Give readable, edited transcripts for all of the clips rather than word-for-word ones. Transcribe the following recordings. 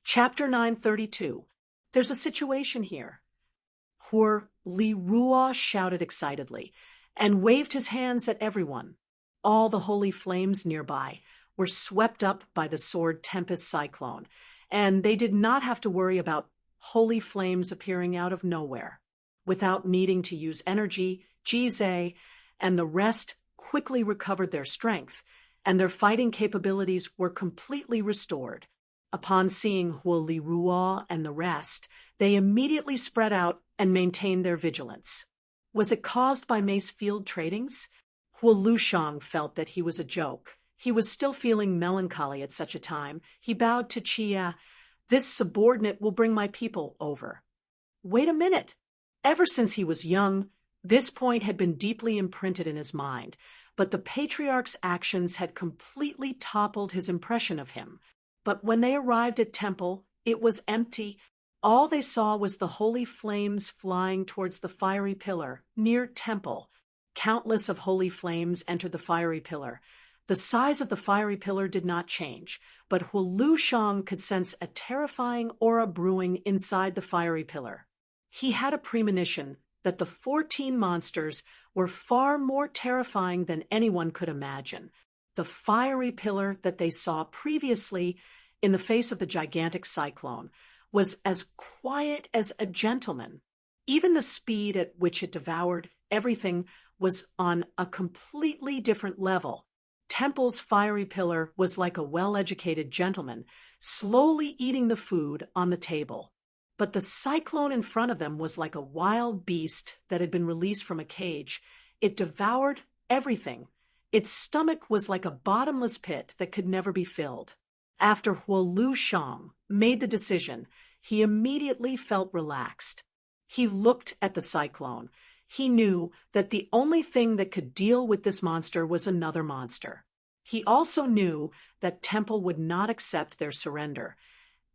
Chapter 932. There's a situation here. Hur Li Ruah shouted excitedly and waved his hands at everyone. All the holy flames nearby were swept up by the sword tempest cyclone, and they did not have to worry about holy flames appearing out of nowhere. Without needing to use energy, Jize and the rest quickly recovered their strength, and their fighting capabilities were completely restored. Upon seeing Hur Li Ruah and the rest, they immediately spread out and maintained their vigilance. Was it caused by Mace Field tradings? Hur Lushang felt that he was a joke. He was still feeling melancholy at such a time. He bowed to Chia. This subordinate will bring my people over. Wait a minute. Ever since he was young, this point had been deeply imprinted in his mind, but the patriarch's actions had completely toppled his impression of him. But when they arrived at temple, it was empty. All they saw was the holy flames flying towards the fiery pillar, near temple. Countless of holy flames entered the fiery pillar. The size of the fiery pillar did not change, but Hur Lushang could sense a terrifying aura brewing inside the fiery pillar. He had a premonition that the 14 monsters were far more terrifying than anyone could imagine. The fiery pillar that they saw previously in the face of the gigantic cyclone was as quiet as a gentleman. Even the speed at which it devoured everything was on a completely different level. Temple's fiery pillar was like a well-educated gentleman, slowly eating the food on the table. But the cyclone in front of them was like a wild beast that had been released from a cage. It devoured everything. Its stomach was like a bottomless pit that could never be filled. After Hur Lushang made the decision, he immediately felt relaxed. He looked at the cyclone. He knew that the only thing that could deal with this monster was another monster. He also knew that Temple would not accept their surrender,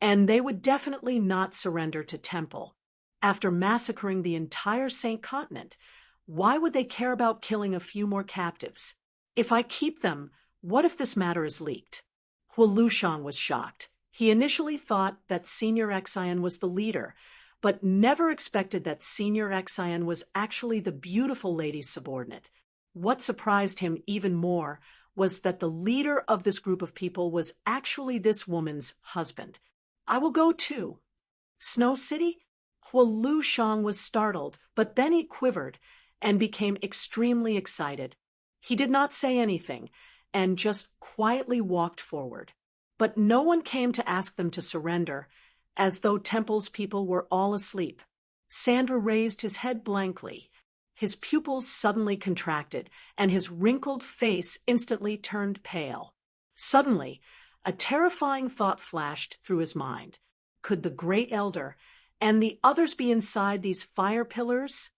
and they would definitely not surrender to Temple. After massacring the entire Saint Continent, why would they care about killing a few more captives? If I keep them, what if this matter is leaked? Hur Lushang was shocked. He initially thought that Senior Xian was the leader, but never expected that Senior Xian was actually the beautiful lady's subordinate. What surprised him even more was that the leader of this group of people was actually this woman's husband. I will go too. Snow City? Hur Lushang was startled, but then he quivered and became extremely excited. He did not say anything and just quietly walked forward. But no one came to ask them to surrender, as though Temple's people were all asleep. Sandra raised his head blankly. His pupils suddenly contracted, and his wrinkled face instantly turned pale. Suddenly, a terrifying thought flashed through his mind. Could the Great Elder and the others be inside these fire pillars?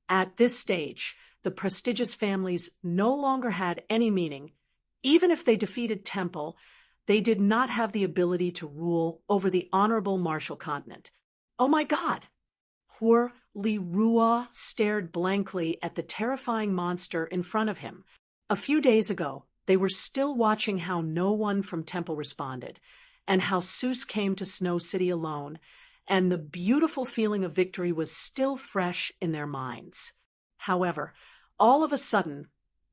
At this stage, the prestigious families no longer had any meaning. Even if they defeated Temple, they did not have the ability to rule over the honorable Martial Continent. Oh my God! Hur Li Ruah stared blankly at the terrifying monster in front of him. A few days ago, they were still watching how no one from Temple responded, and how Seuss came to Snow City alone, and the beautiful feeling of victory was still fresh in their minds. However, all of a sudden,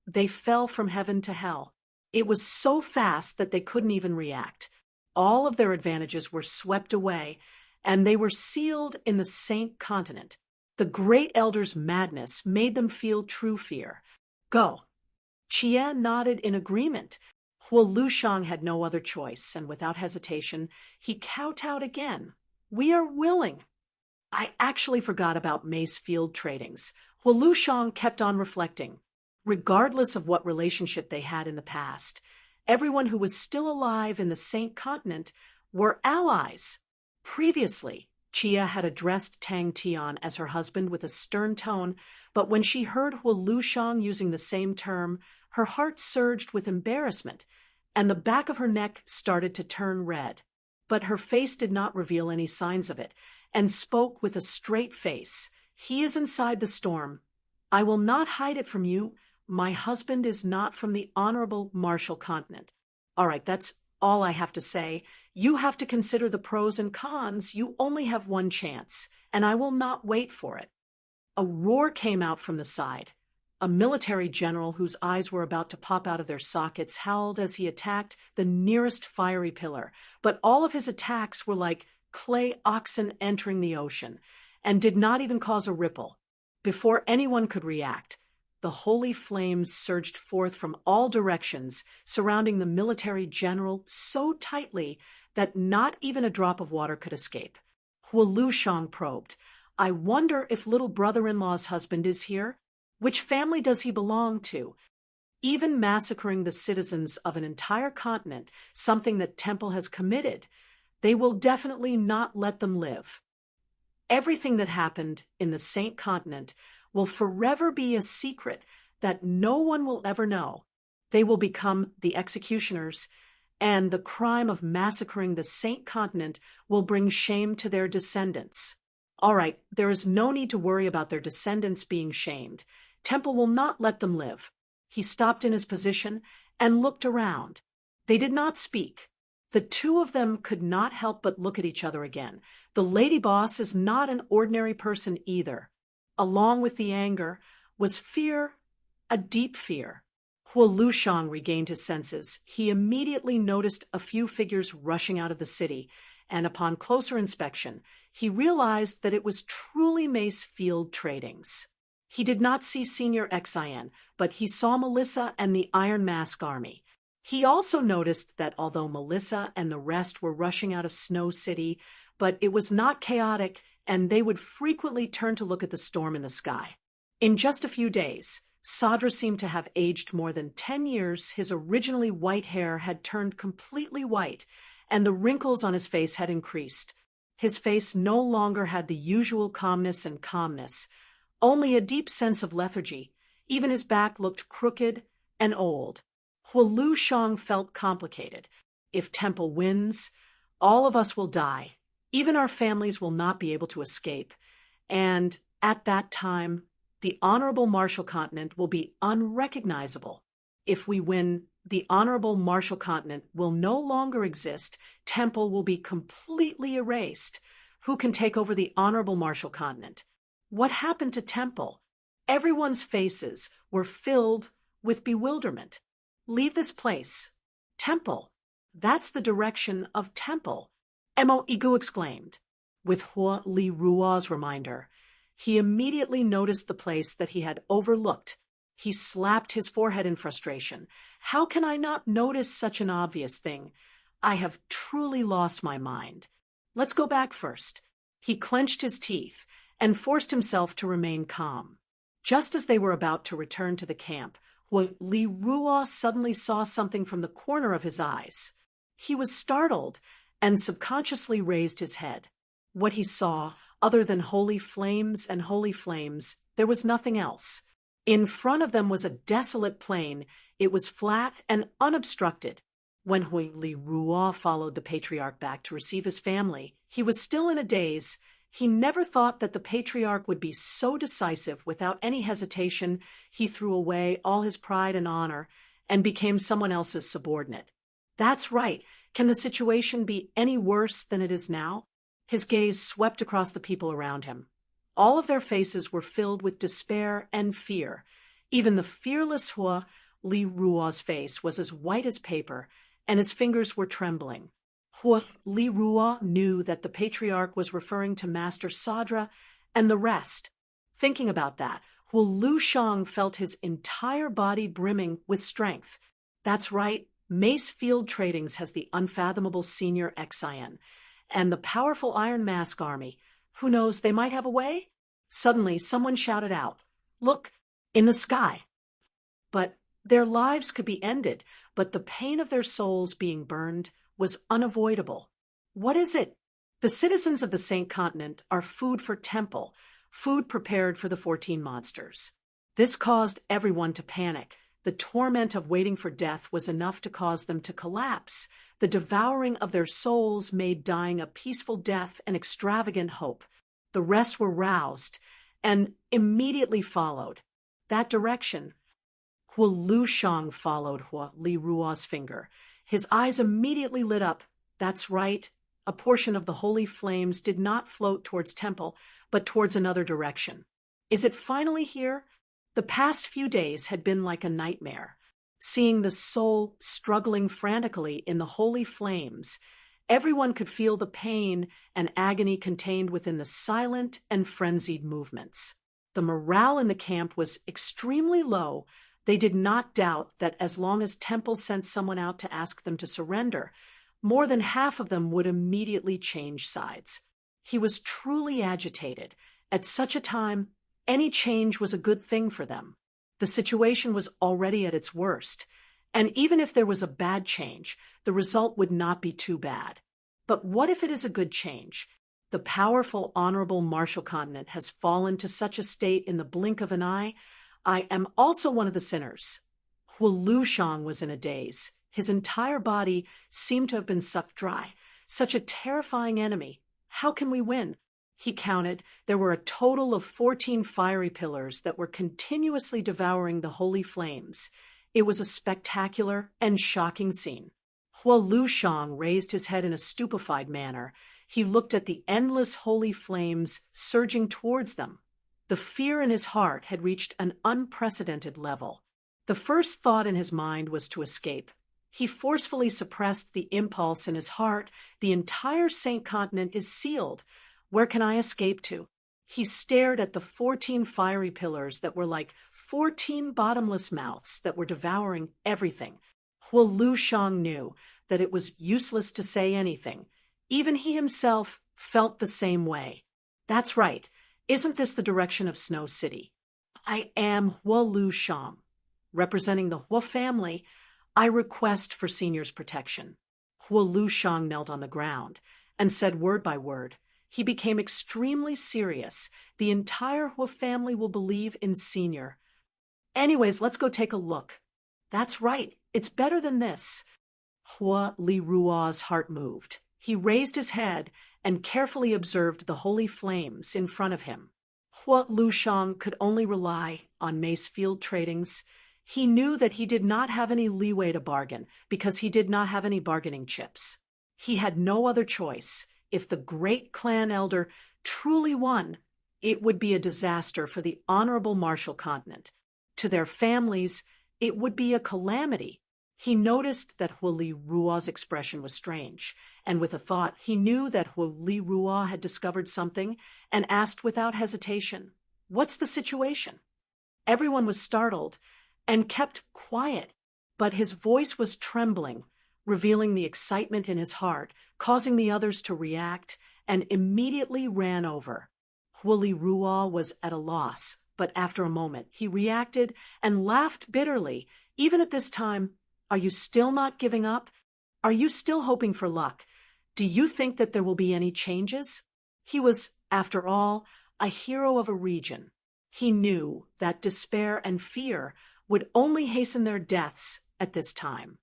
they fell from heaven to hell. It was so fast that they couldn't even react. All of their advantages were swept away, and they were sealed in the Saint Continent. The Great Elder's madness made them feel true fear. Go. Chia nodded in agreement. Hur Lushang had no other choice, and without hesitation, he kowtowed again. We are willing. I actually forgot about Mace Field tradings. Hur Lushang kept on reflecting. Regardless of what relationship they had in the past, everyone who was still alive in the Saint Continent were allies. Previously, Chia had addressed Tang Tian as her husband with a stern tone, but when she heard Hur Lushang using the same term, her heart surged with embarrassment, and the back of her neck started to turn red. But her face did not reveal any signs of it, and spoke with a straight face. He is inside the storm. I will not hide it from you. My husband is not from the honorable Martial Continent. All right, that's all I have to say. You have to consider the pros and cons. You only have one chance, and I will not wait for it." A roar came out from the side. A military general whose eyes were about to pop out of their sockets howled as he attacked the nearest fiery pillar, but all of his attacks were like clay oxen entering the ocean, and did not even cause a ripple. Before anyone could react, the holy flames surged forth from all directions, surrounding the military general so tightly that not even a drop of water could escape. Hua Shang probed, "I wonder if little brother-in-law's husband is here? Which family does he belong to?" Even massacring the citizens of an entire continent, something that Temple has committed, they will definitely not let them live. Everything that happened in the Saint Continent will forever be a secret that no one will ever know. They will become the executioners, and the crime of massacring the Saint Continent will bring shame to their descendants. All right, there is no need to worry about their descendants being shamed. Temple will not let them live. He stopped in his position and looked around. They did not speak. The two of them could not help but look at each other again. The lady boss is not an ordinary person either. Along with the anger was fear, a deep fear. Hua Shang regained his senses. He immediately noticed a few figures rushing out of the city, and upon closer inspection, he realized that it was truly Mace Field Tradings. He did not see Senior Xian, but he saw Melissa and the Iron Mask Army. He also noticed that although Melissa and the rest were rushing out of Snow City, but it was not chaotic, and they would frequently turn to look at the storm in the sky. In just a few days, Sadra seemed to have aged more than 10 years. His originally white hair had turned completely white, and the wrinkles on his face had increased. His face no longer had the usual calmness, only a deep sense of lethargy. Even his back looked crooked and old. Hua Shang felt complicated. If Temple wins, all of us will die. Even our families will not be able to escape. And at that time, the Honorable Marshall Continent will be unrecognizable. If we win, the Honorable Marshall Continent will no longer exist. Temple will be completely erased. Who can take over the Honorable Marshall Continent? What happened to Temple? Everyone's faces were filled with bewilderment. Leave this place. Temple. That's the direction of Temple, Emo Igu exclaimed. With Hua Li Rua's reminder, he immediately noticed the place that he had overlooked. He slapped his forehead in frustration. How can I not notice such an obvious thing? I have truly lost my mind. Let's go back first. He clenched his teeth and forced himself to remain calm. Just as they were about to return to the camp, Li Rua suddenly saw something from the corner of his eyes. He was startled and subconsciously raised his head. What he saw, other than holy flames, there was nothing else. In front of them was a desolate plain. It was flat and unobstructed. When Li Rua followed the patriarch back to receive his family, he was still in a daze. He never thought that the patriarch would be so decisive. Without any hesitation, he threw away all his pride and honor and became someone else's subordinate. That's right. Can the situation be any worse than it is now? His gaze swept across the people around him. All of their faces were filled with despair and fear. Even the fearless Hua Li Rua's face was as white as paper, and his fingers were trembling. Hua Li Rua knew that the patriarch was referring to Master Sadra and the rest. Thinking about that, Hua Shang felt his entire body brimming with strength. That's right, Mace Field Tradings has the unfathomable Senior Xian, and the powerful Iron Mask Army. Who knows, they might have a way? Suddenly, someone shouted out, "Look, in the sky!" But their lives could be ended, but the pain of their souls being burned was unavoidable. What is it? The citizens of the Saint Continent are food for Temple, food prepared for the 14 monsters. This caused everyone to panic. The torment of waiting for death was enough to cause them to collapse. The devouring of their souls made dying a peaceful death an extravagant hope. The rest were roused and immediately followed that direction. Hua Shang followed Hua Li Rua's finger. His eyes immediately lit up. That's right. A portion of the holy flames did not float towards temple, but towards another direction. Is it finally here? The past few days had been like a nightmare. Seeing the soul struggling frantically in the holy flames, everyone could feel the pain and agony contained within the silent and frenzied movements. The morale in the camp was extremely low. They did not doubt that as long as Temple sent someone out to ask them to surrender, more than half of them would immediately change sides. He was truly agitated. At such a time, any change was a good thing for them. The situation was already at its worst, and even if there was a bad change, the result would not be too bad. But what if it is a good change? The powerful, honorable Marshall Continent has fallen to such a state in the blink of an eye. I am also one of the sinners. Lu Shang was in a daze. His entire body seemed to have been sucked dry. Such a terrifying enemy. How can we win? He counted. There were a total of 14 fiery pillars that were continuously devouring the holy flames. It was a spectacular and shocking scene. Lu Shang raised his head in a stupefied manner. He looked at the endless holy flames surging towards them. The fear in his heart had reached an unprecedented level. The first thought in his mind was to escape. He forcefully suppressed the impulse in his heart. The entire Saint Continent is sealed. Where can I escape to? He stared at the 14 fiery pillars that were like 14 bottomless mouths that were devouring everything. Lu Shang knew that it was useless to say anything. Even he himself felt the same way. That's right. Isn't this the direction of Snow City? I am Lu Shang. Representing the Hua family, I request for seniors' protection. Lu Shang knelt on the ground and said word by word. He became extremely serious. The entire Hua family will believe in senior. Anyways, let's go take a look. That's right. It's better than this. Hua Li Rua's heart moved. He raised his head and carefully observed the holy flames in front of him. Lu Shang could only rely on mace field tradings. He knew that he did not have any leeway to bargain because he did not have any bargaining chips. He had no other choice. If the great clan elder truly won, it would be a disaster for the honorable Marshall Continent. To their families, it would be a calamity. He noticed that Hua Li Rua's expression was strange, and with a thought, he knew that Hua Li Rua had discovered something and asked without hesitation, "What's the situation?" Everyone was startled and kept quiet, but his voice was trembling, revealing the excitement in his heart, causing the others to react, and immediately ran over. Hua Li Rua was at a loss, but after a moment he reacted and laughed bitterly. Even at this time, "Are you still not giving up? Are you still hoping for luck? Do you think that there will be any changes?" He was, after all, a hero of a region. He knew that despair and fear would only hasten their deaths at this time.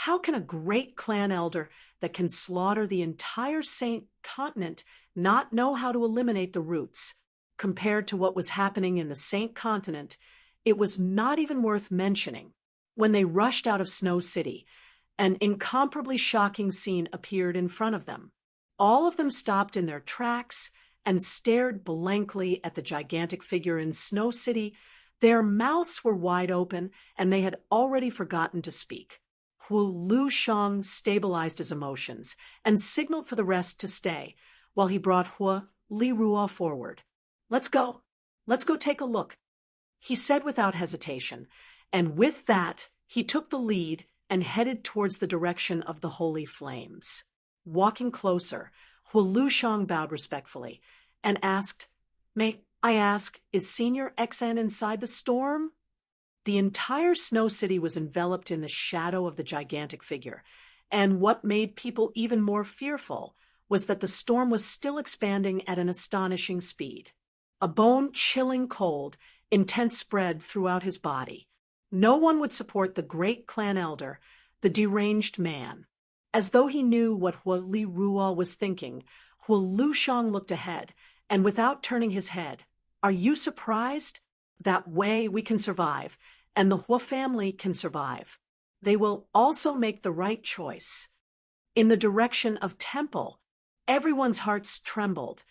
How can a great clan elder that can slaughter the entire Saint Continent not know how to eliminate the roots? Compared to what was happening in the Saint Continent, it was not even worth mentioning. When they rushed out of Snow City, an incomparably shocking scene appeared in front of them. All of them stopped in their tracks and stared blankly at the gigantic figure in Snow City. Their mouths were wide open, and they had already forgotten to speak. Lu Shang stabilized his emotions and signaled for the rest to stay, while he brought Hua Li Rua forward. Let's go take a look," he said without hesitation, and with that, he took the lead and headed towards the direction of the holy flames. Walking closer, Lu Shang bowed respectfully and asked, "May I ask, is Senior Xan inside the storm?" The entire Snow City was enveloped in the shadow of the gigantic figure, and what made people even more fearful was that the storm was still expanding at an astonishing speed. A bone-chilling cold, intense spread throughout his body. No one would support the great clan elder, the deranged man. As though he knew what Hua Li Rua was thinking, Lu Shang looked ahead, and without turning his head, "Are you surprised? That way we can survive, and the Hua family can survive." They will also make the right choice. In the direction of Temple, everyone's hearts trembled.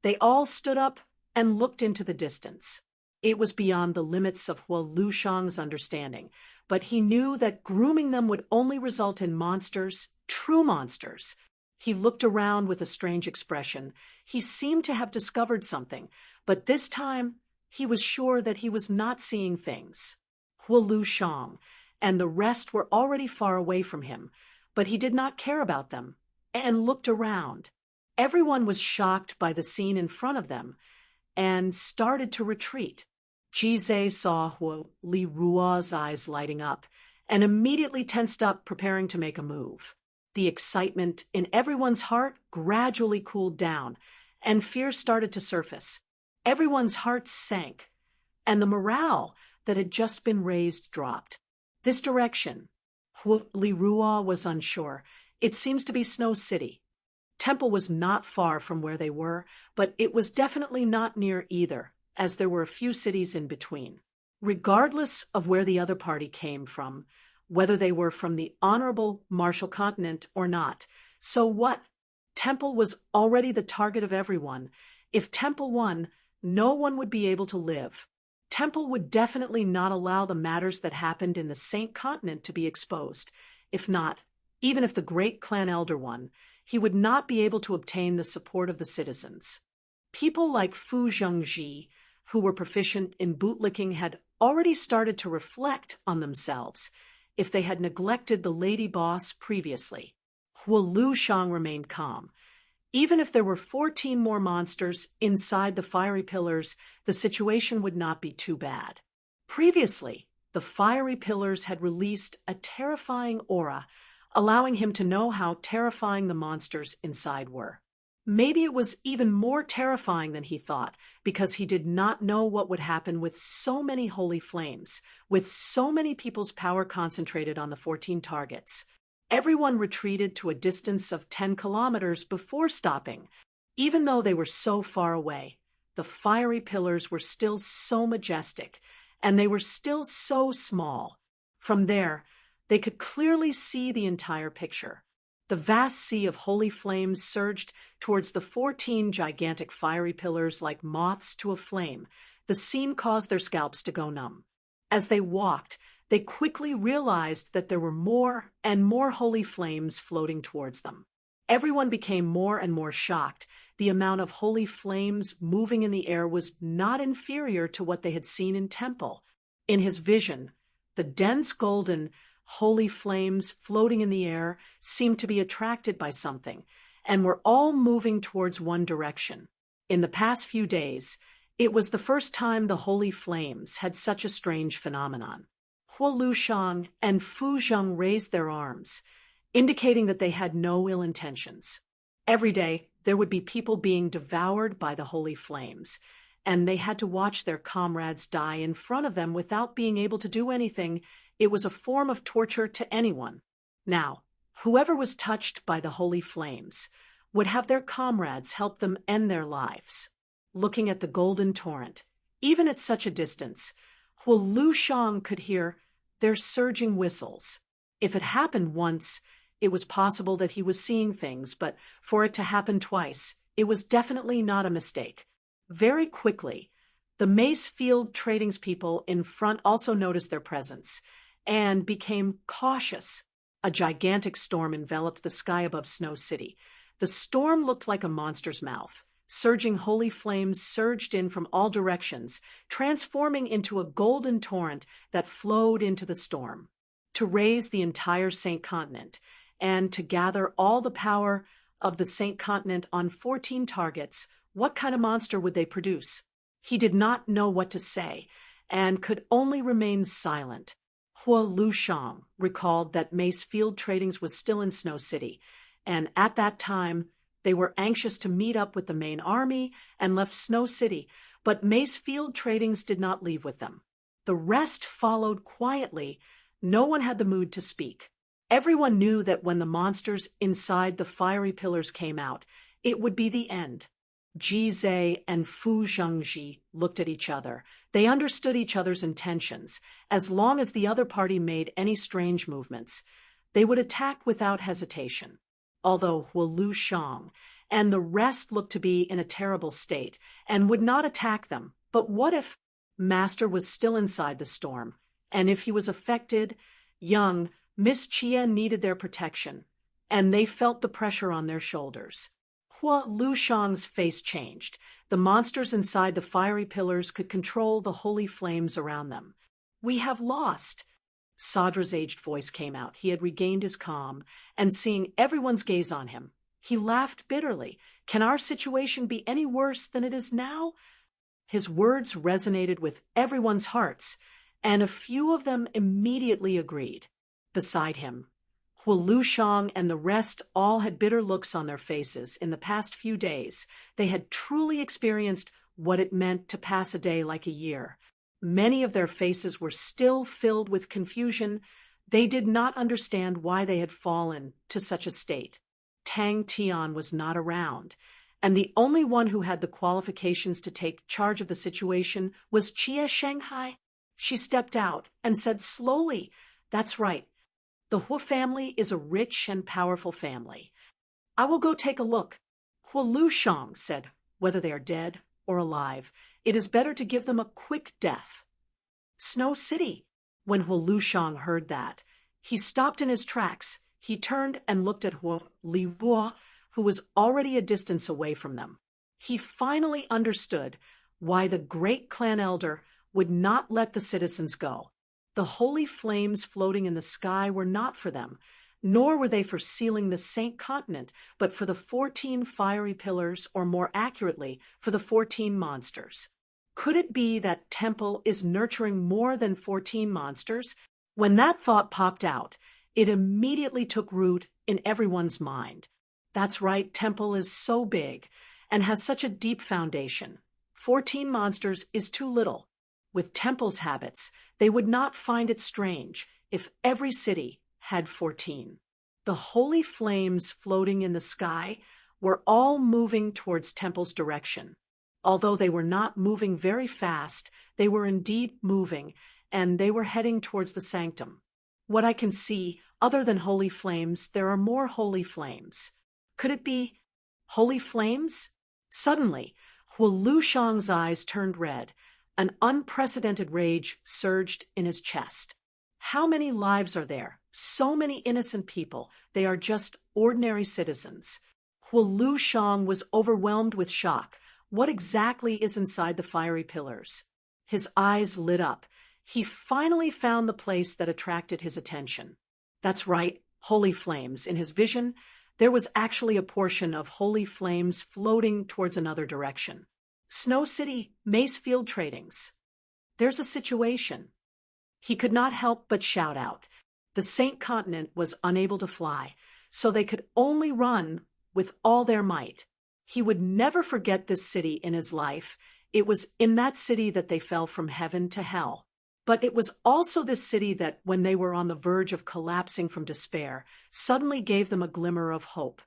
They all stood up and looked into the distance. It was beyond the limits of Hua Lushang's understanding, but he knew that grooming them would only result in monsters, true monsters. He looked around with a strange expression. He seemed to have discovered something, but this time he was sure that he was not seeing things. Hua Lushang and the rest were already far away from him, but he did not care about them and looked around. Everyone was shocked by the scene in front of them and started to retreat. Jizai saw Hua Li Rua's eyes lighting up and immediately tensed up, preparing to make a move. The excitement in everyone's heart gradually cooled down, and fear started to surface. Everyone's hearts sank, and the morale that had just been raised dropped. This direction, Hua Li Rua was unsure. It seems to be Snow City. Temple was not far from where they were, but it was definitely not near either, as there were a few cities in between. Regardless of where the other party came from, whether they were from the honorable Martial Continent or not, so what? Temple was already the target of everyone. If Temple won, no one would be able to live. Temple would definitely not allow the matters that happened in the Saint Continent to be exposed. If not, even if the great clan elder won, he would not be able to obtain the support of the citizens. People like Fu Zhengji, who were proficient in bootlicking, had already started to reflect on themselves if they had neglected the lady boss previously. Hua Lushang remained calm. Even if there were 14 more monsters inside the fiery pillars, the situation would not be too bad. Previously, the fiery pillars had released a terrifying aura, allowing him to know how terrifying the monsters inside were. Maybe it was even more terrifying than he thought, because he did not know what would happen with so many holy flames, with so many people's power concentrated on the 14 targets. Everyone retreated to a distance of 10 kilometers before stopping. Even though they were so far away, the fiery pillars were still so majestic, and they were still so small. From there, they could clearly see the entire picture. The vast sea of holy flames surged towards the 14 gigantic fiery pillars like moths to a flame. The scene caused their scalps to go numb. As they walked, they quickly realized that there were more and more holy flames floating towards them. Everyone became more and more shocked. The amount of holy flames moving in the air was not inferior to what they had seen in Temple. In his vision, the dense golden holy flames floating in the air seemed to be attracted by something, and were all moving towards one direction. In the past few days, it was the first time the holy flames had such a strange phenomenon. Hua Lushang and Fu Zheng raised their arms, indicating that they had no ill intentions. Every day, there would be people being devoured by the holy flames, and they had to watch their comrades die in front of them without being able to do anything. It was a form of torture to anyone. Now, whoever was touched by the holy flames would have their comrades help them end their lives. Looking at the golden torrent, even at such a distance, Hua Lushang could hear their surging whistles. If it happened once, it was possible that he was seeing things, but for it to happen twice, it was definitely not a mistake. Very quickly, the Mace Field Trading's people in front also noticed their presence and became cautious. A gigantic storm enveloped the sky above Snow City. The storm looked like a monster's mouth. Surging holy flames surged in from all directions, transforming into a golden torrent that flowed into the storm. To raise the entire Saint Continent, and to gather all the power of the Saint Continent on 14 targets, what kind of monster would they produce? He did not know what to say, and could only remain silent. Hua Lushang recalled that Mace Field Tradings was still in Snow City, and at that time, they were anxious to meet up with the main army and left Snow City, but Mace Field Tradings did not leave with them. The rest followed quietly. No one had the mood to speak. Everyone knew that when the monsters inside the fiery pillars came out, it would be the end. Ji Zhe and Fu Zhengji looked at each other. They understood each other's intentions. As long as the other party made any strange movements, they would attack without hesitation. Although Lu Shang and the rest looked to be in a terrible state and would not attack them. But what if Master was still inside the storm? And if he was affected, young, Miss Chia needed their protection, and they felt the pressure on their shoulders. Lu Shang's face changed. The monsters inside the fiery pillars could control the holy flames around them. "We have lost." Sadra's aged voice came out. He had regained his calm, and seeing everyone's gaze on him, he laughed bitterly. "Can our situation be any worse than it is now?" His words resonated with everyone's hearts, and a few of them immediately agreed. Beside him, Lu Shang and the rest all had bitter looks on their faces. In the past few days, they had truly experienced what it meant to pass a day like a year. Many of their faces were still filled with confusion. They did not understand why they had fallen to such a state. Tang Tian was not around, and the only one who had the qualifications to take charge of the situation was Chia Shanghai. She stepped out and said slowly, "That's right. The Hu family is a rich and powerful family. I will go take a look." Lu Shang said, "Whether they are dead or alive, it is better to give them a quick death." Snow City. When Lu Shang heard that, he stopped in his tracks. He turned and looked at Li Wu, who was already a distance away from them. He finally understood why the great clan elder would not let the citizens go. The holy flames floating in the sky were not for them, nor were they for sealing the Saint Continent, but for the 14 fiery pillars, or more accurately, for the 14 monsters. Could it be that Temple is nurturing more than 14 monsters? When that thought popped out, it immediately took root in everyone's mind. That's right, Temple is so big and has such a deep foundation. 14 monsters is too little. With Temple's habits, they would not find it strange if every city had 14. The holy flames floating in the sky were all moving towards Temple's direction. Although they were not moving very fast, they were indeed moving, and they were heading towards the sanctum. What I can see, other than holy flames, there are more holy flames. Could it be holy flames? Suddenly, Lu Shang's eyes turned red. An unprecedented rage surged in his chest. How many lives are there? So many innocent people. They are just ordinary citizens. Lu Shang was overwhelmed with shock. What exactly is inside the fiery pillars? His eyes lit up. He finally found the place that attracted his attention. That's right, holy flames. In his vision, there was actually a portion of holy flames floating towards another direction. Snow City, Macefield Tradings. There's a situation. He could not help but shout out. The Saint Continent was unable to fly, so they could only run with all their might. He would never forget this city in his life. It was in that city that they fell from heaven to hell. But it was also this city that, when they were on the verge of collapsing from despair, suddenly gave them a glimmer of hope.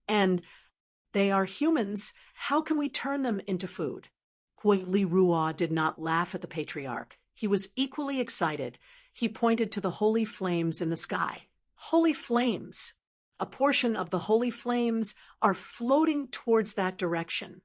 And they are humans. How can we turn them into food? Li Rua did not laugh at the patriarch. He was equally excited. He pointed to the holy flames in the sky. Holy flames! A portion of the holy flames are floating towards that direction.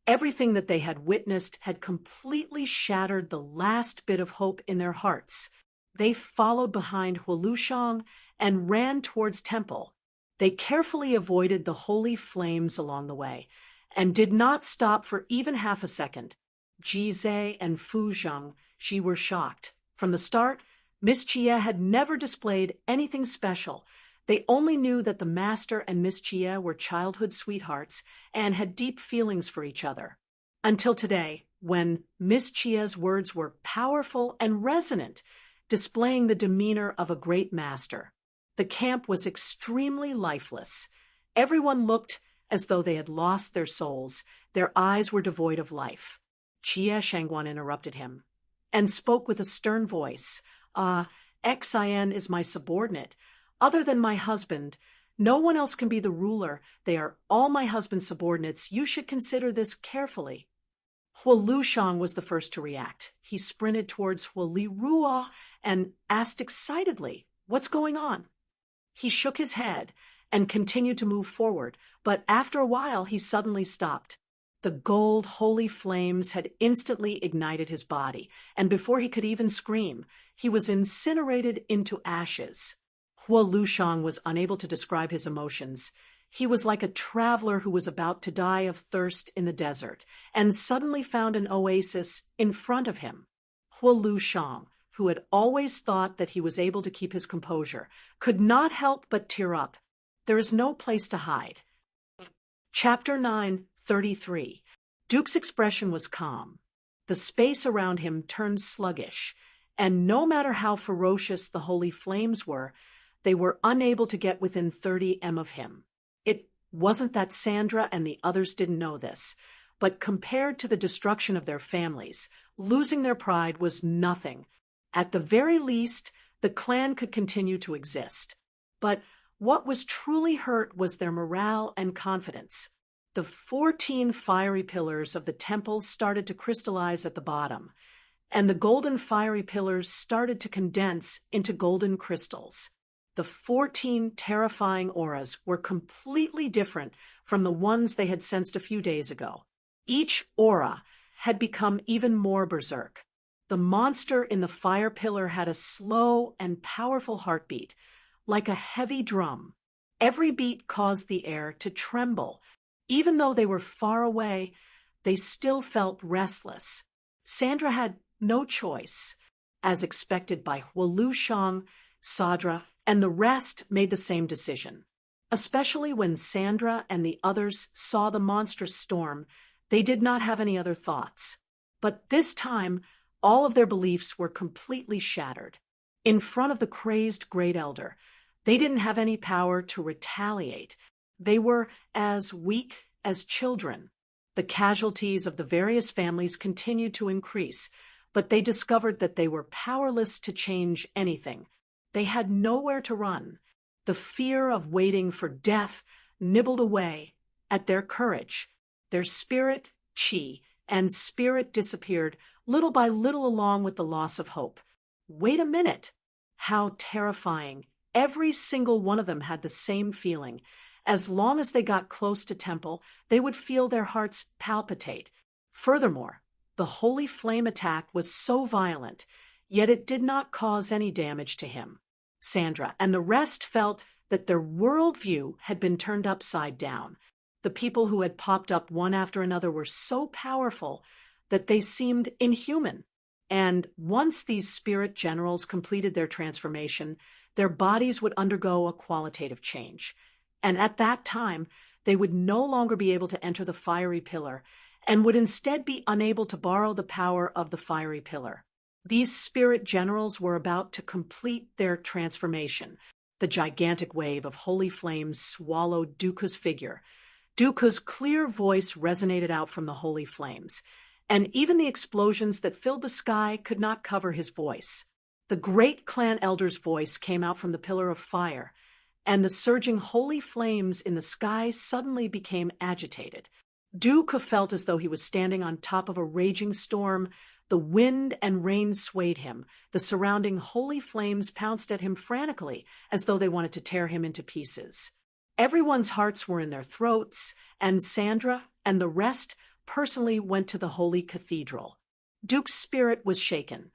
Everything that they had witnessed had completely shattered the last bit of hope in their hearts. They followed behind Lu Shang and ran towards Temple. They carefully avoided the holy flames along the way, and did not stop for even half a second. Ji Zhe and Fu Zhengji were shocked. From the start, Miss Chia had never displayed anything special. They only knew that the master and Miss Chia were childhood sweethearts and had deep feelings for each other. Until today, when Miss Chia's words were powerful and resonant, displaying the demeanor of a great master. The camp was extremely lifeless. Everyone looked as though they had lost their souls. Their eyes were devoid of life. Chia Shangguan interrupted him and spoke with a stern voice. Xin is my subordinate. Other than my husband, No one else can be the ruler. They are all my husband's subordinates. You should consider this carefully." Hualushang was the first to react. He sprinted towards Hualirua and asked excitedly, "What's going on?" He shook his head and continued to move forward, but after a while he suddenly stopped. The gold holy flames had instantly ignited his body, and before he could even scream, he was incinerated into ashes. Hualushang was unable to describe his emotions. He was like a traveler who was about to die of thirst in the desert, and suddenly found an oasis in front of him. Hualushang, who had always thought that he was able to keep his composure, could not help but tear up. There is no place to hide. Chapter 9:33. Duke's expression was calm. The space around him turned sluggish, and no matter how ferocious the holy flames were, they were unable to get within 30 m of him. It wasn't that Sandra and the others didn't know this, but compared to the destruction of their families, losing their pride was nothing. At the very least, the clan could continue to exist. But what was truly hurt was their morale and confidence. The 14 fiery pillars of the temple started to crystallize at the bottom, and the golden fiery pillars started to condense into golden crystals. The 14 terrifying auras were completely different from the ones they had sensed a few days ago. Each aura had become even more berserk. The monster in the fire pillar had a slow and powerful heartbeat, like a heavy drum. Every beat caused the air to tremble. Even though they were far away, they still felt restless. Sandra had no choice. As expected by Hualushang, Sadra, and the rest made the same decision. Especially when Sandra and the others saw the monstrous storm, they did not have any other thoughts. But this time, all of their beliefs were completely shattered. In front of the crazed Great Elder, they didn't have any power to retaliate. They were as weak as children. The casualties of the various families continued to increase, but they discovered that they were powerless to change anything. They had nowhere to run. The fear of waiting for death nibbled away at their courage. Their spirit, chi, and spirit disappeared little by little along with the loss of hope. Wait a minute! How terrifying! Every single one of them had the same feeling. As long as they got close to Temple, they would feel their hearts palpitate. Furthermore, the holy flame attack was so violent, yet it did not cause any damage to him. Sandra and the rest felt that their worldview had been turned upside down. The people who had popped up one after another were so powerful that they seemed inhuman. And once these spirit generals completed their transformation, their bodies would undergo a qualitative change. And at that time, they would no longer be able to enter the fiery pillar and would instead be unable to borrow the power of the fiery pillar. These spirit generals were about to complete their transformation. The gigantic wave of holy flames swallowed Duka's figure. Duka's clear voice resonated out from the holy flames, and even the explosions that filled the sky could not cover his voice. The great clan elder's voice came out from the pillar of fire, and the surging holy flames in the sky suddenly became agitated. Duka felt as though he was standing on top of a raging storm. The wind and rain swayed him. The surrounding holy flames pounced at him frantically, as though they wanted to tear him into pieces. Everyone's hearts were in their throats, and Sandra and the rest personally went to the holy cathedral. Duke's spirit was shaken.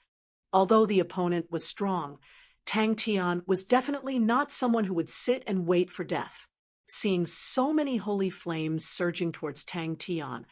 Although the opponent was strong, Tang Tian was definitely not someone who would sit and wait for death. Seeing so many holy flames surging towards Tang Tian,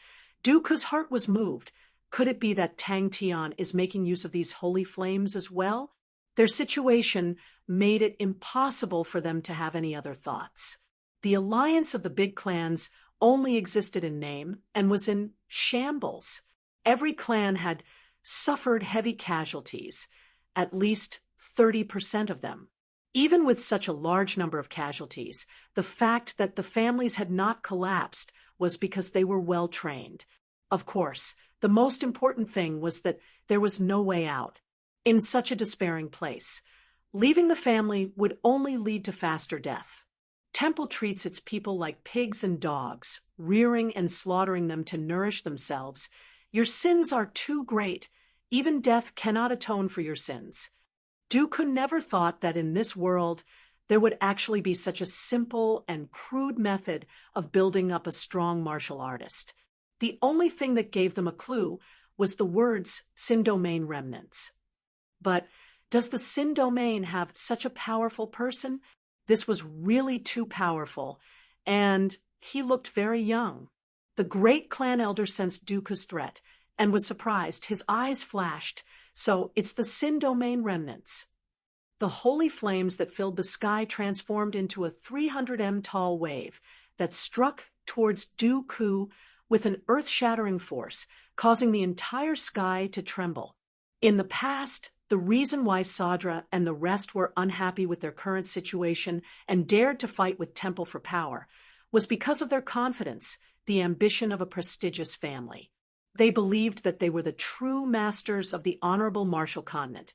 Duka's heart was moved. Could it be that Tang Tian is making use of these holy flames as well? Their situation made it impossible for them to have any other thoughts. The alliance of the big clans only existed in name and was in shambles. Every clan had suffered heavy casualties, at least 30% of them. Even with such a large number of casualties, the fact that the families had not collapsed was because they were well trained. Of course, the most important thing was that there was no way out. In such a despairing place, leaving the family would only lead to faster death. Temple treats its people like pigs and dogs, rearing and slaughtering them to nourish themselves. Your sins are too great. Even death cannot atone for your sins. Dooku never thought that in this world there would actually be such a simple and crude method of building up a strong martial artist. The only thing that gave them a clue was the words Sin Domain remnants. But does the Sin Domain have such a powerful person? This was really too powerful, and he looked very young. The great clan elder sensed Dooku's threat and was surprised. His eyes flashed. So it's the Sin Domain remnants. The holy flames that filled the sky transformed into a 300 tall wave that struck towards Dooku with an earth-shattering force, causing the entire sky to tremble. In the past, the reason why Sadra and the rest were unhappy with their current situation and dared to fight with Temple for power was because of their confidence, the ambition of a prestigious family. They believed that they were the true masters of the honorable martial continent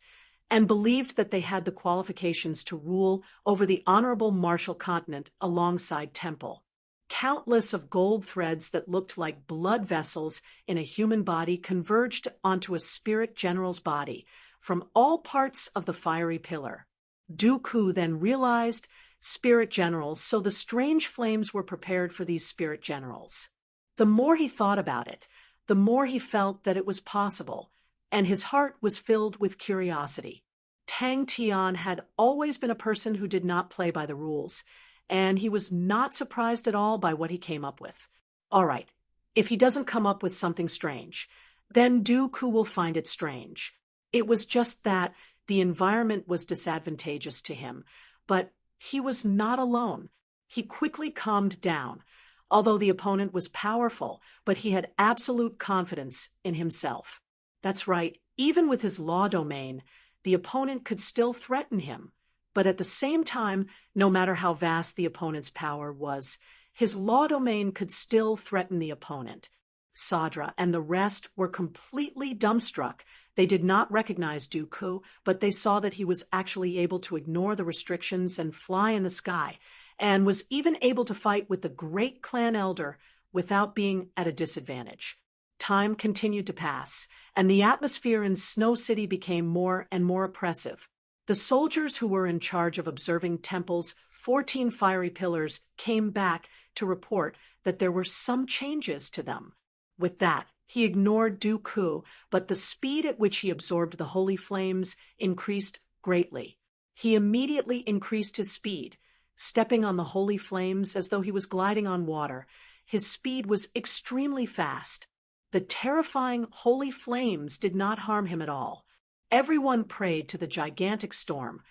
and believed that they had the qualifications to rule over the honorable martial continent alongside Temple. Countless of gold threads that looked like blood vessels in a human body converged onto a spirit general's body from all parts of the fiery pillar. Dooku then realized spirit generals, so the strange flames were prepared for these spirit generals. The more he thought about it, the more he felt that it was possible, and his heart was filled with curiosity. Tang Tian had always been a person who did not play by the rules, and he was not surprised at all by what he came up with. All right, if he doesn't come up with something strange, then Dooku will find it strange. It was just that the environment was disadvantageous to him, but he was not alone. He quickly calmed down. Although the opponent was powerful, but he had absolute confidence in himself. That's right, even with his law domain, the opponent could still threaten him. But at the same time, no matter how vast the opponent's power was, his law domain could still threaten the opponent. Sadra and the rest were completely dumbstruck. They did not recognize Dooku, but they saw that he was actually able to ignore the restrictions and fly in the sky, and was even able to fight with the great clan elder without being at a disadvantage. Time continued to pass, and the atmosphere in Snow City became more and more oppressive. The soldiers who were in charge of observing Temple's 14 fiery pillars came back to report that there were some changes to them. With that, he ignored Dooku, but the speed at which he absorbed the holy flames increased greatly. He immediately increased his speed, stepping on the holy flames as though he was gliding on water. His speed was extremely fast. The terrifying holy flames did not harm him at all. Everyone prayed to the gigantic storm,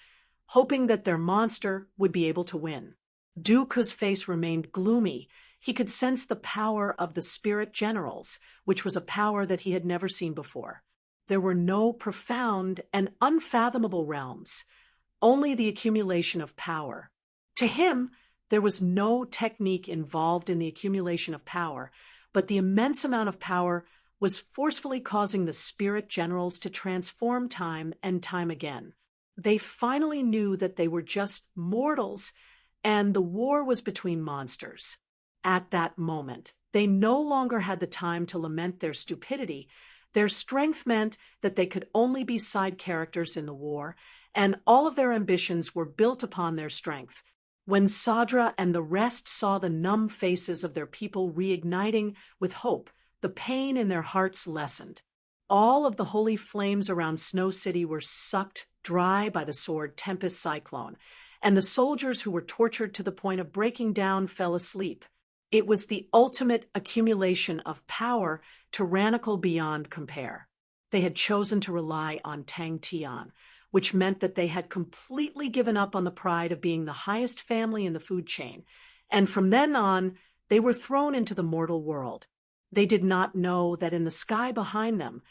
hoping that their monster would be able to win. Dooku's face remained gloomy. He could sense the power of the spirit generals, which was a power that he had never seen before. There were no profound and unfathomable realms, only the accumulation of power. To him, there was no technique involved in the accumulation of power, but the immense amount of power was forcefully causing the spirit generals to transform time and time again. They finally knew that they were just mortals, and the war was between monsters. At that moment, they no longer had the time to lament their stupidity. Their strength meant that they could only be side characters in the war, and all of their ambitions were built upon their strength. When Sadra and the rest saw the numb faces of their people reigniting with hope, the pain in their hearts lessened. All of the holy flames around Snow City were sucked dry by the sword Tempest Cyclone, and the soldiers who were tortured to the point of breaking down fell asleep. It was the ultimate accumulation of power, tyrannical beyond compare. They had chosen to rely on Tang Tian, which meant that they had completely given up on the pride of being the highest family in the food chain, and from then on, they were thrown into the mortal world. They did not know that in the sky behind them,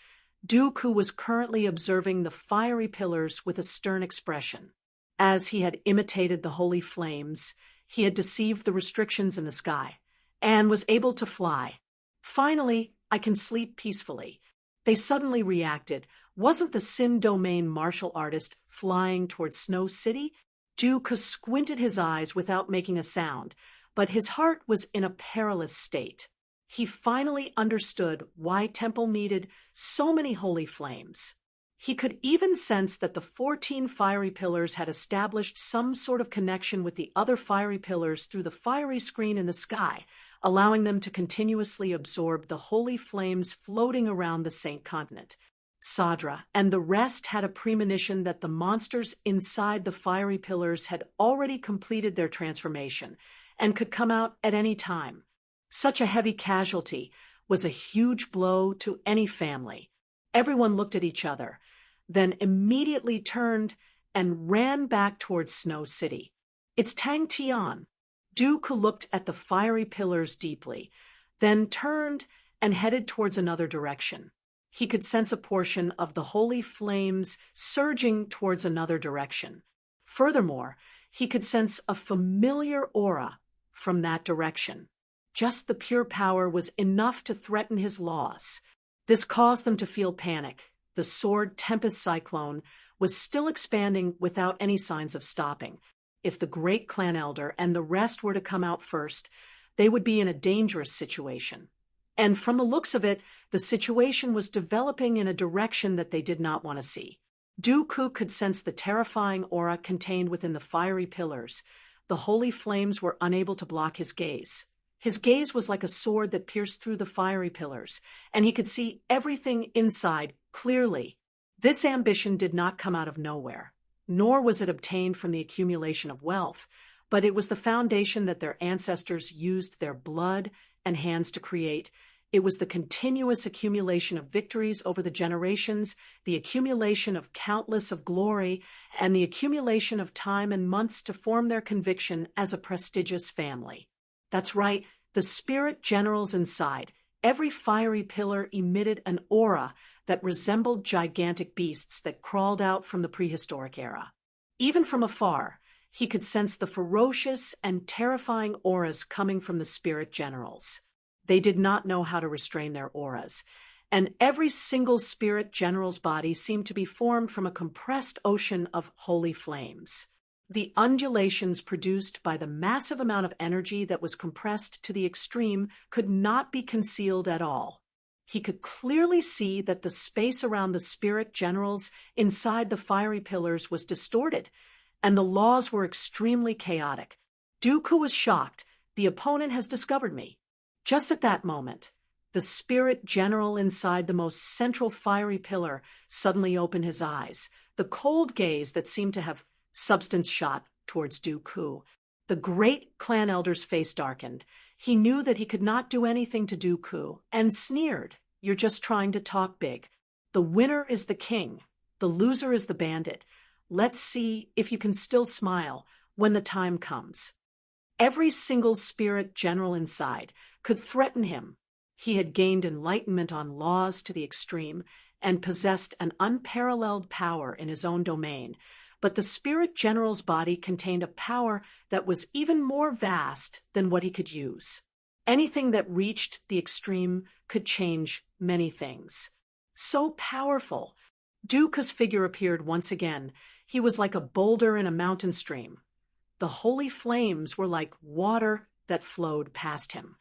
Dooku was currently observing the fiery pillars with a stern expression. As he had imitated the holy flames, he had deceived the restrictions in the sky, and was able to fly. Finally, I can sleep peacefully. They suddenly reacted. Wasn't the Sin Domain martial artist flying towards Snow City? Duke squinted his eyes without making a sound, but his heart was in a perilous state. He finally understood why Temple needed so many holy flames. He could even sense that the 14 fiery pillars had established some sort of connection with the other fiery pillars through the fiery screen in the sky, allowing them to continuously absorb the holy flames floating around the Saint Continent. Sadra and the rest had a premonition that the monsters inside the fiery pillars had already completed their transformation and could come out at any time. Such a heavy casualty was a huge blow to any family. Everyone looked at each other, then immediately turned and ran back towards Snow City. It's Tang Tian. Duke looked at the fiery pillars deeply, then turned and headed towards another direction. He could sense a portion of the holy flames surging towards another direction. Furthermore, he could sense a familiar aura from that direction. Just the pure power was enough to threaten his loss. This caused them to feel panic. The sword Tempest Cyclone was still expanding without any signs of stopping. If the great clan elder and the rest were to come out first, they would be in a dangerous situation. And from the looks of it, the situation was developing in a direction that they did not want to see. Dooku could sense the terrifying aura contained within the fiery pillars. The holy flames were unable to block his gaze. His gaze was like a sword that pierced through the fiery pillars, and he could see everything inside clearly. This ambition did not come out of nowhere, nor was it obtained from the accumulation of wealth, but it was the foundation that their ancestors used their blood and hands to create. It was the continuous accumulation of victories over the generations, the accumulation of countless of glory, and the accumulation of time and months to form their conviction as a prestigious family. That's right, the spirit generals inside. Every fiery pillar emitted an aura that resembled gigantic beasts that crawled out from the prehistoric era. Even from afar, he could sense the ferocious and terrifying auras coming from the spirit generals. They did not know how to restrain their auras, and every single spirit general's body seemed to be formed from a compressed ocean of holy flames. The undulations produced by the massive amount of energy that was compressed to the extreme could not be concealed at all. He could clearly see that the space around the spirit generals inside the fiery pillars was distorted, and the laws were extremely chaotic. Dooku was shocked. The opponent has discovered me. Just at that moment, the spirit general inside the most central fiery pillar suddenly opened his eyes, the cold gaze that seemed to have substance shot towards Dooku. The great clan elder's face darkened. He knew that he could not do anything to Dooku, and sneered, "You're just trying to talk big. The winner is the king. The loser is the bandit. Let's see if you can still smile when the time comes." Every single spirit general inside could threaten him. He had gained enlightenment on laws to the extreme and possessed an unparalleled power in his own domain. But the spirit general's body contained a power that was even more vast than what he could use. Anything that reached the extreme could change many things. So powerful. Dooku's figure appeared once again. He was like a boulder in a mountain stream. The holy flames were like water that flowed past him.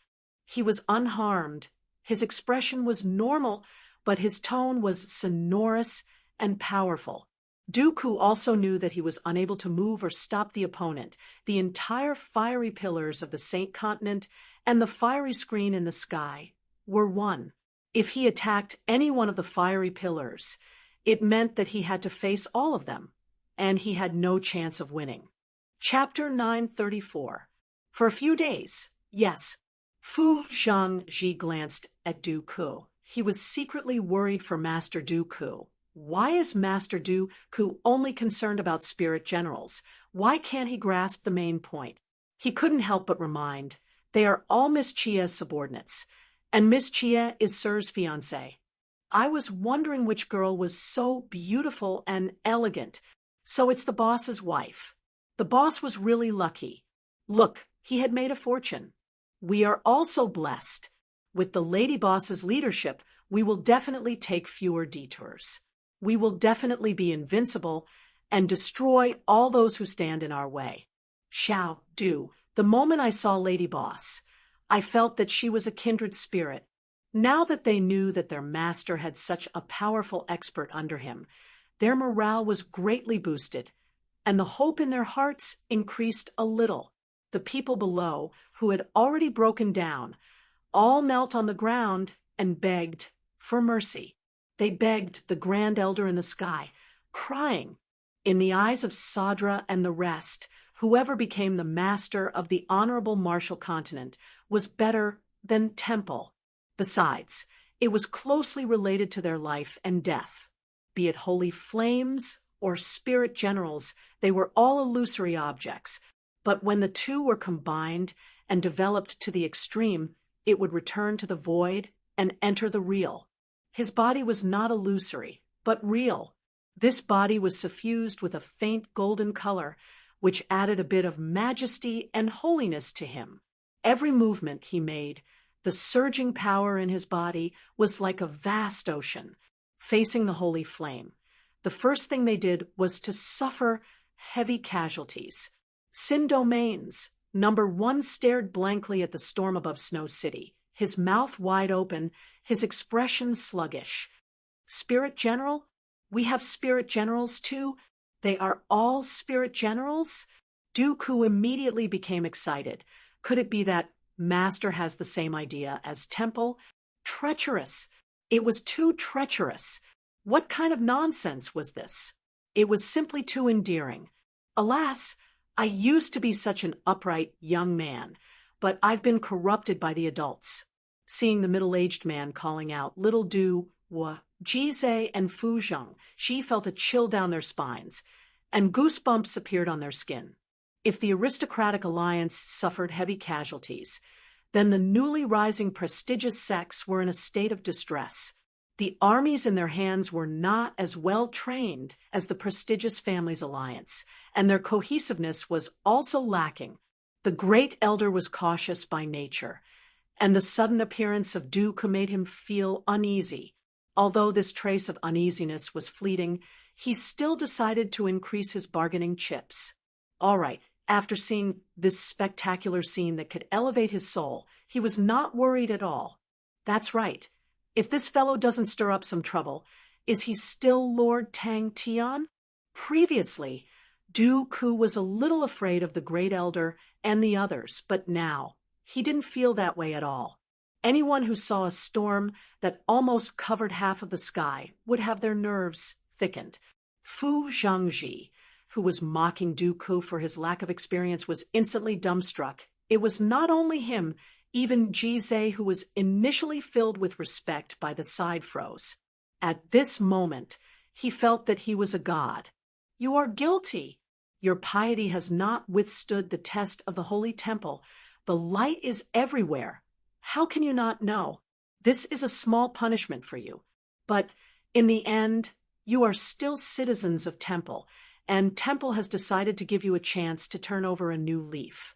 He was unharmed. His expression was normal, but his tone was sonorous and powerful. Dooku also knew that he was unable to move or stop the opponent. The entire fiery pillars of the Saint Continent and the fiery screen in the sky were one. If he attacked any one of the fiery pillars, it meant that he had to face all of them, and he had no chance of winning. Chapter 934. For a few days, yes. Fu Zhangji glanced at Dooku. He was secretly worried for Master Dooku. Why is Master Dooku only concerned about spirit generals? Why can't he grasp the main point? He couldn't help but remind, they are all Miss Chia's subordinates, and Miss Chia is Sir's fiancée. I was wondering which girl was so beautiful and elegant. So it's the boss's wife. The boss was really lucky. Look, he had made a fortune. We are also blessed. With the lady boss's leadership, we will definitely take fewer detours. We will definitely be invincible, and destroy all those who stand in our way. Xiao Du, the moment I saw Lady Boss, I felt that she was a kindred spirit. Now that they knew that their master had such a powerful expert under him, their morale was greatly boosted, and the hope in their hearts increased a little. The people below, who had already broken down, all knelt on the ground and begged for mercy. They begged the Grand Elder in the sky, crying. In the eyes of Sadra and the rest, whoever became the master of the honorable martial continent was better than Temple. Besides, it was closely related to their life and death. Be it holy flames or spirit generals, they were all illusory objects, but when the two were combined and developed to the extreme, it would return to the void and enter the real. His body was not illusory, but real. This body was suffused with a faint golden color, which added a bit of majesty and holiness to him. Every movement he made, the surging power in his body, was like a vast ocean, facing the holy flame. The first thing they did was to suffer heavy casualties. Sin Domains, number 1, stared blankly at the storm above Snow City, his mouth wide open, his expression sluggish. Spirit General? We have spirit generals too? They are all spirit generals? Dooku immediately became excited. Could it be that Master has the same idea as Temple? Treacherous. It was too treacherous. What kind of nonsense was this? It was simply too endearing. Alas, I used to be such an upright young man, but I've been corrupted by the adults. Seeing the middle-aged man calling out, "Little Du, Wa," Jizai and Fu Zheng, she felt a chill down their spines, and goosebumps appeared on their skin. If the aristocratic alliance suffered heavy casualties, then the newly rising prestigious sects were in a state of distress. The armies in their hands were not as well trained as the prestigious family's alliance, and their cohesiveness was also lacking. The great elder was cautious by nature, and the sudden appearance of Dooku made him feel uneasy. Although this trace of uneasiness was fleeting, he still decided to increase his bargaining chips. All right, after seeing this spectacular scene that could elevate his soul, he was not worried at all. That's right. If this fellow doesn't stir up some trouble, is he still Lord Tang Tian? Previously, Dooku was a little afraid of the Great Elder and the others, but now he didn't feel that way at all. Anyone who saw a storm that almost covered half of the sky would have their nerves thickened. Fu Zhangji, who was mocking Dooku for his lack of experience, was instantly dumbstruck. It was not only him, even Jizai, who was initially filled with respect by the side froze. At this moment, he felt that he was a god. You are guilty. Your piety has not withstood the test of the Holy Temple. The light is everywhere. How can you not know? This is a small punishment for you. But in the end, you are still citizens of Temple, and Temple has decided to give you a chance to turn over a new leaf.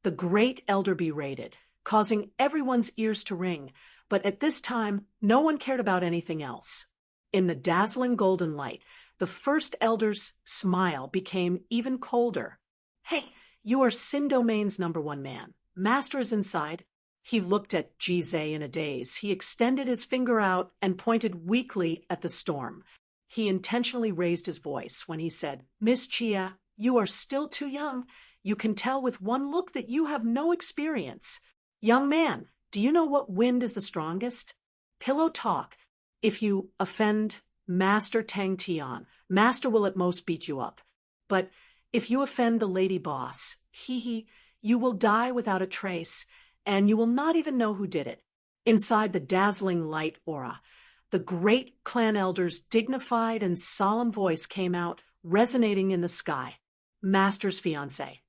The Great Elder berated, causing everyone's ears to ring, but at this time, no one cared about anything else. In the dazzling golden light, the First Elder's smile became even colder. Hey, you are Sin Domain's #1 man. Master is inside. He looked at Jizai in a daze. He extended his finger out and pointed weakly at the storm. He intentionally raised his voice when he said, "Miss Chia, you are still too young. You can tell with one look that you have no experience. Young man, do you know what wind is the strongest? Pillow talk. If you offend Master Tang Tian, Master will at most beat you up. But if you offend the Lady Boss, you will die without a trace, and you will not even know who did it." Inside the dazzling light aura, the great clan elder's dignified and solemn voice came out, resonating in the sky. Master's fiancé.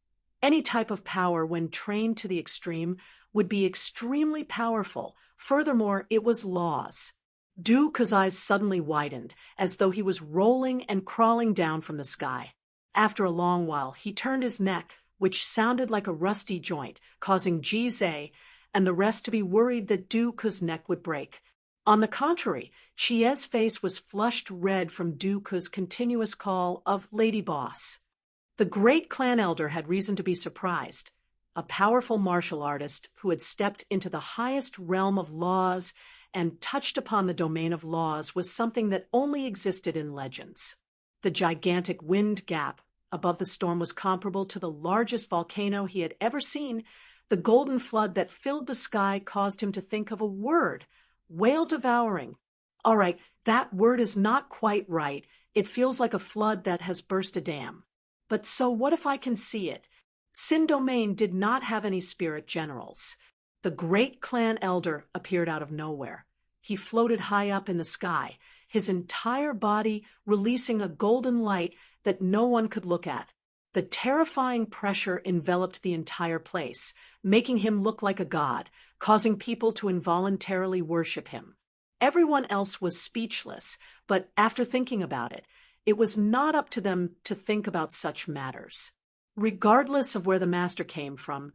Any type of power, when trained to the extreme, would be extremely powerful. Furthermore, it was laws. Dooku's eyes suddenly widened, as though he was rolling and crawling down from the sky. After a long while, he turned his neck, which sounded like a rusty joint, causing Jizai and the rest to be worried that Dooku's neck would break. On the contrary, Chie's face was flushed red from Dooku's continuous call of Lady Boss. The great clan elder had reason to be surprised. A powerful martial artist who had stepped into the highest realm of laws and touched upon the domain of laws was something that only existed in legends. The gigantic wind gap above the storm was comparable to the largest volcano he had ever seen. The golden flood that filled the sky caused him to think of a word: whale-devouring. All right, that word is not quite right. It feels like a flood that has burst a dam. But so what if I can see it? Sin Domain did not have any spirit generals. The great clan elder appeared out of nowhere. He floated high up in the sky, his entire body releasing a golden light that no one could look at. The terrifying pressure enveloped the entire place, making him look like a god, causing people to involuntarily worship him. Everyone else was speechless, but after thinking about it, it was not up to them to think about such matters. Regardless of where the master came from,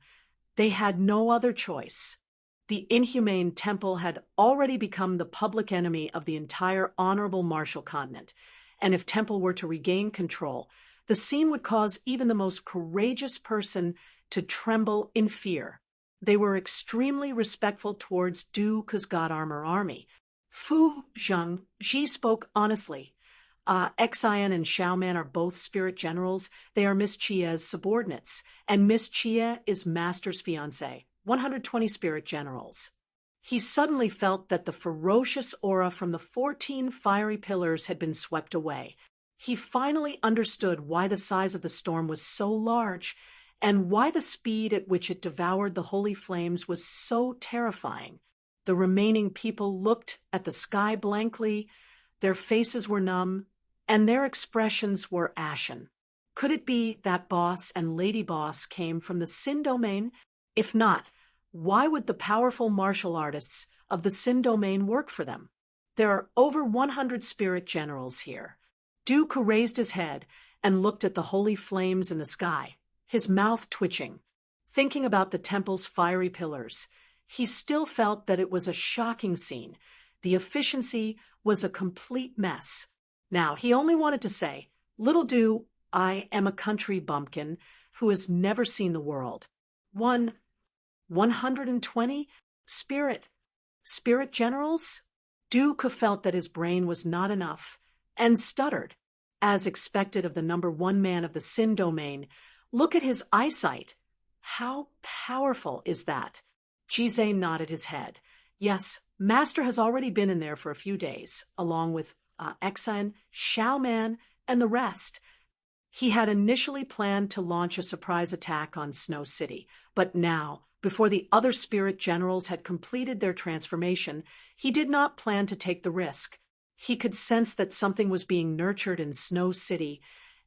they had no other choice. The inhumane temple had already become the public enemy of the entire honorable martial continent, and if temple were to regain control, the scene would cause even the most courageous person to tremble in fear. They were extremely respectful towards Dooku's God Armor army. Fu Zhengji spoke honestly. Xian and Xiaoman are both spirit generals. They are Miss Chie's subordinates, and Miss Chie is Master's fiancée. 120 spirit generals. He suddenly felt that the ferocious aura from the 14 fiery pillars had been swept away. He finally understood why the size of the storm was so large, and why the speed at which it devoured the holy flames was so terrifying. The remaining people looked at the sky blankly, their faces were numb, and their expressions were ashen. Could it be that Boss and Lady Boss came from the Sin Domain? If not, why would the powerful martial artists of the Sin Domain work for them? There are over 100 spirit generals here. Dooku raised his head and looked at the holy flames in the sky, his mouth twitching, thinking about the temple's fiery pillars. He still felt that it was a shocking scene. The efficiency was a complete mess. Now, he only wanted to say, "Little do I am a country bumpkin who has never seen the world." 120 spirit generals? Dooku felt that his brain was not enough, and stuttered. As expected of the number one man of the Sin Domain, look at his eyesight. How powerful is that? Jizé nodded his head. Yes, Master has already been in there for a few days, along with Xian, Xiaoman, and the rest. He had initially planned to launch a surprise attack on Snow City, but now, before the other spirit generals had completed their transformation, he did not plan to take the risk. He could sense that something was being nurtured in Snow City,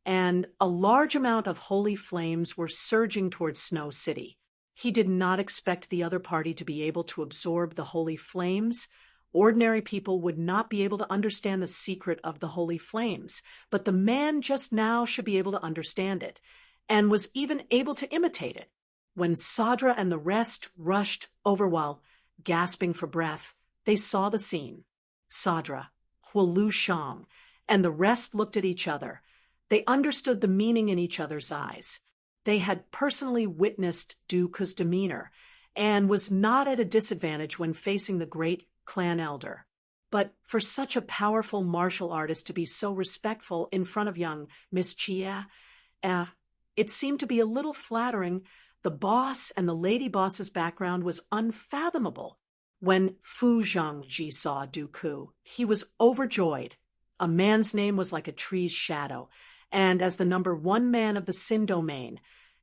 and a large amount of holy flames were surging towards Snow City. He did not expect the other party to be able to absorb the holy flames. Ordinary people would not be able to understand the secret of the holy flames, but the man just now should be able to understand it, and was even able to imitate it. When Sadra and the rest rushed over while gasping for breath, they saw the scene. Sadra, Huolu Shang, and the rest looked at each other. They understood the meaning in each other's eyes. They had personally witnessed Dooku's demeanor, and was not at a disadvantage when facing the great clan elder. But for such a powerful martial artist to be so respectful in front of young Miss Chie, it seemed to be a little flattering. The boss and the lady boss's background was unfathomable. When Fu Zhengji saw Dooku, he was overjoyed. A man's name was like a tree's shadow, and as the number one man of the Sin Domain,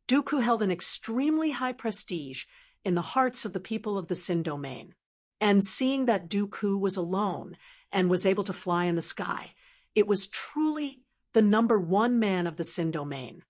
Dooku held an extremely high prestige in the hearts of the people of the Sin Domain. And seeing that Dooku was alone and was able to fly in the sky, it was truly the number one man of the Sin Domain.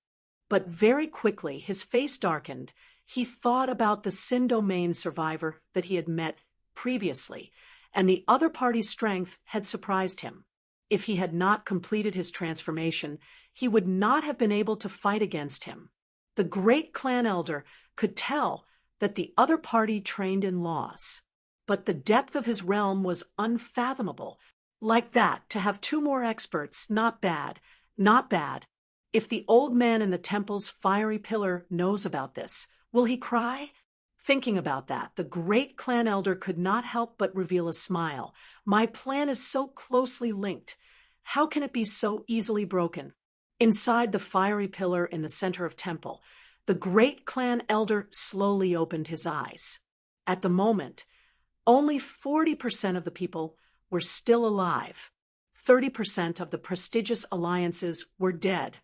But very quickly his face darkened. He thought about the Sin Domain survivor that he had met previously, and the other party's strength had surprised him. If he had not completed his transformation, he would not have been able to fight against him. The great clan elder could tell that the other party trained in laws. but the depth of his realm was unfathomable. Like that, to have two more experts, not bad, not bad. If the old man in the temple's fiery pillar knows about this, will he cry? Thinking about that, the great clan elder could not help but reveal a smile. My plan is so closely linked. How can it be so easily broken? Inside the fiery pillar in the center of temple, the great clan elder slowly opened his eyes. At the moment, only 40% of the people were still alive. 30% of the prestigious alliances were dead,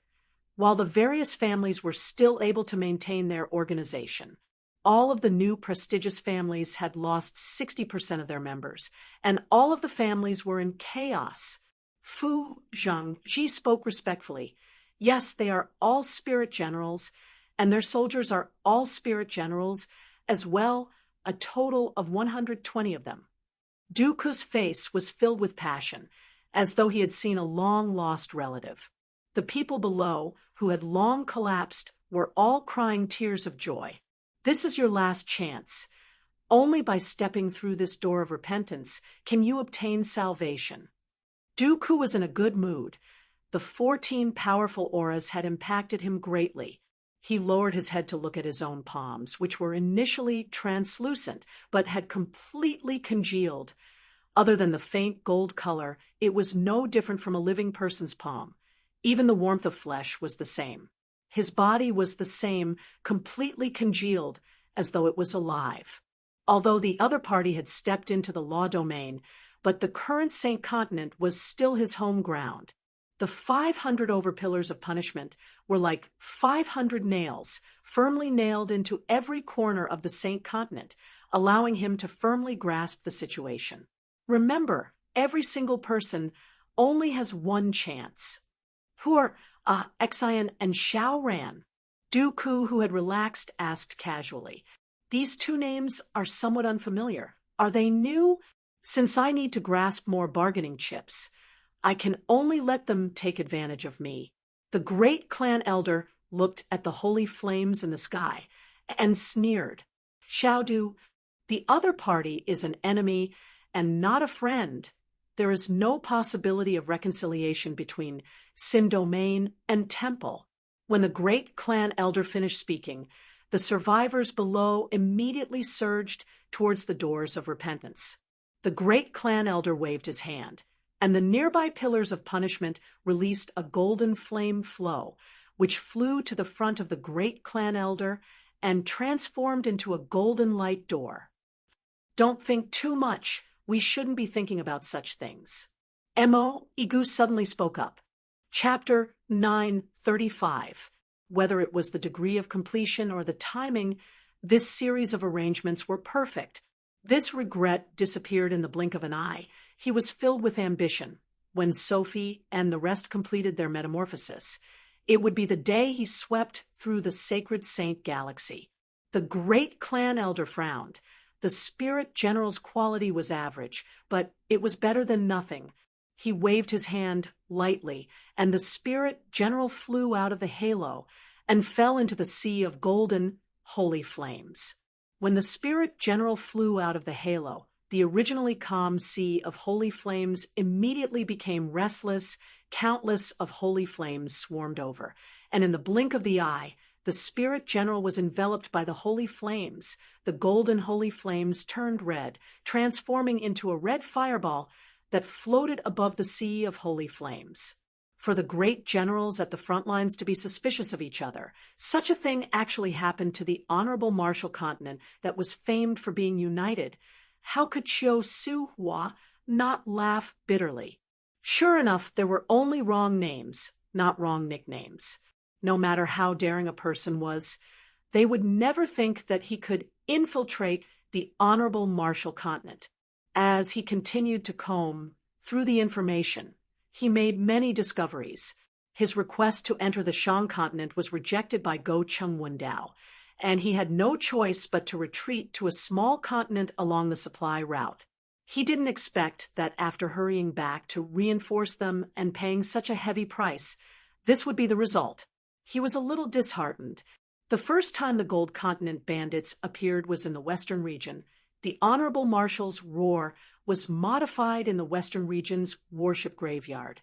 while the various families were still able to maintain their organization. All of the new prestigious families had lost 60% of their members, and all of the families were in chaos. Fu Zhangji spoke respectfully. Yes, they are all spirit generals, and their soldiers are all spirit generals as well, a total of 120 of them. Dooku's face was filled with passion, as though he had seen a long-lost relative. The people below, who had long collapsed, were all crying tears of joy. This is your last chance. Only by stepping through this door of repentance can you obtain salvation. Dooku was in a good mood. The 14 powerful auras had impacted him greatly. He lowered his head to look at his own palms, which were initially translucent, but had completely congealed. Other than the faint gold color, it was no different from a living person's palm. Even the warmth of flesh was the same. His body was the same, completely congealed, as though it was alive. Although the other party had stepped into the law domain, but the current Saint Continent was still his home ground. The 500 overpillars of punishment were like 500 nails, firmly nailed into every corner of the Saint Continent, allowing him to firmly grasp the situation. Remember, every single person only has one chance. Who are Xian and Xiao Ran? Dooku, who had relaxed, asked casually. These two names are somewhat unfamiliar. Are they new? Since I need to grasp more bargaining chips, I can only let them take advantage of me. The great clan elder looked at the holy flames in the sky and sneered. Xiaodu, the other party is an enemy and not a friend. There is no possibility of reconciliation between Sin Domain and Temple. When the great clan elder finished speaking, the survivors below immediately surged towards the doors of repentance. The great clan elder waved his hand, and the nearby pillars of punishment released a golden flame flow, which flew to the front of the great clan elder and transformed into a golden light door. Don't think too much. We shouldn't be thinking about such things. Mo, Igu suddenly spoke up. Chapter 935. Whether it was the degree of completion or the timing, this series of arrangements were perfect. This regret disappeared in the blink of an eye. He was filled with ambition. When Sophie and the rest completed their metamorphosis, it would be the day he swept through the sacred saint galaxy. The great clan elder frowned. The spirit general's quality was average, but it was better than nothing. He waved his hand lightly, and the spirit general flew out of the halo and fell into the sea of golden, holy flames. When the spirit general flew out of the halo, the originally calm sea of holy flames immediately became restless. Countless of holy flames swarmed over, and in the blink of the eye, the spirit general was enveloped by the holy flames. The golden holy flames turned red, transforming into a red fireball that floated above the sea of holy flames. For the great generals at the front lines to be suspicious of each other, such a thing actually happened to the honorable Marshall Continent that was famed for being united. How could Chiu Su Hua not laugh bitterly? Sure enough, there were only wrong names, not wrong nicknames. No matter how daring a person was, they would never think that he could infiltrate the honorable Marshall Continent. As he continued to comb through the information, he made many discoveries. His request to enter the Shang continent was rejected by Go Chung-Wundao, and he had no choice but to retreat to a small continent along the supply route. He didn't expect that after hurrying back to reinforce them and paying such a heavy price, this would be the result. He was a little disheartened. The first time the Gold Continent bandits appeared was in the western region. the Honorable Marshal's roar was modified in the Western region's warship graveyard,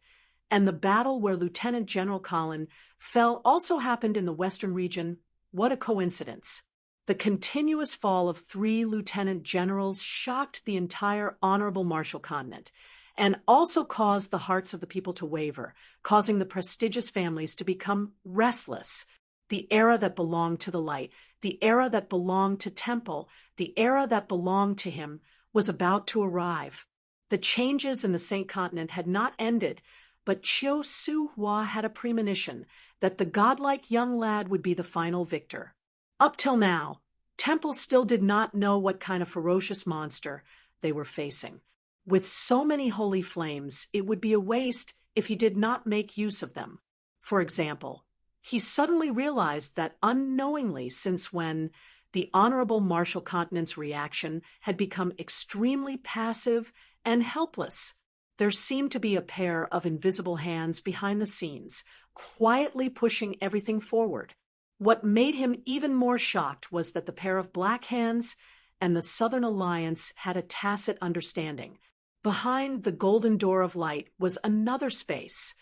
and the battle where Lieutenant General Colin fell also happened in the Western region. What a coincidence! The continuous fall of 3 lieutenant generals shocked the entire Honorable Marshal continent, and also caused the hearts of the people to waver, causing the prestigious families to become restless. The era that belonged to the light, the era that belonged to Temple, the era that belonged to him, was about to arrive. The changes in the Saint Continent had not ended, but Chiu Su-hua had a premonition that the godlike young lad would be the final victor. Up till now, Temple still did not know what kind of ferocious monster they were facing. With so many holy flames, it would be a waste if he did not make use of them. For example, he suddenly realized that unknowingly, since when the Honorable Marshal Continent's reaction had become extremely passive and helpless, there seemed to be a pair of invisible hands behind the scenes, quietly pushing everything forward. What made him even more shocked was that the pair of black hands and the Southern Alliance had a tacit understanding. Behind the golden door of light was another space.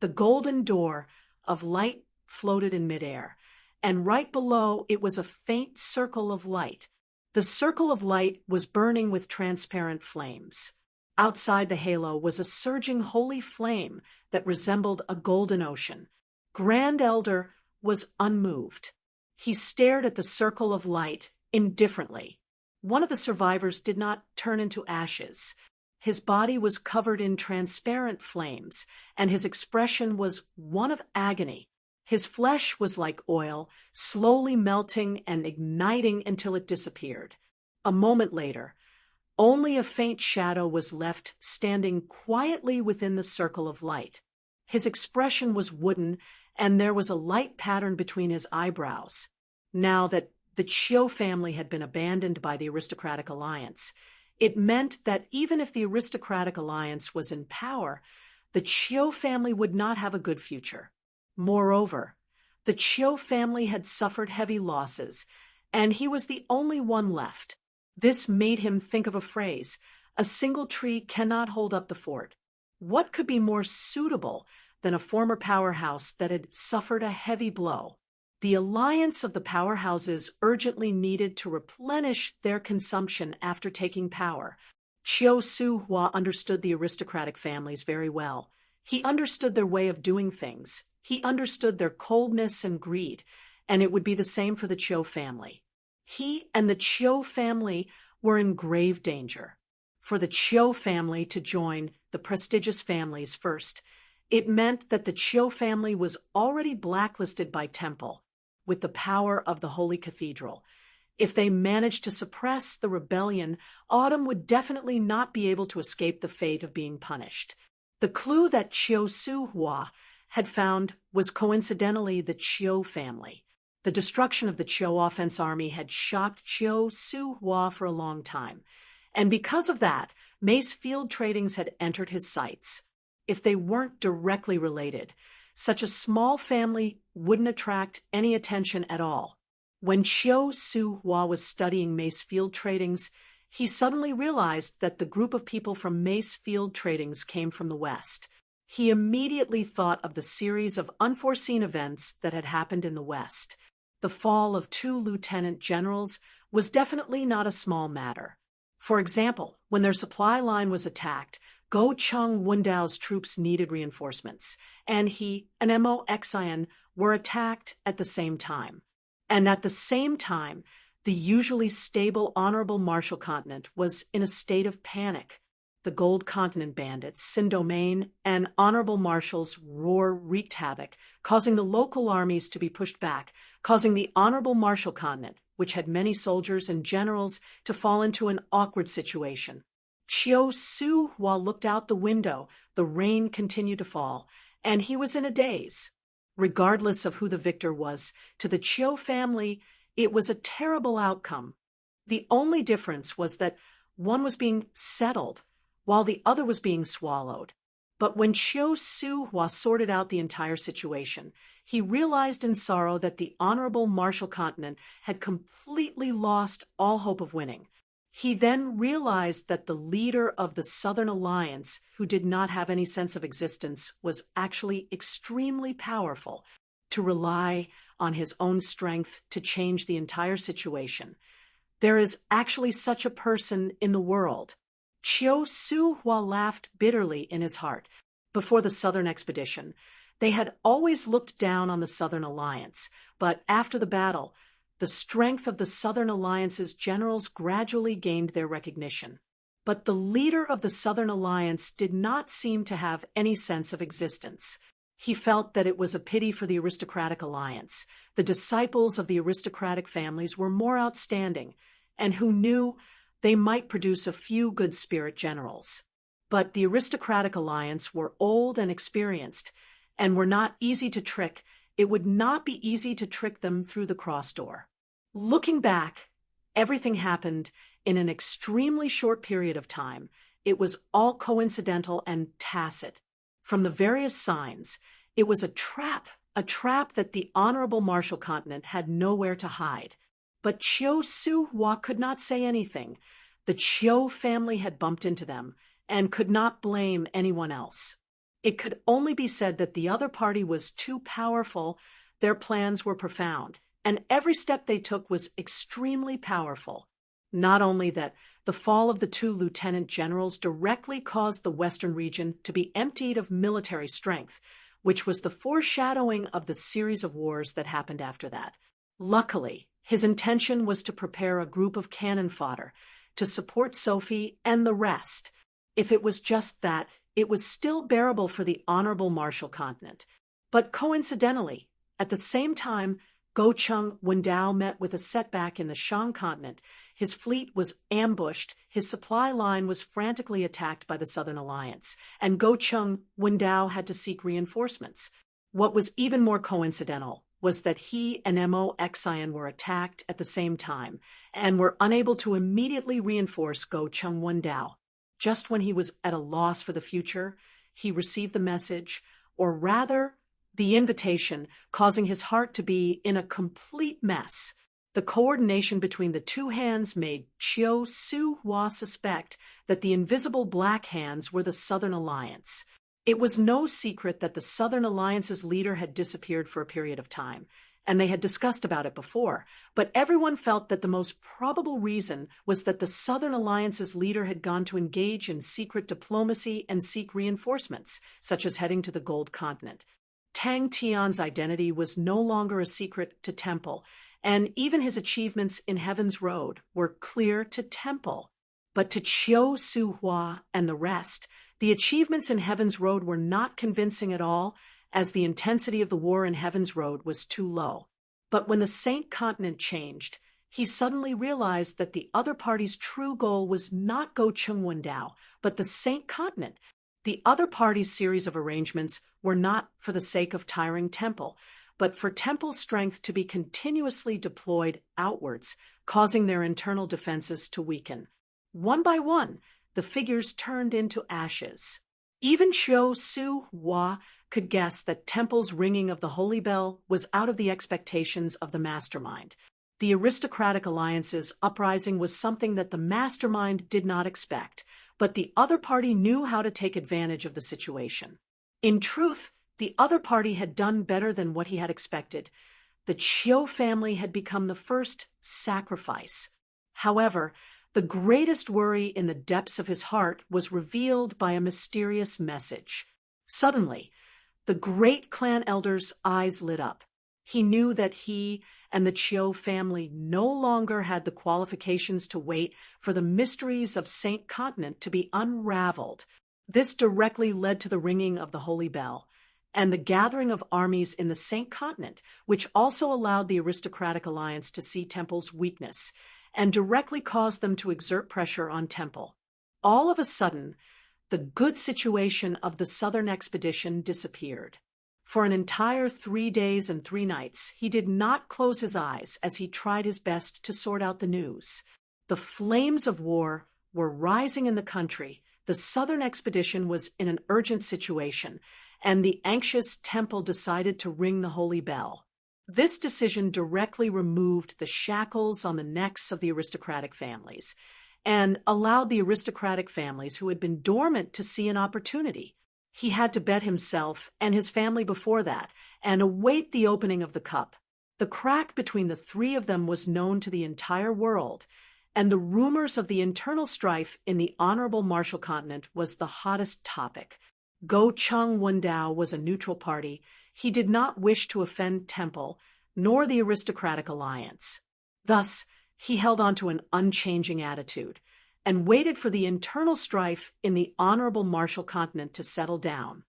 The golden door of light floated in midair, and right below it was a faint circle of light. The circle of light was burning with transparent flames. Outside the halo was a surging holy flame that resembled a golden ocean. Grand Elder was unmoved. He stared at the circle of light indifferently. One of the survivors did not turn into ashes. His body was covered in transparent flames, and his expression was one of agony. His flesh was like oil, slowly melting and igniting until it disappeared. A moment later, only a faint shadow was left standing quietly within the circle of light. His expression was wooden, and there was a light pattern between his eyebrows. Now that the Chiu family had been abandoned by the aristocratic alliance, it meant that even if the aristocratic alliance was in power, the Chiu family would not have a good future. Moreover, the Chiu family had suffered heavy losses, and he was the only one left. This made him think of a phrase: a single tree cannot hold up the fort. What could be more suitable than a former powerhouse that had suffered a heavy blow? The alliance of the powerhouses urgently needed to replenish their consumption after taking power. Chiu Su-hua understood the aristocratic families very well. He understood their way of doing things. He understood their coldness and greed, and it would be the same for the Chiu family. He and the Chiu family were in grave danger. For the Chiu family to join the prestigious families first, it meant that the Chiu family was already blacklisted by Temple with the power of the Holy Cathedral. If they managed to suppress the rebellion, Autumn would definitely not be able to escape the fate of being punished. The clue that Chiu Su-hua had found was coincidentally the Chiu family. The destruction of the Chiu offense army had shocked Chiu Su-hua for a long time, and because of that, Mace Field Tradings had entered his sights. If they weren't directly related, such a small family wouldn't attract any attention at all. When Chiu Su-hua was studying Mace Field Tradings, he suddenly realized that the group of people from Mace Field Tradings came from the West. He immediately thought of the series of unforeseen events that had happened in the West. The fall of 2 lieutenant generals was definitely not a small matter. For example, when their supply line was attacked, Go Chung Wundao's troops needed reinforcements, and he and Mo Xian were attacked at the same time. And at the same time, the usually stable Honorable Marshal Continent was in a state of panic. The Gold Continent bandits, Sin-Domain, and Honorable Marshal's roar wreaked havoc, causing the local armies to be pushed back, causing the Honorable Marshal Continent, which had many soldiers and generals, to fall into an awkward situation. Chiu Su-hua looked out the window. The rain continued to fall, and he was in a daze. Regardless of who the victor was, to the Chiu family, it was a terrible outcome. The only difference was that one was being settled, while the other was being swallowed. But when Chiu Su-hua sorted out the entire situation, he realized in sorrow that the Honorable Marshal Continent had completely lost all hope of winning. He then realized that the leader of the Southern Alliance, who did not have any sense of existence, was actually extremely powerful, to rely on his own strength to change the entire situation. There is actually such a person in the world. Chiu Su-hua laughed bitterly in his heart. Before the Southern expedition, they had always looked down on the Southern Alliance, but after the battle, the strength of the Southern Alliance's generals gradually gained their recognition. But the leader of the Southern Alliance did not seem to have any sense of existence. He felt that it was a pity for the aristocratic alliance. The disciples of the aristocratic families were more outstanding, and who knew they might produce a few good spirit generals. But the aristocratic alliance were old and experienced, and were not easy to trick. It would not be easy to trick them through the cross door. Looking back, everything happened in an extremely short period of time. It was all coincidental and tacit. From the various signs, it was a trap that the Honorable Marshall Continent had nowhere to hide. But Chiu Su-hua could not say anything. The Chiu family had bumped into them, and could not blame anyone else. It could only be said that the other party was too powerful. Their plans were profound, and every step they took was extremely powerful. Not only that, the fall of the two lieutenant generals directly caused the western region to be emptied of military strength, which was the foreshadowing of the series of wars that happened after that. Luckily, his intention was to prepare a group of cannon fodder to support Sophie and the rest. If it was just that, it was still bearable for the Honorable Marshall Continent. But coincidentally, at the same time, Gocheng Wendao met with a setback in the Shang continent. His fleet was ambushed, his supply line was frantically attacked by the Southern Alliance, and Gocheng Wendao had to seek reinforcements. What was even more coincidental was that he and Mo Xian were attacked at the same time, and were unable to immediately reinforce Gocheng Wendao. Just when he was at a loss for the future, he received the message, or rather, the invitation, causing his heart to be in a complete mess. The coordination between the two hands made Chiu Su-hua suspect that the invisible black hands were the Southern Alliance. It was no secret that the Southern Alliance's leader had disappeared for a period of time, and they had discussed about it before, but everyone felt that the most probable reason was that the Southern Alliance's leader had gone to engage in secret diplomacy and seek reinforcements, such as heading to the Gold Continent. Tang Tian's identity was no longer a secret to Temple, and even his achievements in Heaven's Road were clear to Temple. But to Chiu Su-hua and the rest, the achievements in Heaven's Road were not convincing at all, as the intensity of the war in Heaven's Road was too low. But when the Saint Continent changed, he suddenly realized that the other party's true goal was not Gocheng Wendao, but the Saint Continent. The other party's series of arrangements were not for the sake of tiring Temple, but for Temple's strength to be continuously deployed outwards, causing their internal defenses to weaken. One by one, the figures turned into ashes. Even Chiu Su-hua could guess that Temple's ringing of the holy bell was out of the expectations of the mastermind. The aristocratic alliance's uprising was something that the mastermind did not expect, but the other party knew how to take advantage of the situation. In truth, the other party had done better than what he had expected. The Chiu family had become the first sacrifice. However, the greatest worry in the depths of his heart was revealed by a mysterious message. Suddenly, the great clan elder's eyes lit up. He knew that he and the Chiu family no longer had the qualifications to wait for the mysteries of Saint Continent to be unraveled. This directly led to the ringing of the holy bell and the gathering of armies in the Saint Continent, which also allowed the aristocratic alliance to see Temple's weakness and directly caused them to exert pressure on Temple. All of a sudden, the good situation of the Southern expedition disappeared. For an entire 3 days and 3 nights, he did not close his eyes as he tried his best to sort out the news. The flames of war were rising in the country. The Southern expedition was in an urgent situation, and the anxious Temple decided to ring the holy bell. This decision directly removed the shackles on the necks of the aristocratic families, and allowed the aristocratic families who had been dormant to see an opportunity. He had to bet himself and his family before that and await the opening of the cup. The crack between the three of them was known to the entire world, and the rumors of the internal strife in the honorable Marshall continent was the hottest topic. Go Chung Wundao was a neutral party. He did not wish to offend Temple, nor the aristocratic alliance. Thus, he held on to an unchanging attitude and waited for the internal strife in the honorable Marshall continent to settle down.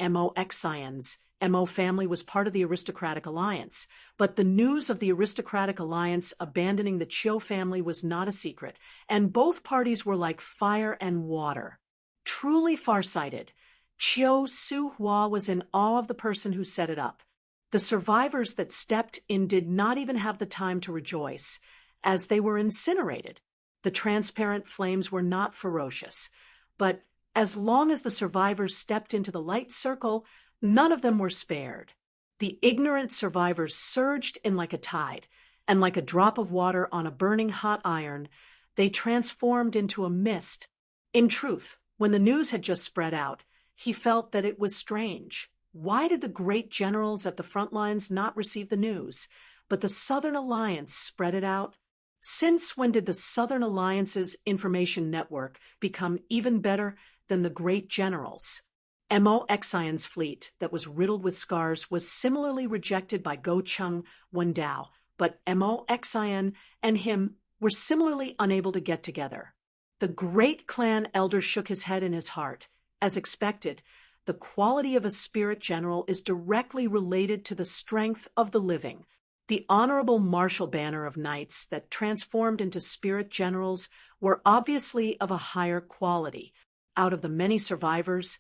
Mo Xian's Mo family was part of the aristocratic alliance, but the news of the aristocratic alliance abandoning the Chiu family was not a secret, and both parties were like fire and water. Truly farsighted, Chiu Su Hua was in awe of the person who set it up. The survivors that stepped in did not even have the time to rejoice, as they were incinerated. The transparent flames were not ferocious, but as long as the survivors stepped into the light circle, none of them were spared. The ignorant survivors surged in like a tide, and like a drop of water on a burning hot iron, they transformed into a mist. In truth, when the news had just spread out, he felt that it was strange. Why did the great generals at the front lines not receive the news, but the Southern Alliance spread it out? Since when did the Southern Alliance's information network become even better than the great generals? Mo Xian's fleet, that was riddled with scars, was similarly rejected by Go Chung Wundao, but Mo Xian and him were similarly unable to get together. The great clan elder shook his head in his heart. As expected, the quality of a spirit general is directly related to the strength of the living. The honorable Marshall banner of knights that transformed into spirit generals were obviously of a higher quality. Out of the many survivors,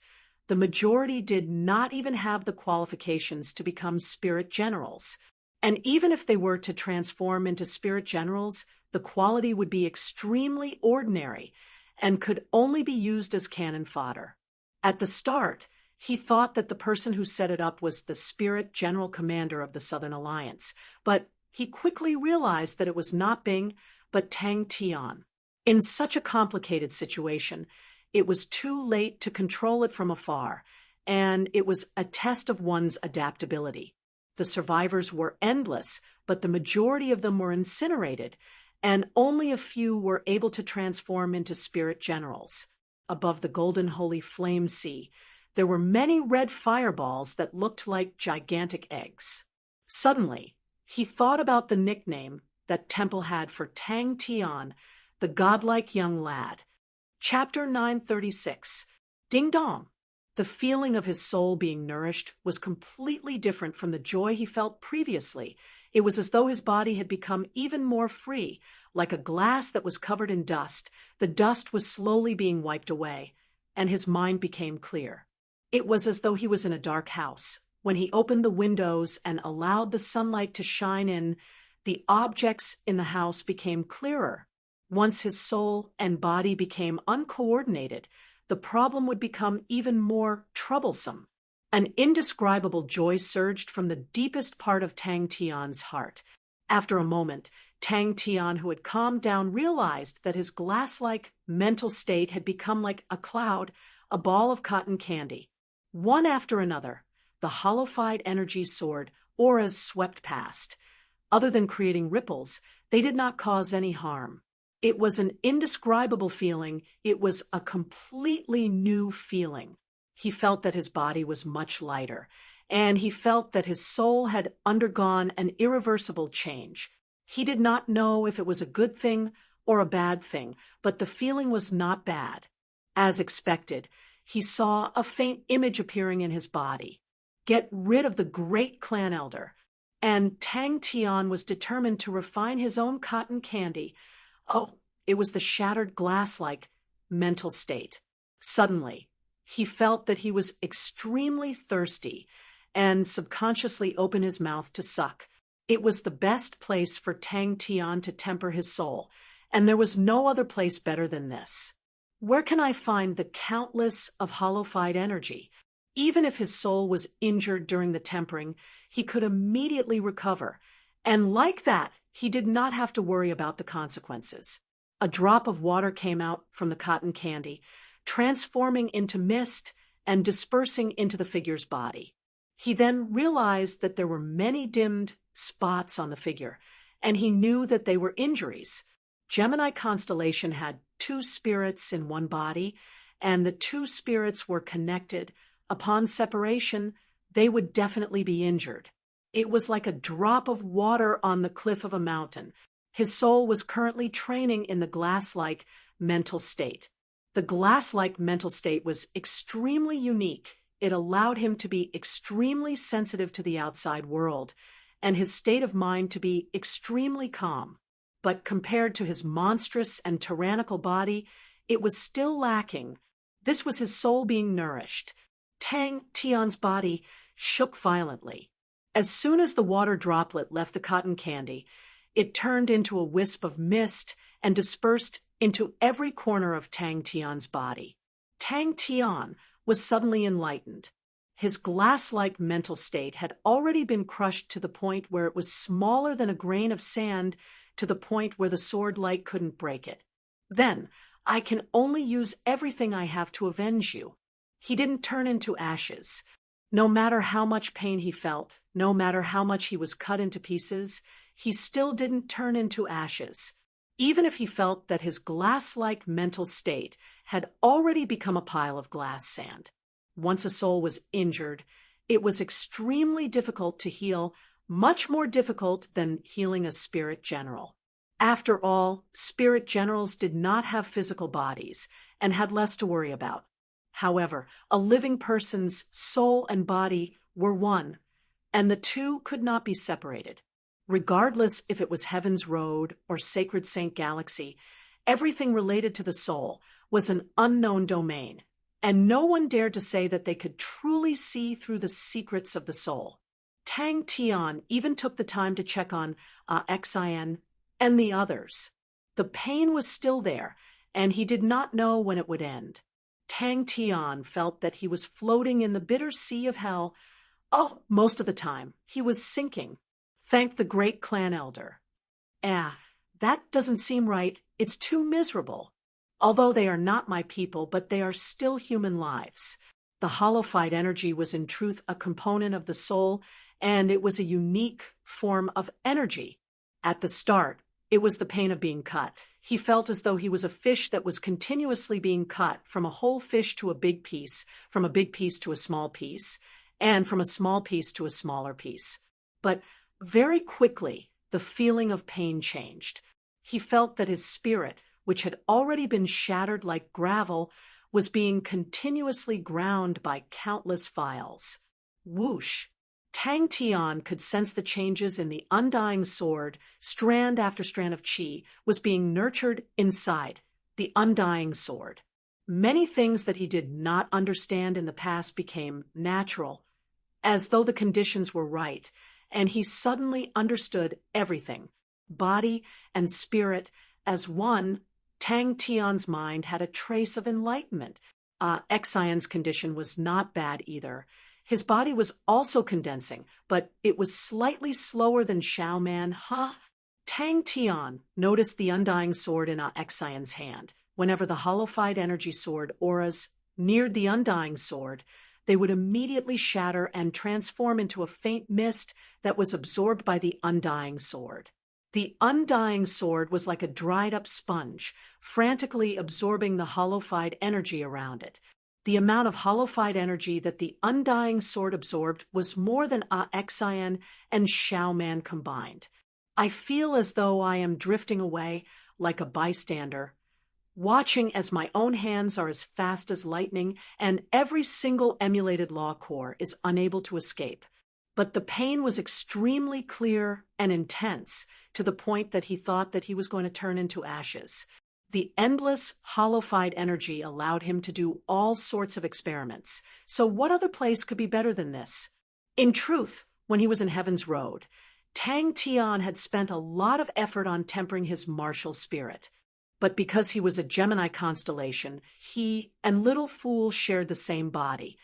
the majority did not even have the qualifications to become spirit generals. And even if they were to transform into spirit generals, the quality would be extremely ordinary and could only be used as cannon fodder. At the start, he thought that the person who set it up was the spirit general commander of the Southern Alliance, but he quickly realized that it was not Bing, but Tang Tian. In such a complicated situation, it was too late to control it from afar, and it was a test of one's adaptability. The survivors were endless, but the majority of them were incinerated, and only a few were able to transform into spirit generals. Above the golden holy flame sea, there were many red fireballs that looked like gigantic eggs. Suddenly, he thought about the nickname that Temple had for Tang Tian, the godlike young lad. Chapter 936. Ding Dong. The feeling of his soul being nourished was completely different from the joy he felt previously. It was as though his body had become even more free, like a glass that was covered in dust. The dust was slowly being wiped away, and his mind became clear. It was as though he was in a dark house. When he opened the windows and allowed the sunlight to shine in, the objects in the house became clearer. Once his soul and body became uncoordinated, the problem would become even more troublesome. An indescribable joy surged from the deepest part of Tang Tian's heart. After a moment, Tang Tian, who had calmed down, realized that his glass-like mental state had become like a cloud, a ball of cotton candy. One after another, the hollowified energies soared, auras swept past. Other than creating ripples, they did not cause any harm. It was an indescribable feeling. It was a completely new feeling. He felt that his body was much lighter, and he felt that his soul had undergone an irreversible change. He did not know if it was a good thing or a bad thing, but the feeling was not bad. As expected, he saw a faint image appearing in his body. Get rid of the great clan elder. And Tang Tian was determined to refine his own cotton candy. Oh, it was the shattered glass-like mental state. Suddenly, he felt that he was extremely thirsty and subconsciously opened his mouth to suck. It was the best place for Tang Tian to temper his soul, and there was no other place better than this. Where can I find the countless of hollowified energy? Even if his soul was injured during the tempering, he could immediately recover, and like that, he did not have to worry about the consequences. A drop of water came out from the cotton candy, transforming into mist and dispersing into the figure's body. He then realized that there were many dimmed spots on the figure, and he knew that they were injuries. Gemini constellation had two spirits in one body, and the two spirits were connected. Upon separation, they would definitely be injured. It was like a drop of water on the cliff of a mountain. His soul was currently training in the glass-like mental state. The glass-like mental state was extremely unique. It allowed him to be extremely sensitive to the outside world, and his state of mind to be extremely calm. But compared to his monstrous and tyrannical body, it was still lacking. This was his soul being nourished. Tang Tian's body shook violently. As soon as the water droplet left the cotton candy, it turned into a wisp of mist and dispersed into every corner of Tang Tian's body. Tang Tian was suddenly enlightened. His glass-like mental state had already been crushed to the point where it was smaller than a grain of sand, to the point where the sword light couldn't break it. Then, I can only use everything I have to avenge you. He didn't turn into ashes. No matter how much pain he felt, no matter how much he was cut into pieces, he still didn't turn into ashes. Even if he felt that his glass-like mental state had already become a pile of glass sand. Once a soul was injured, it was extremely difficult to heal, much more difficult than healing a spirit general. After all, spirit generals did not have physical bodies and had less to worry about. However, a living person's soul and body were one, and the two could not be separated. Regardless if it was Heaven's Road or Sacred Saint Galaxy, everything related to the soul was an unknown domain, and no one dared to say that they could truly see through the secrets of the soul. Tang Tian even took the time to check on Xin and the others. The pain was still there, and he did not know when it would end. Tang Tian felt that he was floating in the bitter sea of hell. Oh, most of the time, he was sinking. Thank the great clan elder. That doesn't seem right. It's too miserable. Although they are not my people, but they are still human lives. The hollowified energy was in truth a component of the soul, and it was a unique form of energy. At the start, it was the pain of being cut. He felt as though he was a fish that was continuously being cut, from a whole fish to a big piece, from a big piece to a small piece, and from a small piece to a smaller piece. But very quickly, the feeling of pain changed. He felt that his spirit, which had already been shattered like gravel, was being continuously ground by countless files. Whoosh! Tang Tian could sense the changes in the undying sword. Strand after strand of qi was being nurtured inside the undying sword. Many things that he did not understand in the past became natural, as though the conditions were right, and he suddenly understood everything, body and spirit, as one. Tang Tian's mind had a trace of enlightenment. Xion's condition was not bad either. His body was also condensing, but it was slightly slower than Xiaoman. Tang Tian noticed the undying sword in Xion's hand. Whenever the hollowified energy sword auras neared the undying sword, they would immediately shatter and transform into a faint mist that was absorbed by the undying sword. The undying sword was like a dried-up sponge, frantically absorbing the hollowified energy around it. The amount of hollowified energy that the undying sword absorbed was more than Xian and Xiaoman combined. I feel as though I am drifting away like a bystander, watching as my own hands are as fast as lightning and every single emulated law core is unable to escape. But the pain was extremely clear and intense, to the point that he thought that he was going to turn into ashes. The endless, hollowified energy allowed him to do all sorts of experiments. So what other place could be better than this? In truth, when he was in Heaven's Road, Tang Tian had spent a lot of effort on tempering his martial spirit. But because he was a Gemini constellation, he and Little Fool shared the same body,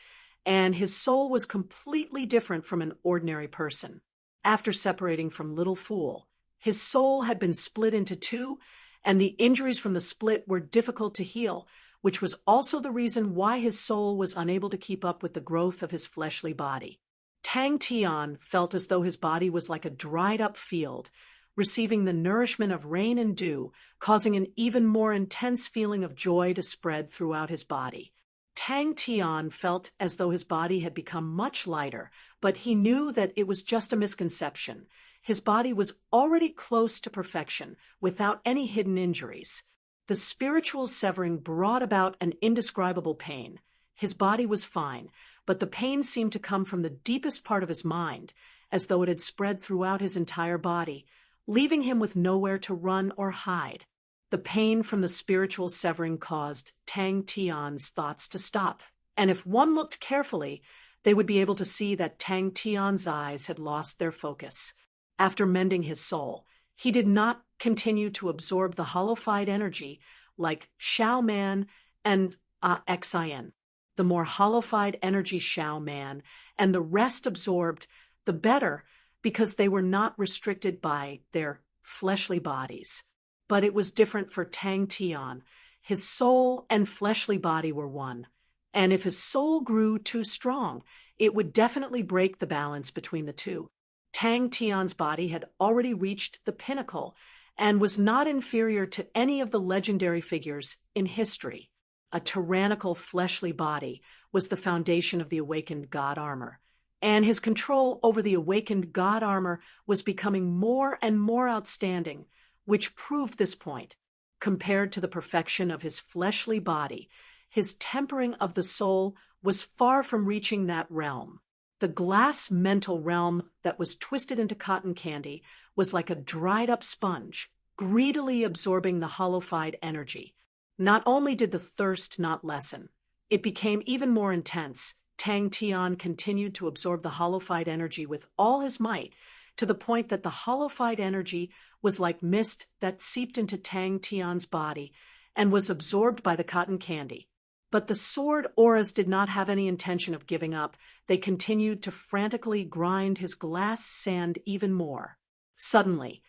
and his soul was completely different from an ordinary person. After separating from Little Fool, his soul had been split into two, and the injuries from the split were difficult to heal, which was also the reason why his soul was unable to keep up with the growth of his fleshly body. Tang Tian felt as though his body was like a dried-up field, receiving the nourishment of rain and dew, causing an even more intense feeling of joy to spread throughout his body. Tang Tian felt as though his body had become much lighter, but he knew that it was just a misconception. His body was already close to perfection, without any hidden injuries. The spiritual severing brought about an indescribable pain. His body was fine, but the pain seemed to come from the deepest part of his mind, as though it had spread throughout his entire body, leaving him with nowhere to run or hide. The pain from the spiritual severing caused Tang Tian's thoughts to stop, and if one looked carefully, they would be able to see that Tang Tian's eyes had lost their focus. After mending his soul, he did not continue to absorb the hollowified energy like Shao Man and Xin. The more hollowified energy Shao Man and the rest absorbed, the better, because they were not restricted by their fleshly bodies. But it was different for Tang Tian. His soul and fleshly body were one, and if his soul grew too strong, it would definitely break the balance between the two. Tang Tian's body had already reached the pinnacle and was not inferior to any of the legendary figures in history. A tyrannical fleshly body was the foundation of the awakened God armor, and his control over the awakened God armor was becoming more and more outstanding, which proved this point. Compared to the perfection of his fleshly body, his tempering of the soul was far from reaching that realm. The glass mental realm that was twisted into cotton candy was like a dried-up sponge, greedily absorbing the hollowified energy. Not only did the thirst not lessen, it became even more intense. Tang Tian continued to absorb the hollowified energy with all his might, to the point that the hollowified energy was like mist that seeped into Tang Tian's body and was absorbed by the cotton candy. But the sword auras did not have any intention of giving up. They continued to frantically grind his glass sand even more. Suddenly,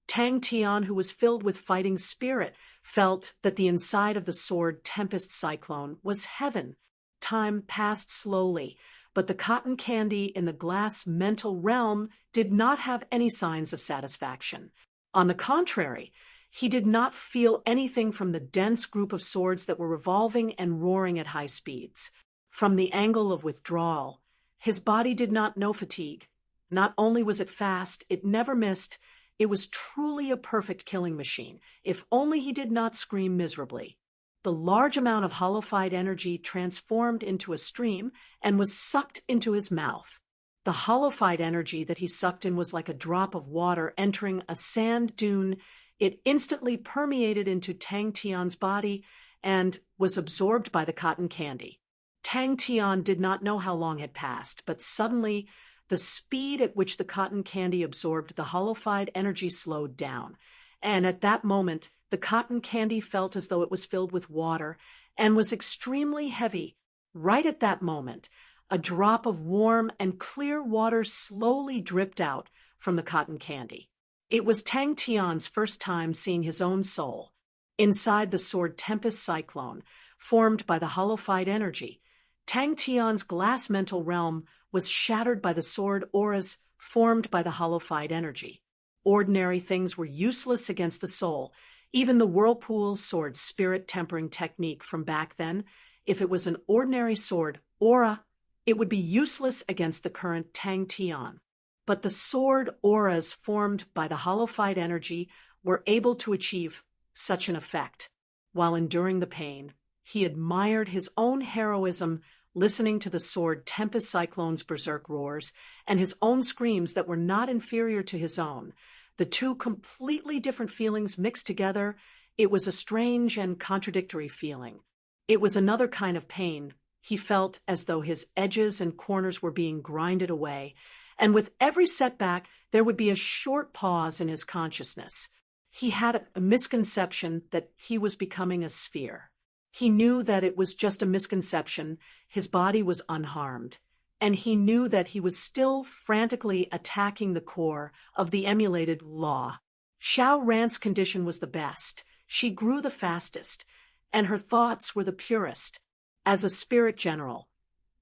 Tang Tian, who was filled with fighting spirit, felt that the inside of the sword tempest cyclone was heaven. Time passed slowly, but the cotton candy in the glass mental realm did not have any signs of satisfaction. On the contrary, he did not feel anything from the dense group of swords that were revolving and roaring at high speeds. From the angle of withdrawal, his body did not know fatigue. Not only was it fast, it never missed. It was truly a perfect killing machine, if only he did not scream miserably. The large amount of hollowified energy transformed into a stream and was sucked into his mouth. The hollowified energy that he sucked in was like a drop of water entering a sand dune. It instantly permeated into Tang Tian's body and was absorbed by the cotton candy. Tang Tian did not know how long had passed, but suddenly the speed at which the cotton candy absorbed the hollowified energy slowed down, and at that moment the cotton candy felt as though it was filled with water and was extremely heavy. Right at that moment, a drop of warm and clear water slowly dripped out from the cotton candy. It was Tang Tian's first time seeing his own soul. Inside the sword tempest cyclone, formed by the hollowified energy, Tang Tian's glass mental realm was shattered by the sword auras formed by the hollowified energy. Ordinary things were useless against the soul. Even the whirlpool sword spirit tempering technique from back then, if it was an ordinary sword aura, it would be useless against the current Tang Tian. But the sword auras formed by the hollowified energy were able to achieve such an effect. While enduring the pain, he admired his own heroism, listening to the sword tempest cyclone's berserk roars and his own screams that were not inferior to his own. The two completely different feelings mixed together, it was a strange and contradictory feeling. It was another kind of pain. He felt as though his edges and corners were being grinded away, and with every setback, there would be a short pause in his consciousness. He had a misconception that he was becoming a sphere. He knew that it was just a misconception. His body was unharmed, and he knew that he was still frantically attacking the core of the emulated law. Xiao Ran's condition was the best. She grew the fastest, and her thoughts were the purest. As a spirit general,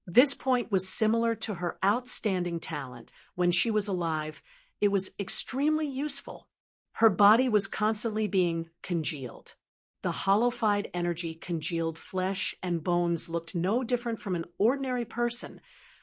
this point was similar to her outstanding talent. When she was alive, it was extremely useful. Her body was constantly being congealed. The hollowified energy congealed flesh and bones looked no different from an ordinary person,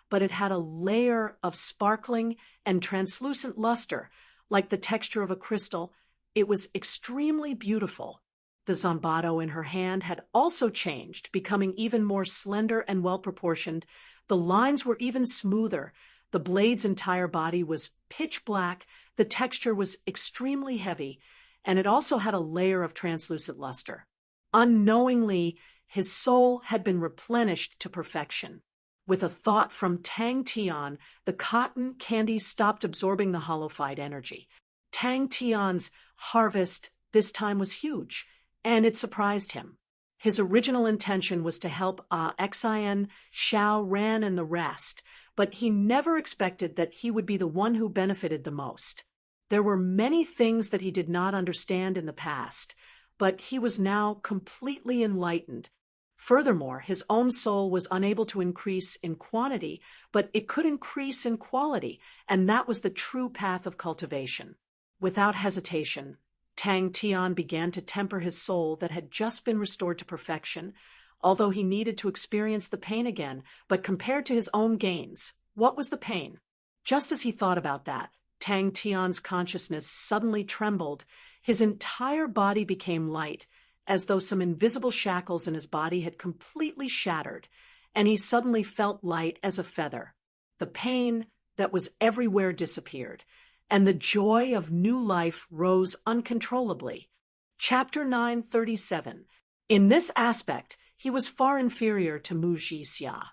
but it had a layer of sparkling and translucent luster, like the texture of a crystal. It was extremely beautiful. The zambato in her hand had also changed, becoming even more slender and well-proportioned. The lines were even smoother. The blade's entire body was pitch black. The texture was extremely heavy, and it also had a layer of translucent luster. Unknowingly, his soul had been replenished to perfection. With a thought from Tang Tian, the cotton candy stopped absorbing the hollowified energy. Tang Tian's harvest this time was huge, and it surprised him. His original intention was to help Xian, Xiao Ran, and the rest, but he never expected that he would be the one who benefited the most. There were many things that he did not understand in the past, but he was now completely enlightened. Furthermore, his own soul was unable to increase in quantity, but it could increase in quality, and that was the true path of cultivation. Without hesitation, Tang Tian began to temper his soul that had just been restored to perfection, although he needed to experience the pain again. But compared to his own gains, what was the pain? Just as he thought about that, Tang Tian's consciousness suddenly trembled. His entire body became light, as though some invisible shackles in his body had completely shattered, and he suddenly felt light as a feather. The pain that was everywhere disappeared, and the joy of new life rose uncontrollably. Chapter 937. In this aspect, he was far inferior to Mu Jixia.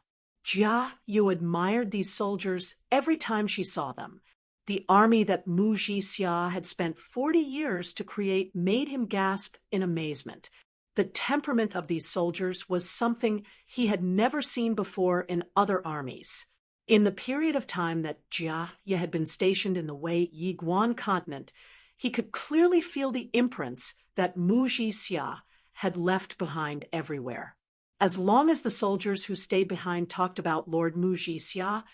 Jia Yu admired these soldiers every time she saw them. The army that Mu Jixia had spent 40 years to create made him gasp in amazement. The temperament of these soldiers was something he had never seen before in other armies. In the period of time that Jia Yu had been stationed in the Wei Yiguan continent, he could clearly feel the imprints that Mu Jixia had left behind everywhere. As long as the soldiers who stayed behind talked about Lord Mu Jixia,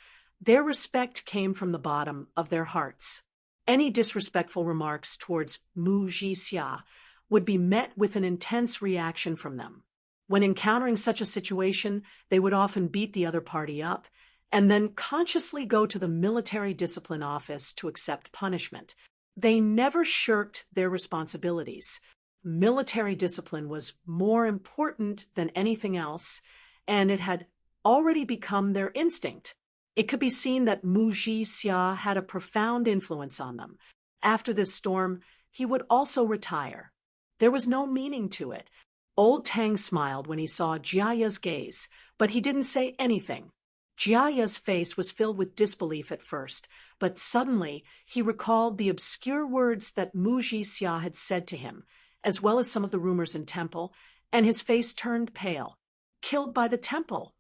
their respect came from the bottom of their hearts. Any disrespectful remarks towards Mu Jixia would be met with an intense reaction from them. When encountering such a situation, they would often beat the other party up, and then consciously go to the military discipline office to accept punishment. They never shirked their responsibilities. Military discipline was more important than anything else, and it had already become their instinct. It could be seen that Mu Jixia had a profound influence on them. After this storm, he would also retire. There was no meaning to it. Old Tang smiled when he saw Jia Yu's gaze, but he didn't say anything. Jia Yu's face was filled with disbelief at first, but suddenly he recalled the obscure words that Mu Jixia had said to him, as well as some of the rumors in temple, and his face turned pale. Killed by the temple.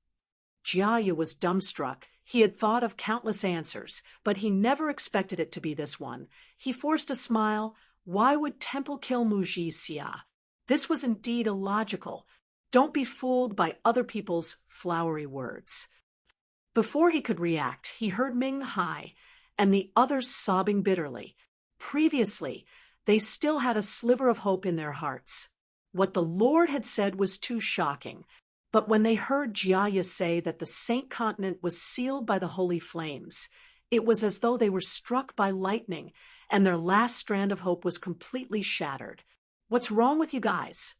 Jia Yu was dumbstruck. He had thought of countless answers, but he never expected it to be this one. He forced a smile. Why would temple kill Mu Jixia? This was indeed illogical. Don't be fooled by other people's flowery words. Before he could react, he heard Ming Hai and the others sobbing bitterly. Previously, they still had a sliver of hope in their hearts. What the Lord had said was too shocking, but when they heard Jia Yu say that the Saint Continent was sealed by the holy flames, it was as though they were struck by lightning, and their last strand of hope was completely shattered. What's wrong with you guys?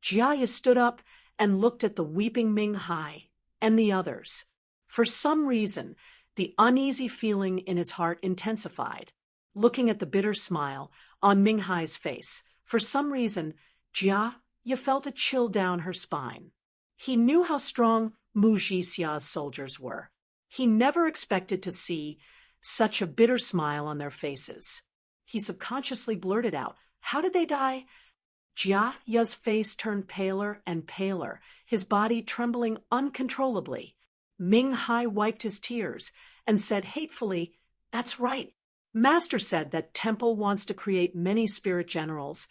Jia Yu stood up and looked at the weeping Ming Hai and the others. For some reason, the uneasy feeling in his heart intensified. Looking at the bitter smile on Ming Hai's face, for some reason, Jia Yu felt a chill down her spine. He knew how strong Mu Jixia's soldiers were. He never expected to see such a bitter smile on their faces. He subconsciously blurted out, "How did they die?" Jia Yu's face turned paler and paler, his body trembling uncontrollably. Ming Hai wiped his tears and said hatefully, "That's right. Master said that temple wants to create many spirit generals,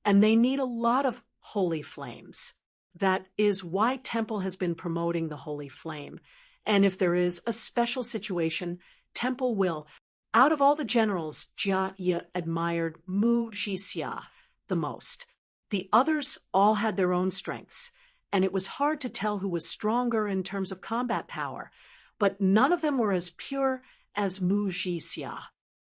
and they need a lot of holy flames. That is why Temple has been promoting the holy flame. And if there is a special situation, Temple will. Out of all the generals, Jia Yi admired Mu Jixia the most. The others all had their own strengths, and it was hard to tell who was stronger in terms of combat power, but none of them were as pure as Mu Jixia.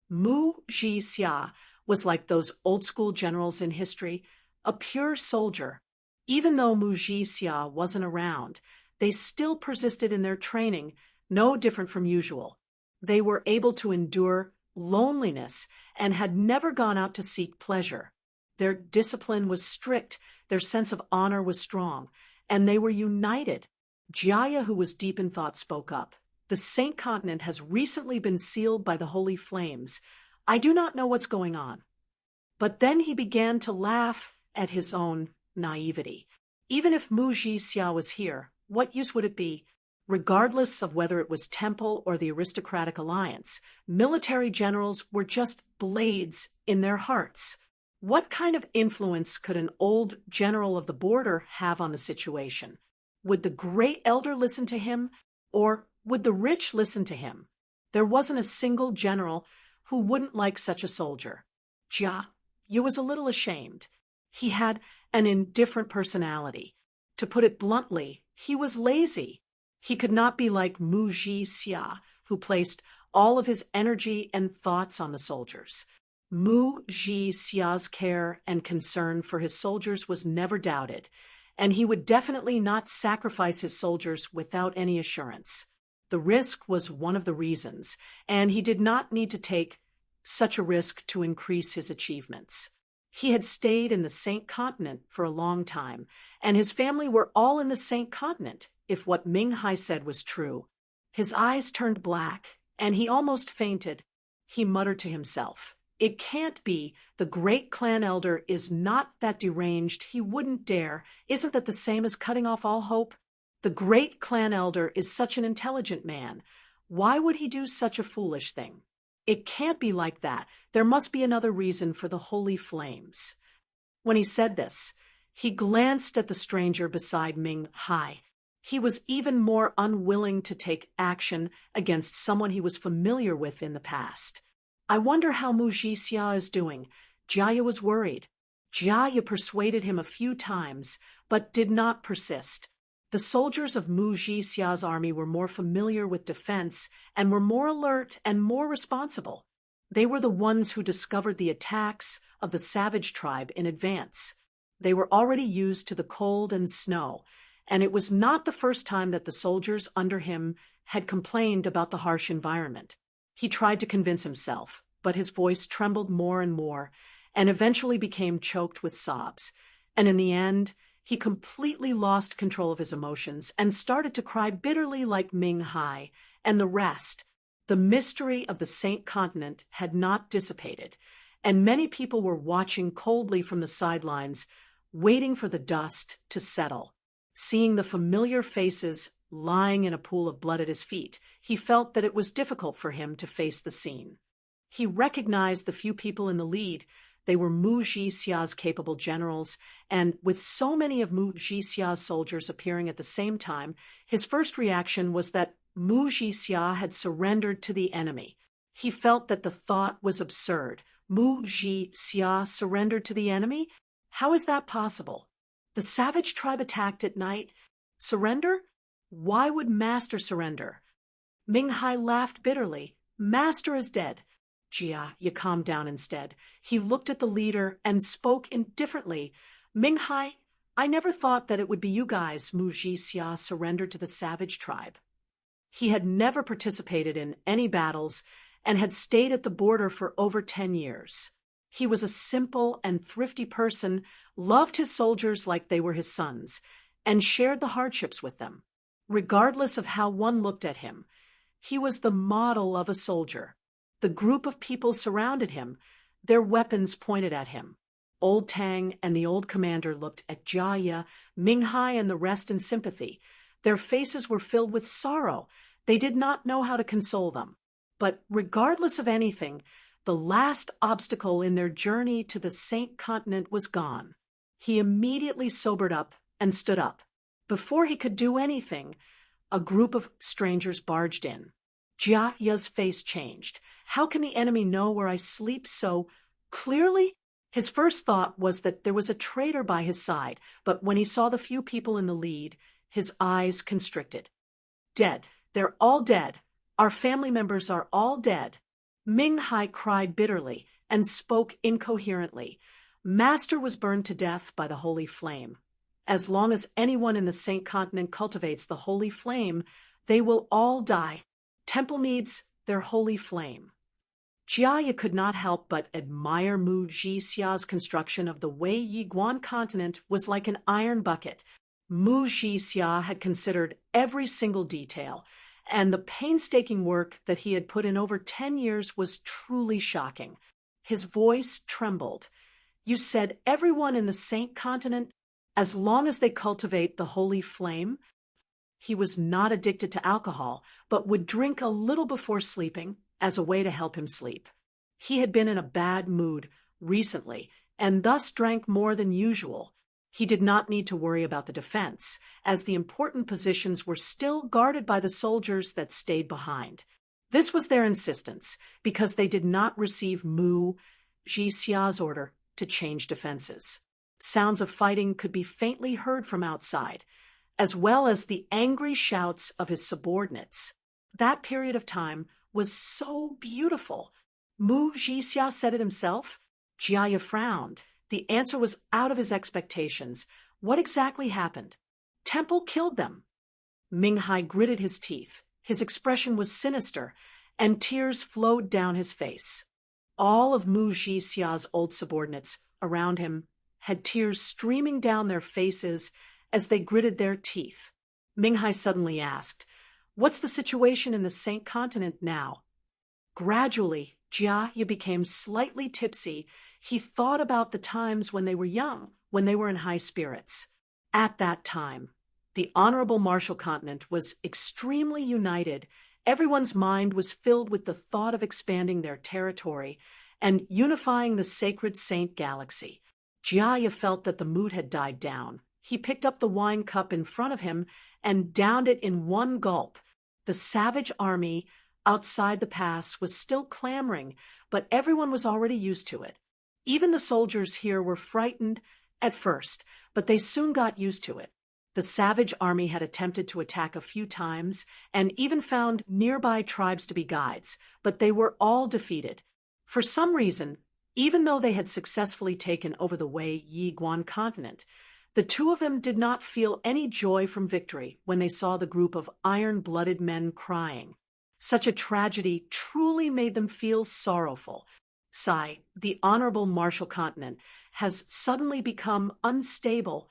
Mu Jixia was like those old-school generals in history, a pure soldier. Even though Mu Jixia wasn't around, they still persisted in their training, no different from usual. They were able to endure loneliness and had never gone out to seek pleasure. Their discipline was strict, their sense of honor was strong, and they were united. Jaya, who was deep in thought, spoke up. The Saint Continent has recently been sealed by the holy flames. I do not know what's going on. But then he began to laugh at his own naivety. Even if Mu Jixia was here, what use would it be? Regardless of whether it was Temple or the aristocratic alliance, military generals were just blades in their hearts. What kind of influence could an old general of the border have on the situation? Would the great elder listen to him, or would the rich listen to him? There wasn't a single general who wouldn't like such a soldier. Jia Yi was a little ashamed. He had an indifferent personality. To put it bluntly, he was lazy. He could not be like Mu Jixia, who placed all of his energy and thoughts on the soldiers. Mu Jixia's care and concern for his soldiers was never doubted, and he would definitely not sacrifice his soldiers without any assurance. The risk was one of the reasons, and he did not need to take such a risk to increase his achievements. He had stayed in the Saint Continent for a long time, and his family were all in the Saint Continent, if what Ming Hai said was true. His eyes turned black, and he almost fainted. He muttered to himself, "It can't be. The great clan elder is not that deranged. He wouldn't dare. Isn't that the same as cutting off all hope? The great clan elder is such an intelligent man. Why would he do such a foolish thing? It can't be like that. There must be another reason for the holy flames." When he said this, he glanced at the stranger beside Ming Hai. He was even more unwilling to take action against someone he was familiar with in the past. "I wonder how Mu Jixia is doing." Jia Yi was worried. Jia Yi persuaded him a few times, but did not persist. The soldiers of Mu Jixia's army were more familiar with defense and were more alert and more responsible. They were the ones who discovered the attacks of the savage tribe in advance. They were already used to the cold and snow, and it was not the first time that the soldiers under him had complained about the harsh environment. He tried to convince himself, but his voice trembled more and more, and eventually became choked with sobs. And in the end, he completely lost control of his emotions and started to cry bitterly like Ming Hai and the rest. The mystery of the Saint Continent had not dissipated, and many people were watching coldly from the sidelines, waiting for the dust to settle. Seeing the familiar faces lying in a pool of blood at his feet, he felt that it was difficult for him to face the scene. He recognized the few people in the lead. They were Mu Jixia's capable generals, and with so many of Mu Jixia's soldiers appearing at the same time, his first reaction was that Mu Jixia had surrendered to the enemy. He felt that the thought was absurd. Mu Jixia surrendered to the enemy? How is that possible? The savage tribe attacked at night. Surrender? Why would Master surrender? Ming Hai laughed bitterly. Master is dead. Jia Yi calmed down instead. He looked at the leader and spoke indifferently. Ming Hai, I never thought that it would be you guys. Mu Jixia surrendered to the savage tribe. He had never participated in any battles and had stayed at the border for over 10 years. He was a simple and thrifty person, loved his soldiers like they were his sons, and shared the hardships with them. Regardless of how one looked at him, he was the model of a soldier. The group of people surrounded him, their weapons pointed at him. Old Tang and the old commander looked at Jia Yi, Ming Hai, and the rest in sympathy. Their faces were filled with sorrow. They did not know how to console them. But regardless of anything, The last obstacle in their journey to the Saint Continent was gone. He immediately sobered up and stood up. Before he could do anything, a group of strangers barged in. Jiaya's face changed. How can the enemy know where I sleep so clearly? His first thought was that there was a traitor by his side, but when he saw the few people in the lead, his eyes constricted. Dead. They're all dead. Our family members are all dead. Ming Hai cried bitterly and spoke incoherently. Master was burned to death by the holy flame. As long as anyone in the Saint Continent cultivates the holy flame, they will all die. Temple needs their holy flame. Jiaya could not help but admire Mu Jixia's construction of the Wei Yiguan continent was like an iron bucket. Mu Jixia had considered every single detail, and the painstaking work that he had put in over 10 years was truly shocking. His voice trembled. You said everyone in the Saint Continent, as long as they cultivate the holy flame? He was not addicted to alcohol, but would drink a little before sleeping as a way to help him sleep. He had been in a bad mood recently, and thus drank more than usual. He did not need to worry about the defense, as the important positions were still guarded by the soldiers that stayed behind. This was their insistence, because they did not receive Mu Jixia's order to change defenses. Sounds of fighting could be faintly heard from outside, as well as the angry shouts of his subordinates. That period of time was so beautiful. Mu Jixia said it himself. Jiaya frowned. The answer was out of his expectations. What exactly happened? Temple killed them. Ming Hai gritted his teeth. His expression was sinister, and tears flowed down his face. All of Mu Jixia's old subordinates around him had tears streaming down their faces as they gritted their teeth. Ming Hai suddenly asked, "What's the situation in the Saint Continent now?" Gradually, Jiaya became slightly tipsy. He thought about the times when they were young, when they were in high spirits. At that time, the Honorable Martial Continent was extremely united. Everyone's mind was filled with the thought of expanding their territory and unifying the sacred Saint Galaxy. Jiaya felt that the mood had died down. He picked up the wine cup in front of him and downed it in one gulp. The savage army outside the pass was still clamoring, but everyone was already used to it. Even the soldiers here were frightened at first, but they soon got used to it. The savage army had attempted to attack a few times and even found nearby tribes to be guides, but they were all defeated. For some reason, even though they had successfully taken over the Wei Yiguan continent, the two of them did not feel any joy from victory when they saw the group of iron-blooded men crying. Such a tragedy truly made them feel sorrowful. Sai, the Honorable Martial Continent, has suddenly become unstable.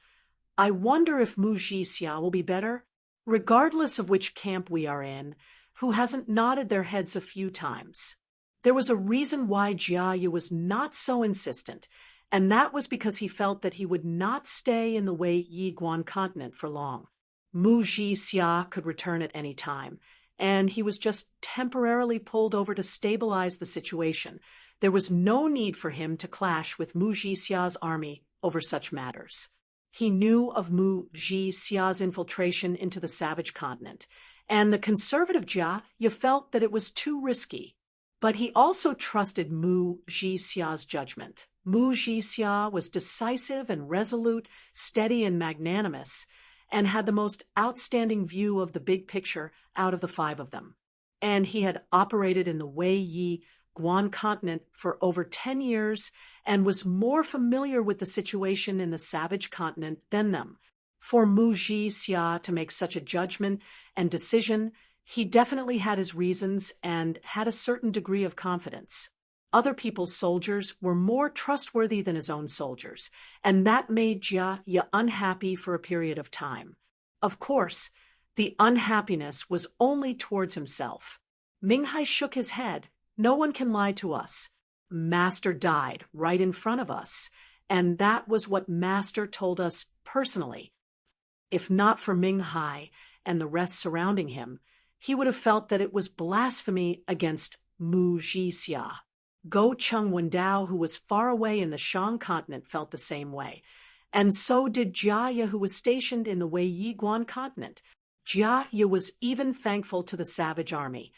I wonder if Mu Jixia will be better, regardless of which camp we are in, who hasn't nodded their heads a few times. There was a reason why Jiaya was not so insistent, and that was because he felt that he would not stay in the Wei Yiguan continent for long. Mu Jixia could return at any time, and he was just temporarily pulled over to stabilize the situation. There was no need for him to clash with Mu Jixia's army over such matters. He knew of Mu Jixia's infiltration into the savage continent, and the conservative Jiaya felt that it was too risky. But he also trusted Mu Jixia's judgment. Mu Jixia was decisive and resolute, steady and magnanimous, and had the most outstanding view of the big picture out of the five of them. And he had operated in the Wei Yiguan continent for over 10 years and was more familiar with the situation in the savage continent than them. For Mu Jixia to make such a judgment and decision, he definitely had his reasons and had a certain degree of confidence. Other people's soldiers were more trustworthy than his own soldiers, and that made Jiaya unhappy for a period of time. Of course, the unhappiness was only towards himself. Ming Hai shook his head. No one can lie to us. Master died right in front of us, and that was what Master told us personally. If not for Ming Hai and the rest surrounding him, he would have felt that it was blasphemy against Mu Jixia. Go Chung Wendao, who was far away in the Shang continent, felt the same way. And so did Jia Ye, who was stationed in the Wei Yiguan continent. Jia Ye was even thankful to the savage army.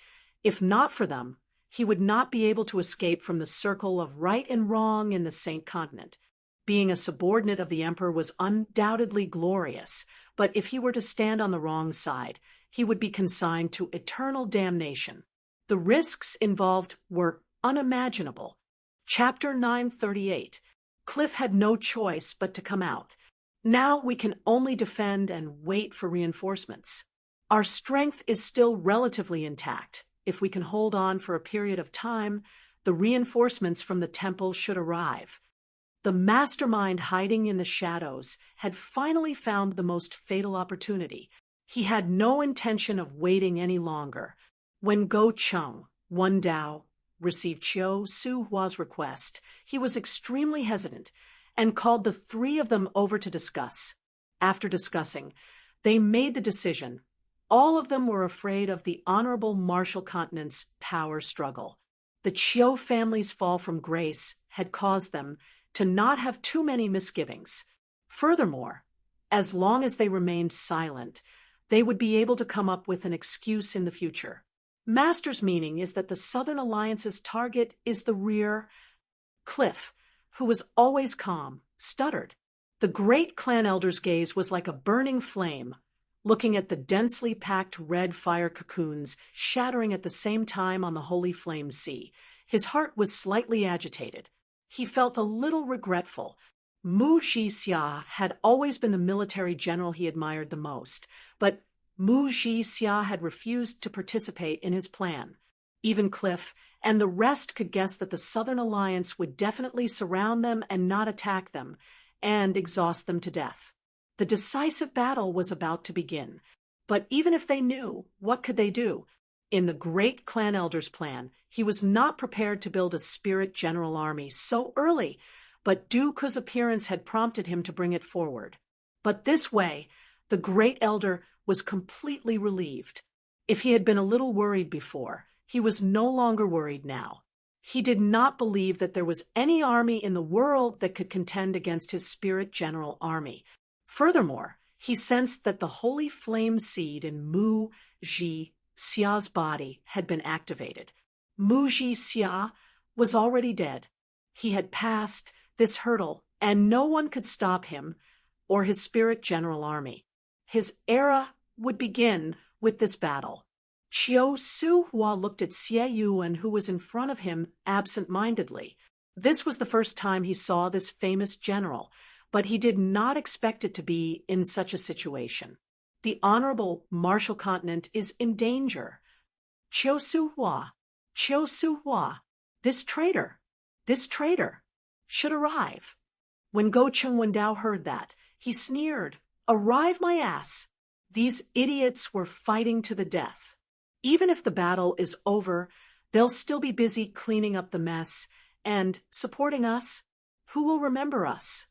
If not for them, he would not be able to escape from the circle of right and wrong in the Saint Continent. Being a subordinate of the emperor was undoubtedly glorious, but if he were to stand on the wrong side, he would be consigned to eternal damnation. The risks involved were unimaginable. Chapter 938. Cliff had no choice but to come out. Now we can only defend and wait for reinforcements. Our strength is still relatively intact. If we can hold on for a period of time, the reinforcements from the temple should arrive. The mastermind hiding in the shadows had finally found the most fatal opportunity. He had no intention of waiting any longer. When Go Chung Wendao received Chiu Su Hua's request, he was extremely hesitant and called the three of them over to discuss. After discussing, they made the decision. All of them were afraid of the honorable Martial Continent's power struggle. The Chiu family's fall from grace had caused them to not have too many misgivings. Furthermore, as long as they remained silent, they would be able to come up with an excuse in the future. Master's meaning is that the Southern Alliance's target is the rear. Cliff, who was always calm, stuttered. The great clan elder's gaze was like a burning flame, looking at the densely packed red fire cocoons shattering at the same time on the holy flame sea. His heart was slightly agitated. He felt a little regretful. Mu Zhixia had always been the military general he admired the most, but Mu Zhixia had refused to participate in his plan. Even Cliff and the rest could guess that the Southern Alliance would definitely surround them and not attack them, and exhaust them to death. The decisive battle was about to begin. But even if they knew, what could they do? In the great clan elder's plan, he was not prepared to build a spirit general army so early, but Dooku's appearance had prompted him to bring it forward. But this way, the great elder was completely relieved. If he had been a little worried before, he was no longer worried now. He did not believe that there was any army in the world that could contend against his spirit general army. Furthermore, he sensed that the holy flame seed in Mu Zhixia's body had been activated. Mu Zhixia was already dead. He had passed this hurdle, and no one could stop him or his spirit general army. His era would begin with this battle. Chiu Su Hua looked at Xie Yuan, who was in front of him absent-mindedly. This was the first time he saw this famous general, but he did not expect it to be in such a situation. The honorable Martial Continent is in danger. Chiu Su Hua, this traitor should arrive. When Go Chung Wendao heard that, he sneered, "Arrive my ass! These idiots were fighting to the death. Even if the battle is over, they'll still be busy cleaning up the mess and supporting us. Who will remember us?"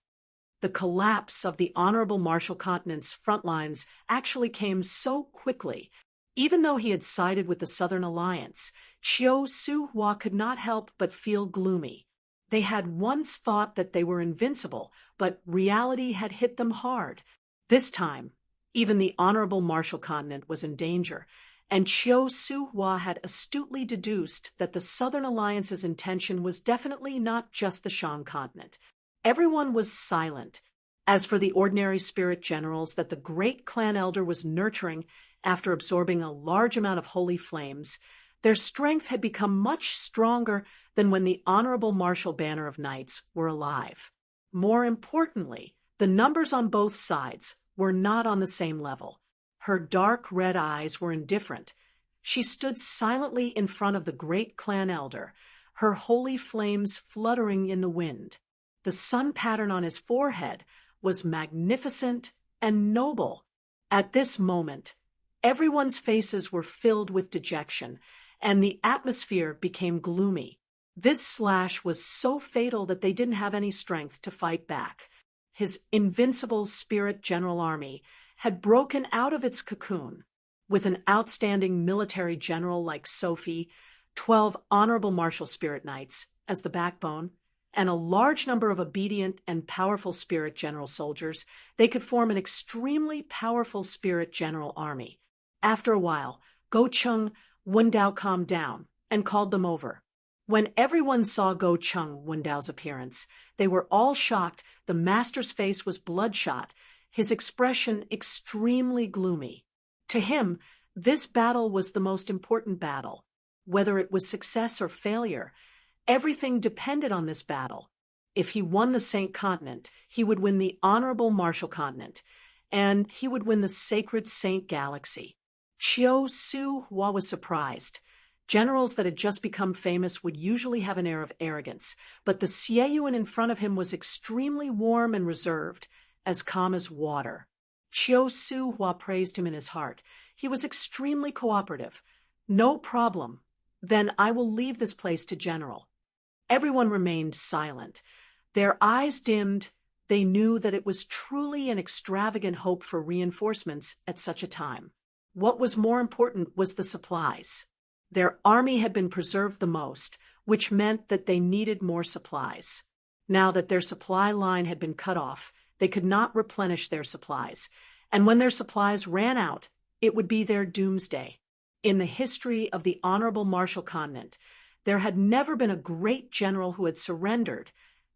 The collapse of the honorable Martial Continent's front lines actually came so quickly. Even though he had sided with the Southern Alliance, Chiu Su Hua could not help but feel gloomy. They had once thought that they were invincible, but reality had hit them hard. This time, even the honorable Martial Continent was in danger, and Chiu Su Hua had astutely deduced that the Southern Alliance's intention was definitely not just the Shang continent. Everyone was silent. As for the ordinary spirit generals that the great clan elder was nurturing after absorbing a large amount of holy flames, their strength had become much stronger than when the honorable Martial Banner of Knights were alive. More importantly, the numbers on both sides were not on the same level. Her dark red eyes were indifferent. She stood silently in front of the great clan elder, her holy flames fluttering in the wind. The sun pattern on his forehead was magnificent and noble. At this moment, everyone's faces were filled with dejection, and the atmosphere became gloomy. This slash was so fatal that they didn't have any strength to fight back. His invincible spirit general army had broken out of its cocoon. With an outstanding military general like Sophie, 12 honorable martial spirit knights, as the backbone, and a large number of obedient and powerful spirit general soldiers, they could form an extremely powerful spirit general army. After a while, Go Chung Wundao calmed down and called them over. When everyone saw Go Chung Wundao's appearance, they were all shocked. The master's face was bloodshot, his expression extremely gloomy. To him, this battle was the most important battle. Whether it was success or failure, everything depended on this battle. If he won the Saint Continent, he would win the Honorable Martial Continent, and he would win the Sacred Saint Galaxy. Chiu Su Hua was surprised. Generals that had just become famous would usually have an air of arrogance, but the Xieyuan in front of him was extremely warm and reserved, as calm as water. Chiu Su Hua praised him in his heart. He was extremely cooperative. No problem. Then I will leave this place to General. Everyone remained silent. Their eyes dimmed. They knew that it was truly an extravagant hope for reinforcements at such a time. What was more important was the supplies. Their army had been preserved the most, which meant that they needed more supplies. Now that their supply line had been cut off, they could not replenish their supplies, and when their supplies ran out, it would be their doomsday. In the history of the Honorable Martial Continent, there had never been a great general who had surrendered,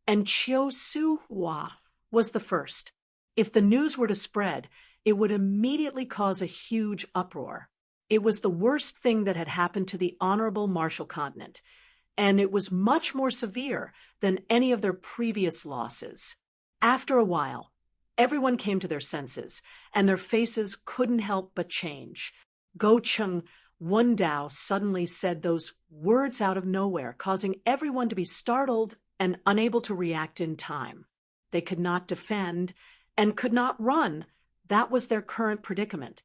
and Chiu Su Hua was the first. If the news were to spread, it would immediately cause a huge uproar. It was the worst thing that had happened to the Honorable Martial Continent, and it was much more severe than any of their previous losses. After a while, everyone came to their senses, and their faces couldn't help but change. Go Chung Wundao suddenly said those words out of nowhere, causing everyone to be startled and unable to react in time. They could not defend and could not run. That was their current predicament.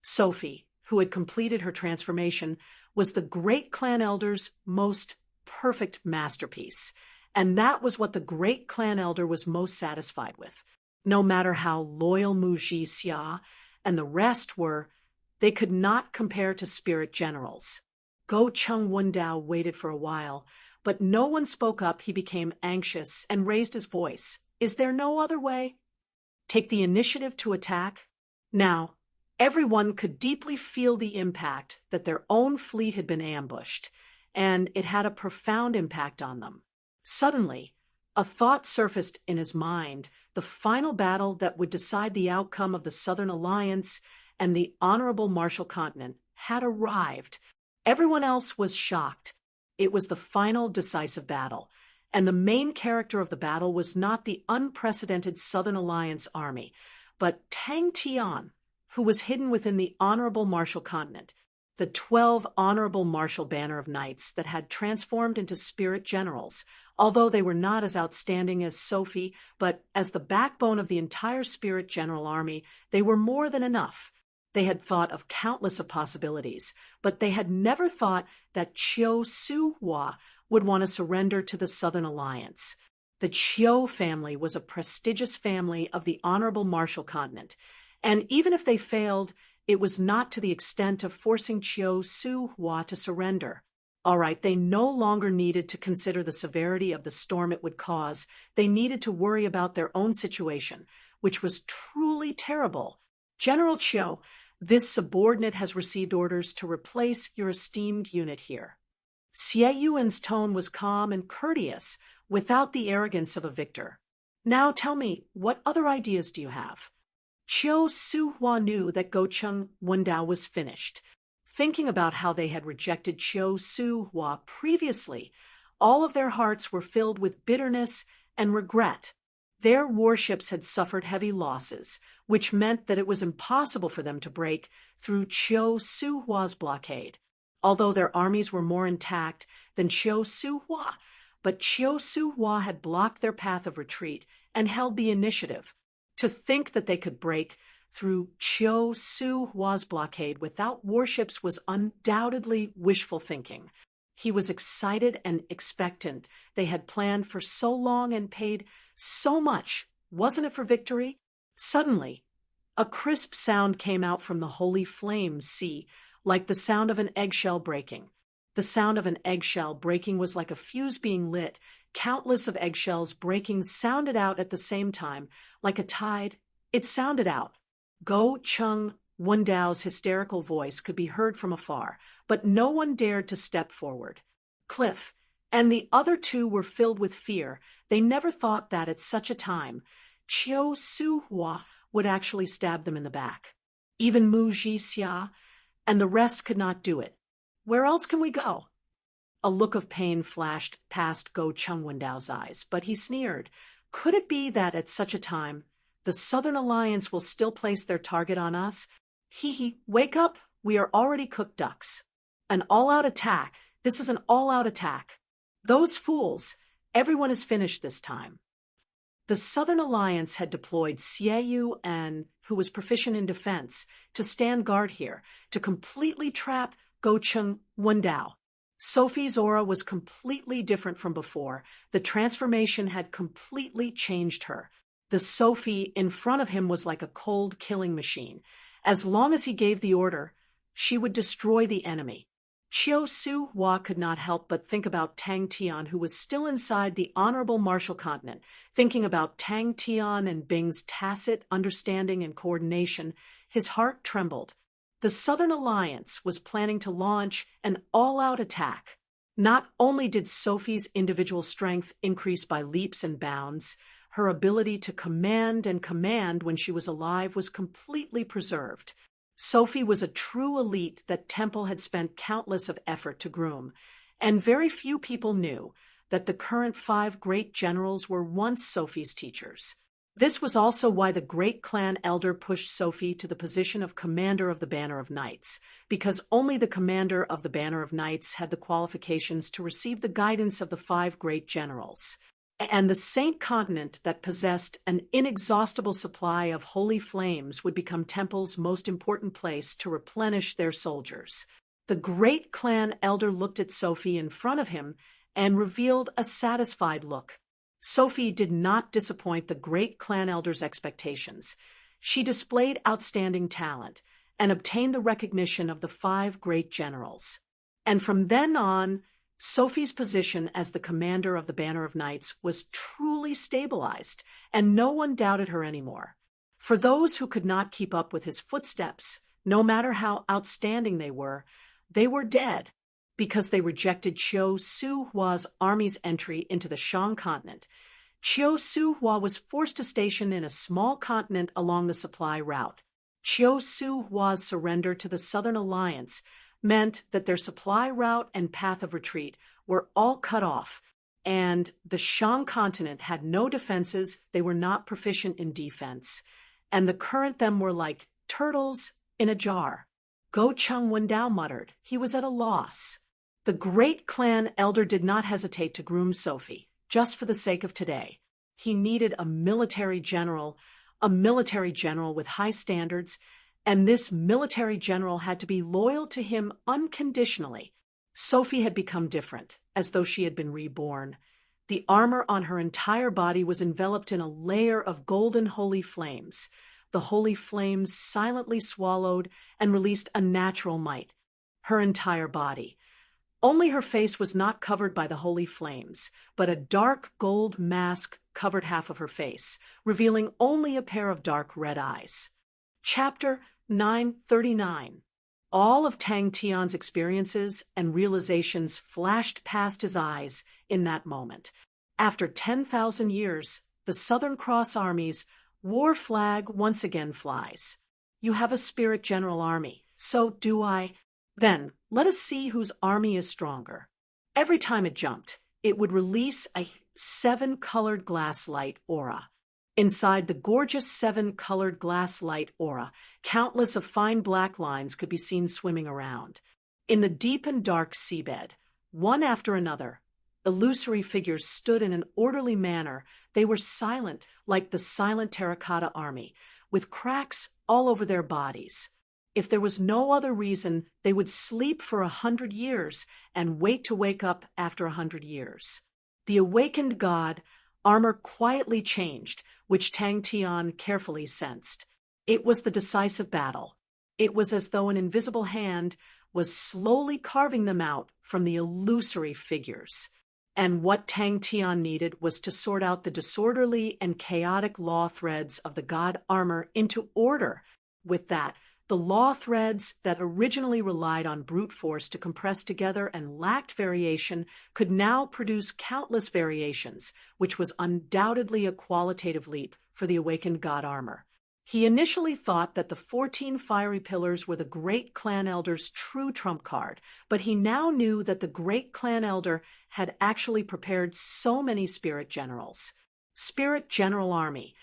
Sophie, who had completed her transformation, was the great clan elder's most perfect masterpiece, and that was what the great clan elder was most satisfied with. No matter how loyal Mu Ji Xia and the rest were, they could not compare to spirit generals. Go Chung Wundao waited for a while, but no one spoke up. He became anxious and raised his voice. Is there no other way? Take the initiative to attack? Now, everyone could deeply feel the impact that their own fleet had been ambushed, and it had a profound impact on them. Suddenly, a thought surfaced in his mind, the final battle that would decide the outcome of the Southern Alliance and the Honorable Martial Continent had arrived. Everyone else was shocked. It was the final decisive battle, and the main character of the battle was not the unprecedented Southern Alliance army, but Tang Tian, who was hidden within the Honorable Martial Continent, the 12 Honorable Martial Banner of Knights that had transformed into spirit generals, although they were not as outstanding as Sophie, but as the backbone of the entire spirit general army, they were more than enough. They had thought of countless of possibilities, but they had never thought that Chiu Su Hua would want to surrender to the Southern Alliance. The Chiu family was a prestigious family of the Honorable Martial Continent, and even if they failed, it was not to the extent of forcing Chiu Su Hua to surrender. All right, they no longer needed to consider the severity of the storm it would cause. They needed to worry about their own situation, which was truly terrible. General Chiu, this subordinate has received orders to replace your esteemed unit here. Xie Yuan's tone was calm and courteous, without the arrogance of a victor. Now tell me, what other ideas do you have? Chiu Su Hua knew that Go Chung Wundao was finished. Thinking about how they had rejected Chiu Su Hua previously, all of their hearts were filled with bitterness and regret. Their warships had suffered heavy losses, which meant that it was impossible for them to break through Chiu Su Hua's blockade. Although their armies were more intact than Chiu Su Hua, but Chiu Su Hua had blocked their path of retreat and held the initiative. To think that they could break through Chiu Su Hua's blockade without warships was undoubtedly wishful thinking. He was excited and expectant. They had planned for so long and paid so much, wasn't it, for victory? Suddenly, a crisp sound came out from the holy flame sea, like the sound of an eggshell breaking. The sound of an eggshell breaking was like a fuse being lit. Countless of eggshells breaking sounded out at the same time, like a tide. It sounded out. Go Chung Wendao's hysterical voice could be heard from afar, but no one dared to step forward. Cliff and the other two were filled with fear. They never thought that at such a time, Chiu Su-hua would actually stab them in the back. Even Mu Ji-xia and the rest could not do it. Where else can we go? A look of pain flashed past Go Chung Wendao's eyes, but he sneered. Could it be that at such a time, the Southern Alliance will still place their target on us? Wake up, we are already cooked ducks. An all-out attack. This is an all-out attack. Those fools, everyone is finished this time. The Southern Alliance had deployed Xie An, who was proficient in defense, to stand guard here, to completely trap Go Chung Wendao. Sophie's aura was completely different from before. The transformation had completely changed her. The Sophie in front of him was like a cold killing machine. As long as he gave the order, she would destroy the enemy. Chiu Su-hua could not help but think about Tang Tian, who was still inside the Honorable Marshall Continent. Thinking about Tang Tian and Bing's tacit understanding and coordination, his heart trembled. The Southern Alliance was planning to launch an all-out attack. Not only did Sophie's individual strength increase by leaps and bounds, her ability to command and command when she was alive was completely preserved. Sophie was a true elite that Temple had spent countless of effort to groom, and very few people knew that the current 5 great generals were once Sophie's teachers. This was also why the great clan elder pushed Sophie to the position of commander of the Banner of Knights, because only the commander of the Banner of Knights had the qualifications to receive the guidance of the 5 great generals. And the Saint Continent that possessed an inexhaustible supply of holy flames would become Temple's most important place to replenish their soldiers. The great clan elder looked at Sophie in front of him and revealed a satisfied look. Sophie did not disappoint the great clan elder's expectations. She displayed outstanding talent and obtained the recognition of the 5 great generals. And from then on, Sophie's position as the commander of the Banner of Knights was truly stabilized, and no one doubted her anymore. For those who could not keep up with his footsteps, no matter how outstanding they were dead, because they rejected Chiu Su-hua's army's entry into the Shang continent. Chiu Su-hua was forced to station in a small continent along the supply route. Chiu Su-hua's surrender to the Southern Alliance meant that their supply route and path of retreat were all cut off, and the Shang continent had no defenses. They were not proficient in defense, and the current them were like turtles in a jar. Go Chung Wendao muttered. He was at a loss. The great clan elder did not hesitate to groom Sophie, just for the sake of today. He needed a military general with high standards, and this military general had to be loyal to him unconditionally. Sophie had become different, as though she had been reborn. The armor on her entire body was enveloped in a layer of golden holy flames. The holy flames silently swallowed and released a natural might. Her entire body. Only her face was not covered by the holy flames, but a dark gold mask covered half of her face, revealing only a pair of dark red eyes. Chapter 939. All of Tang Tian's experiences and realizations flashed past his eyes in that moment. After 10,000 years, the Southern Cross Army's war flag once again flies. You have a spirit general army, so do I. Then, let us see whose army is stronger. Every time it jumped, it would release a 7-colored glass light aura. Inside the gorgeous 7-colored glass light aura, countless of fine black lines could be seen swimming around. In the deep and dark seabed, one after another, illusory figures stood in an orderly manner. They were silent, like the silent terracotta army, with cracks all over their bodies. If there was no other reason, they would sleep for 100 years and wait to wake up after 100 years. The awakened god, armor quietly changed, which Tang Tian carefully sensed. It was the decisive battle. It was as though an invisible hand was slowly carving them out from the illusory figures. And what Tang Tian needed was to sort out the disorderly and chaotic law threads of the god armor into order. With that, the law threads that originally relied on brute force to compress together and lacked variation could now produce countless variations, which was undoubtedly a qualitative leap for the awakened god armor. He initially thought that the 14 fiery pillars were the great clan elder's true trump card, but he now knew that the great clan elder had actually prepared so many spirit generals. Spirit General Army.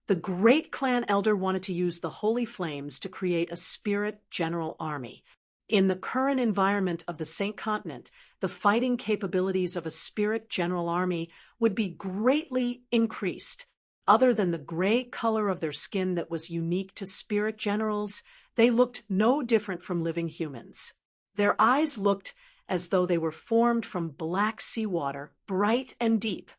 The great clan elder wanted to use the holy flames to create a spirit general army. In the current environment of the Saint Continent, the fighting capabilities of a spirit general army would be greatly increased. Other than the gray color of their skin that was unique to spirit generals, they looked no different from living humans. Their eyes looked as though they were formed from black seawater, bright and deep.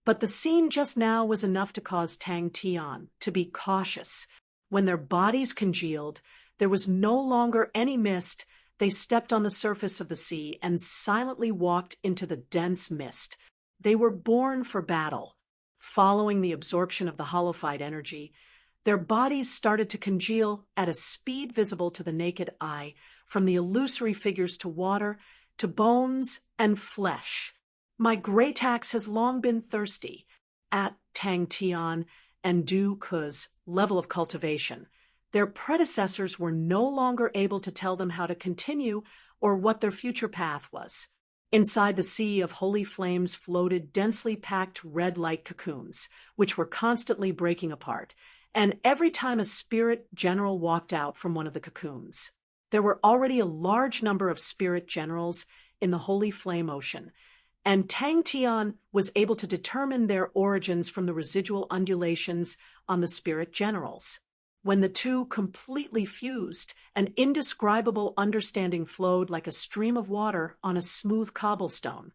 But the scene just now was enough to cause Tang Tian to be cautious. When their bodies congealed, there was no longer any mist. They stepped on the surface of the sea and silently walked into the dense mist. They were born for battle. Following the absorption of the holophyte energy, their bodies started to congeal at a speed visible to the naked eye, from the illusory figures to water, to bones and flesh. My great axe has long been thirsty. At Tang Tian and Du Ke's level of cultivation, their predecessors were no longer able to tell them how to continue or what their future path was. Inside the sea of holy flames floated densely packed red light cocoons, which were constantly breaking apart, and every time a spirit general walked out from one of the cocoons, there were already a large number of spirit generals in the holy flame ocean, and Tang Tian was able to determine their origins from the residual undulations on the spirit generals. When the two completely fused, an indescribable understanding flowed like a stream of water on a smooth cobblestone.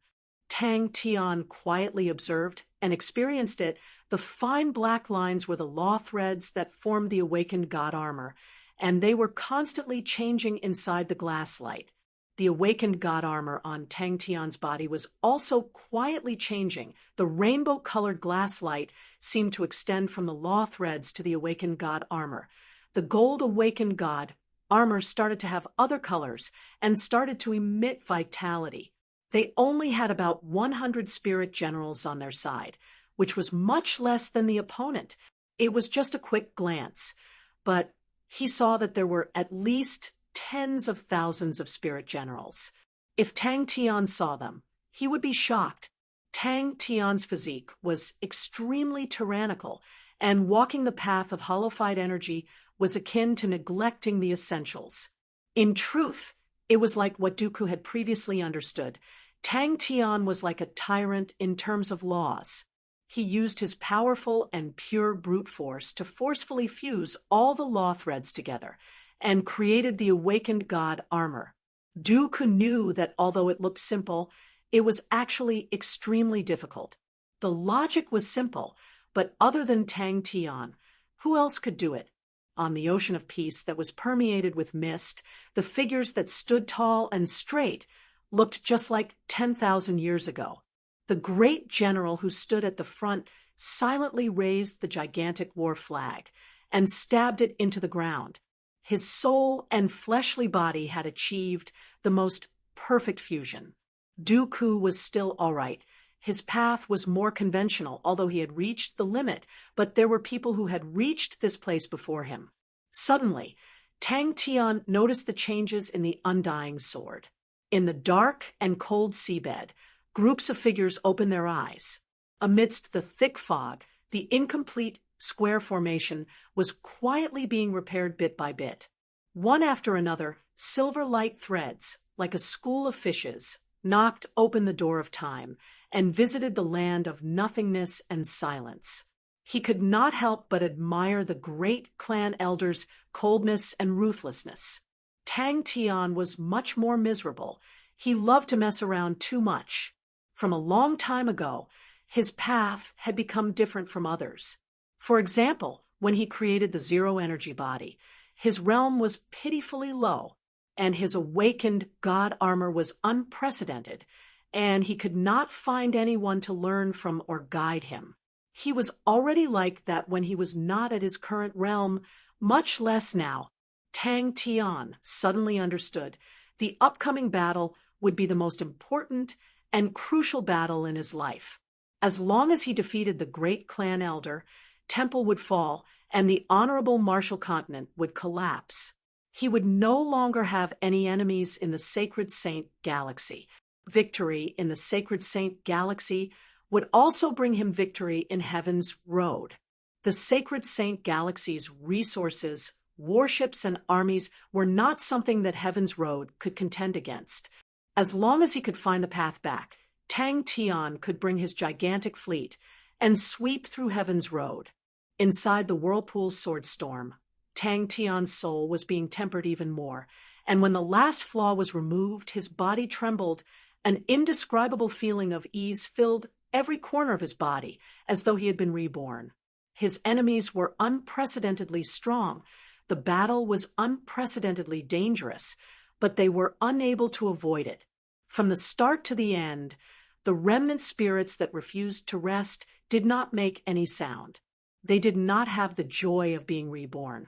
Tang Tian quietly observed and experienced it. The fine black lines were the law threads that formed the awakened god armor, and they were constantly changing inside the glass light. The awakened god armor on Tang Tian's body was also quietly changing. The rainbow-colored glass light seemed to extend from the law threads to the awakened god armor. The gold awakened god armor started to have other colors and started to emit vitality. They only had about 100 spirit generals on their side, which was much less than the opponent. It was just a quick glance, but he saw that there were at least tens of thousands of spirit generals. If Tang Tian saw them, he would be shocked. Tang Tian's physique was extremely tyrannical, and walking the path of holophyte energy was akin to neglecting the essentials. In truth, it was like what Dooku had previously understood. Tang Tian was like a tyrant in terms of laws. He used his powerful and pure brute force to forcefully fuse all the law threads together, and created the awakened god armor. Dooku knew that although it looked simple, it was actually extremely difficult. The logic was simple, but other than Tang Tian, who else could do it? On the ocean of peace that was permeated with mist, the figures that stood tall and straight looked just like 10,000 years ago. The great general who stood at the front silently raised the gigantic war flag and stabbed it into the ground. His soul and fleshly body had achieved the most perfect fusion. Dooku was still all right. His path was more conventional, although he had reached the limit, but there were people who had reached this place before him. Suddenly, Tang Tian noticed the changes in the undying sword. In the dark and cold seabed, groups of figures opened their eyes. Amidst the thick fog, the incomplete square formation was quietly being repaired bit by bit. One after another, silver light threads, like a school of fishes, knocked open the door of time and visited the land of nothingness and silence. He could not help but admire the great clan elder's coldness and ruthlessness. Tang Tian was much more miserable. He loved to mess around too much. From a long time ago, his path had become different from others. For example, when he created the zero-energy body, his realm was pitifully low. and his awakened god armor was unprecedented, and he could not find anyone to learn from or guide him. He was already like that when he was not at his current realm, much less now. Tang Tian suddenly understood the upcoming battle would be the most important and crucial battle in his life. As long as he defeated the great clan elder, Temple would fall and the honorable martial continent would collapse. He would no longer have any enemies in the Sacred Saint Galaxy. Victory in the Sacred Saint Galaxy would also bring him victory in Heaven's Road. The Sacred Saint Galaxy's resources, warships, and armies were not something that Heaven's Road could contend against. As long as he could find the path back, Tang Tian could bring his gigantic fleet and sweep through Heaven's Road. Inside the Whirlpool Sword Storm, Tang Tian's soul was being tempered even more, and when the last flaw was removed, his body trembled. An indescribable feeling of ease filled every corner of his body, as though he had been reborn. His enemies were unprecedentedly strong. The battle was unprecedentedly dangerous, but they were unable to avoid it. From the start to the end, the remnant spirits that refused to rest did not make any sound. They did not have the joy of being reborn.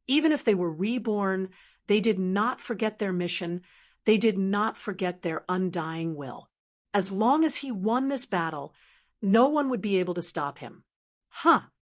Even if they were reborn, they did not forget their mission. They did not forget their undying will. As long as he won this battle, no one would be able to stop him.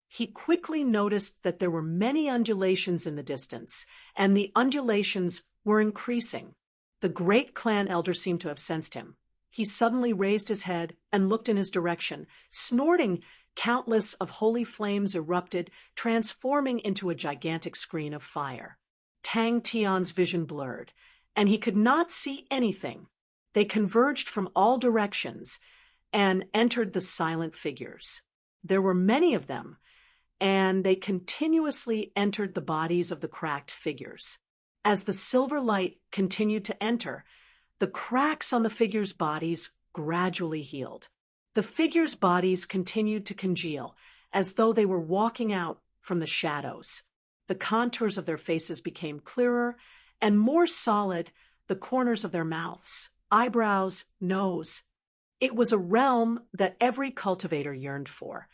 He quickly noticed that there were many undulations in the distance, and the undulations were increasing. The great clan elder seemed to have sensed him. He suddenly raised his head and looked in his direction. Snorting, countless of holy flames erupted, transforming into a gigantic screen of fire. Tang Tian's vision blurred, and he could not see anything. They converged from all directions and entered the silent figures. There were many of them, and they continuously entered the bodies of the cracked figures. As the silver light continued to enter, the cracks on the figures' bodies gradually healed. The figures' bodies continued to congeal, as though they were walking out from the shadows. The contours of their faces became clearer and more solid, the corners of their mouths, eyebrows, nose. It was a realm that every cultivator yearned for,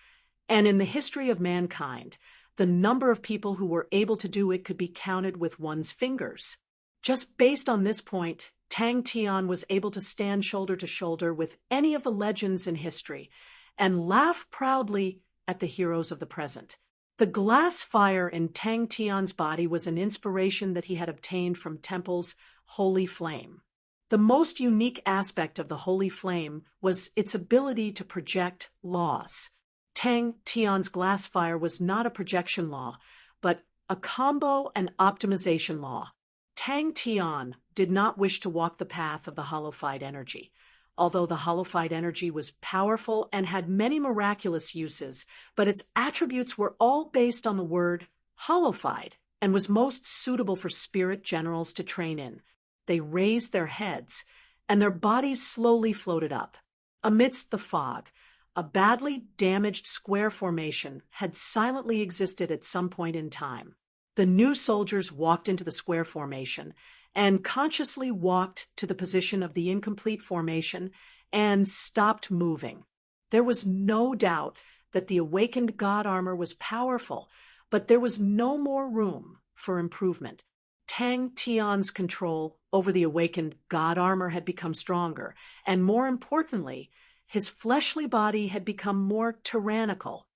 and in the history of mankind, the number of people who were able to do it could be counted with one's fingers. Just based on this point, Tang Tian was able to stand shoulder to shoulder with any of the legends in history and laugh proudly at the heroes of the present. The glass fire in Tang Tian's body was an inspiration that he had obtained from Temple's holy flame. The most unique aspect of the holy flame was its ability to project laws. Tang Tian's glass fire was not a projection law, but a combo and optimization law. Tang Tian did not wish to walk the path of the hollowified energy. Although the hollowified energy was powerful and had many miraculous uses, but its attributes were all based on the word hollowified and was most suitable for spirit generals to train in. They raised their heads, and their bodies slowly floated up. Amidst the fog, a badly damaged square formation had silently existed at some point in time. The new soldiers walked into the square formation and consciously walked to the position of the incomplete formation and stopped moving. There was no doubt that the awakened god armor was powerful, but there was no more room for improvement. Tang Tian's control over the awakened god armor had become stronger, and more importantly, his fleshly body had become more tyrannical.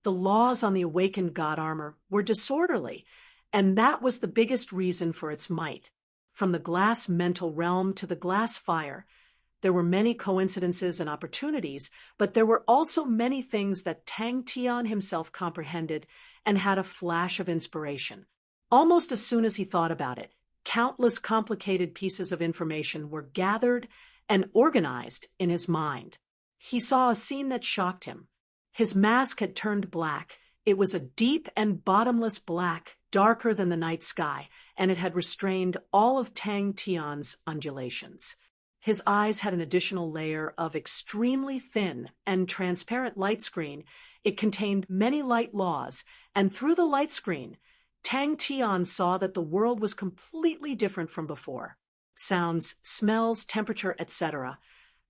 The laws on the awakened god armor were disorderly, and that was the biggest reason for its might. From the glass mental realm to the glass fire, there were many coincidences and opportunities, but there were also many things that Tang Tian himself comprehended and had a flash of inspiration. Almost as soon as he thought about it, countless complicated pieces of information were gathered and organized in his mind. He saw a scene that shocked him. His mask had turned black. It was a deep and bottomless black, darker than the night sky, and it had restrained all of Tang Tian's undulations. His eyes had an additional layer of extremely thin and transparent light screen. It contained many light laws, and through the light screen, Tang Tian saw that the world was completely different from before. Sounds, smells, temperature, etc.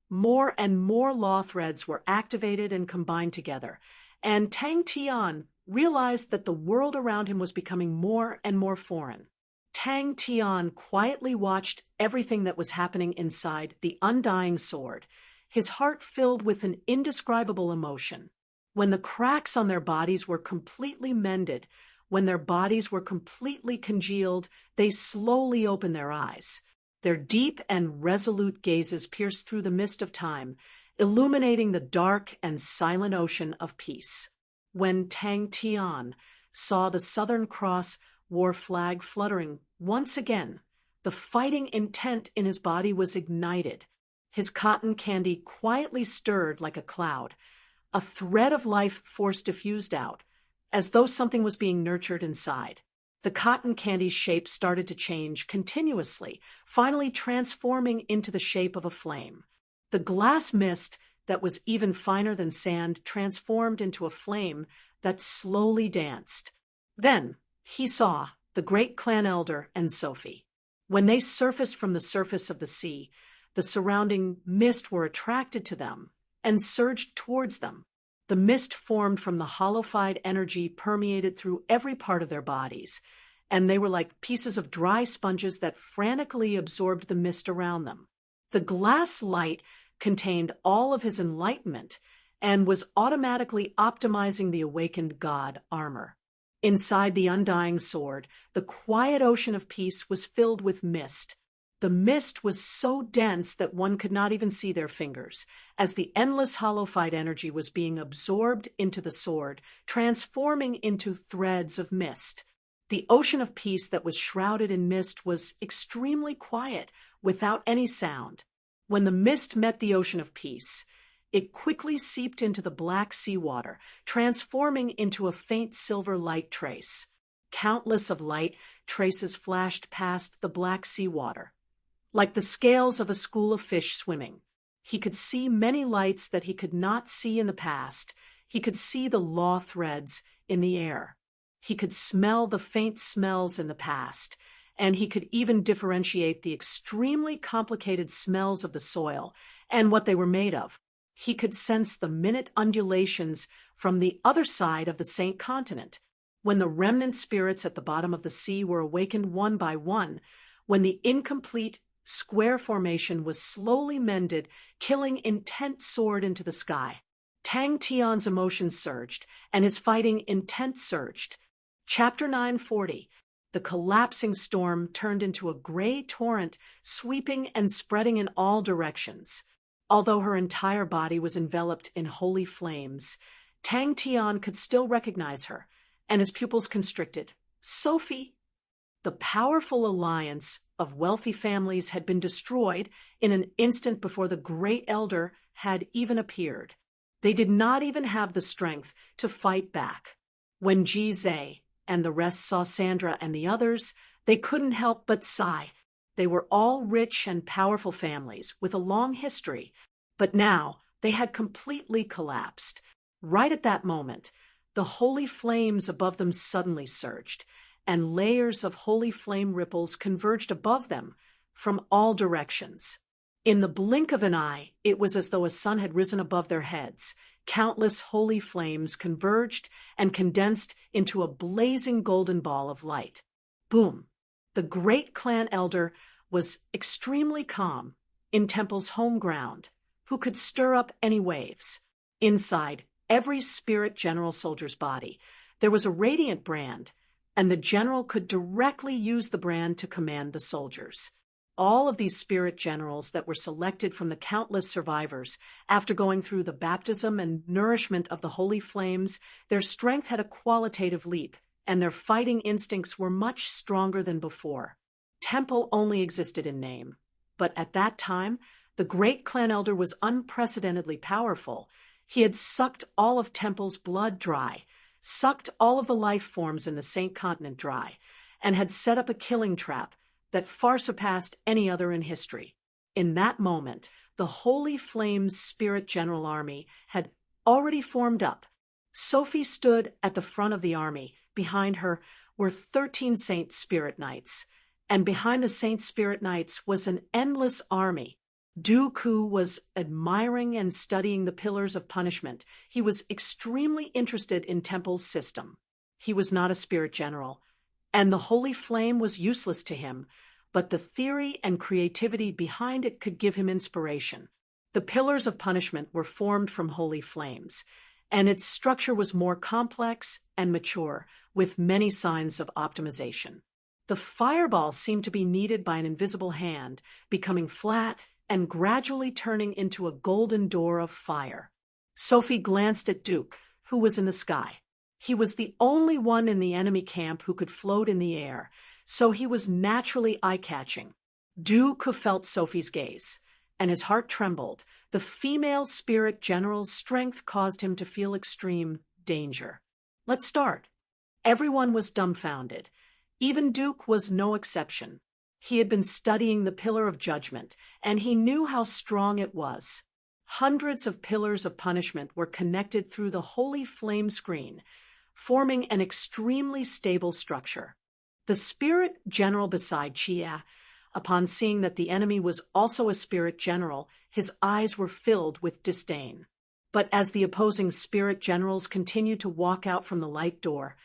More and more law threads were activated and combined together, and Tang Tian realized that the world around him was becoming more and more foreign. Tang Tian quietly watched everything that was happening inside the undying sword, his heart filled with an indescribable emotion. When the cracks on their bodies were completely mended, when their bodies were completely congealed, they slowly opened their eyes. Their deep and resolute gazes pierced through the mist of time, illuminating the dark and silent ocean of peace. When Tang Tian saw the Southern Cross war flag fluttering once again, the fighting intent in his body was ignited. His cotton candy quietly stirred like a cloud. A thread of life force diffused out, as though something was being nurtured inside. The cotton candy's shape started to change continuously, finally transforming into the shape of a flame. The glass mist that was even finer than sand transformed into a flame that slowly danced. Then he saw the great clan elder and Sophie. When they surfaced from the surface of the sea, the surrounding mist were attracted to them and surged towards them. The mist formed from the hollowified energy permeated through every part of their bodies, and they were like pieces of dry sponges that frantically absorbed the mist around them. The glass light contained all of his enlightenment and was automatically optimizing the awakened god armor. Inside the undying sword, the quiet ocean of peace was filled with mist. The mist was so dense that one could not even see their fingers, as the endless hollowified energy was being absorbed into the sword, transforming into threads of mist. The ocean of peace that was shrouded in mist was extremely quiet, without any sound. When the mist met the ocean of peace, it quickly seeped into the black seawater, transforming into a faint silver light trace. Countless of light traces flashed past the black seawater, like the scales of a school of fish swimming. He could see many lights that he could not see in the past. He could see the law threads in the air. He could smell the faint smells in the past, and he could even differentiate the extremely complicated smells of the soil and what they were made of. He could sense the minute undulations from the other side of the Saint Continent, when the remnant spirits at the bottom of the sea were awakened one by one, when the incomplete square formation was slowly mended, killing intent soared into the sky. Tang Tian's emotions surged, and his fighting intent surged. Chapter 940. The collapsing storm turned into a gray torrent, sweeping and spreading in all directions. Although her entire body was enveloped in holy flames, Tang Tian could still recognize her, and his pupils constricted. Sophie! The powerful alliance of wealthy families had been destroyed in an instant before the great elder had even appeared. They did not even have the strength to fight back. When Ji Zhe and the rest saw Sandra and the others, they couldn't help but sigh. They were all rich and powerful families with a long history, but now they had completely collapsed. Right at that moment, the holy flames above them suddenly surged, and layers of holy flame ripples converged above them from all directions. In the blink of an eye, it was as though a sun had risen above their heads. Countless holy flames converged and condensed into a blazing golden ball of light. Boom! The great clan elder was extremely calm in Temple's home ground, who could stir up any waves. Inside every spirit general soldier's body, there was a radiant brand, and the general could directly use the brand to command the soldiers. All of these spirit generals that were selected from the countless survivors, after going through the baptism and nourishment of the holy flames, their strength had a qualitative leap, and their fighting instincts were much stronger than before. Temple only existed in name, but at that time, the great clan elder was unprecedentedly powerful. He had sucked all of Temple's blood dry, sucked all of the life forms in the Saint Continent dry, and had set up a killing trap that far surpassed any other in history. In that moment, the Holy Flames Spirit General Army had already formed up. Sophie stood at the front of the army. Behind her were 13 Saint Spirit Knights, and behind the Saint Spirit Knights was an endless army. Dooku was admiring and studying the pillars of punishment. He was extremely interested in Temple's system. He was not a spirit general, and the holy flame was useless to him, but the theory and creativity behind it could give him inspiration. The pillars of punishment were formed from holy flames, and its structure was more complex and mature, with many signs of optimization. The fireball seemed to be kneaded by an invisible hand, becoming flat and gradually turning into a golden door of fire. Sophie glanced at Duke, who was in the sky. He was the only one in the enemy camp who could float in the air, so he was naturally eye-catching. Duke felt Sophie's gaze, and his heart trembled. The female spirit general's strength caused him to feel extreme danger. Let's start. Everyone was dumbfounded. Even Duke was no exception. He had been studying the Pillar of Judgment, and he knew how strong it was. Hundreds of pillars of punishment were connected through the holy flame screen, forming an extremely stable structure. The spirit general beside Chia, upon seeing that the enemy was also a spirit general, his eyes were filled with disdain. But as the opposing spirit generals continued to walk out from the light door,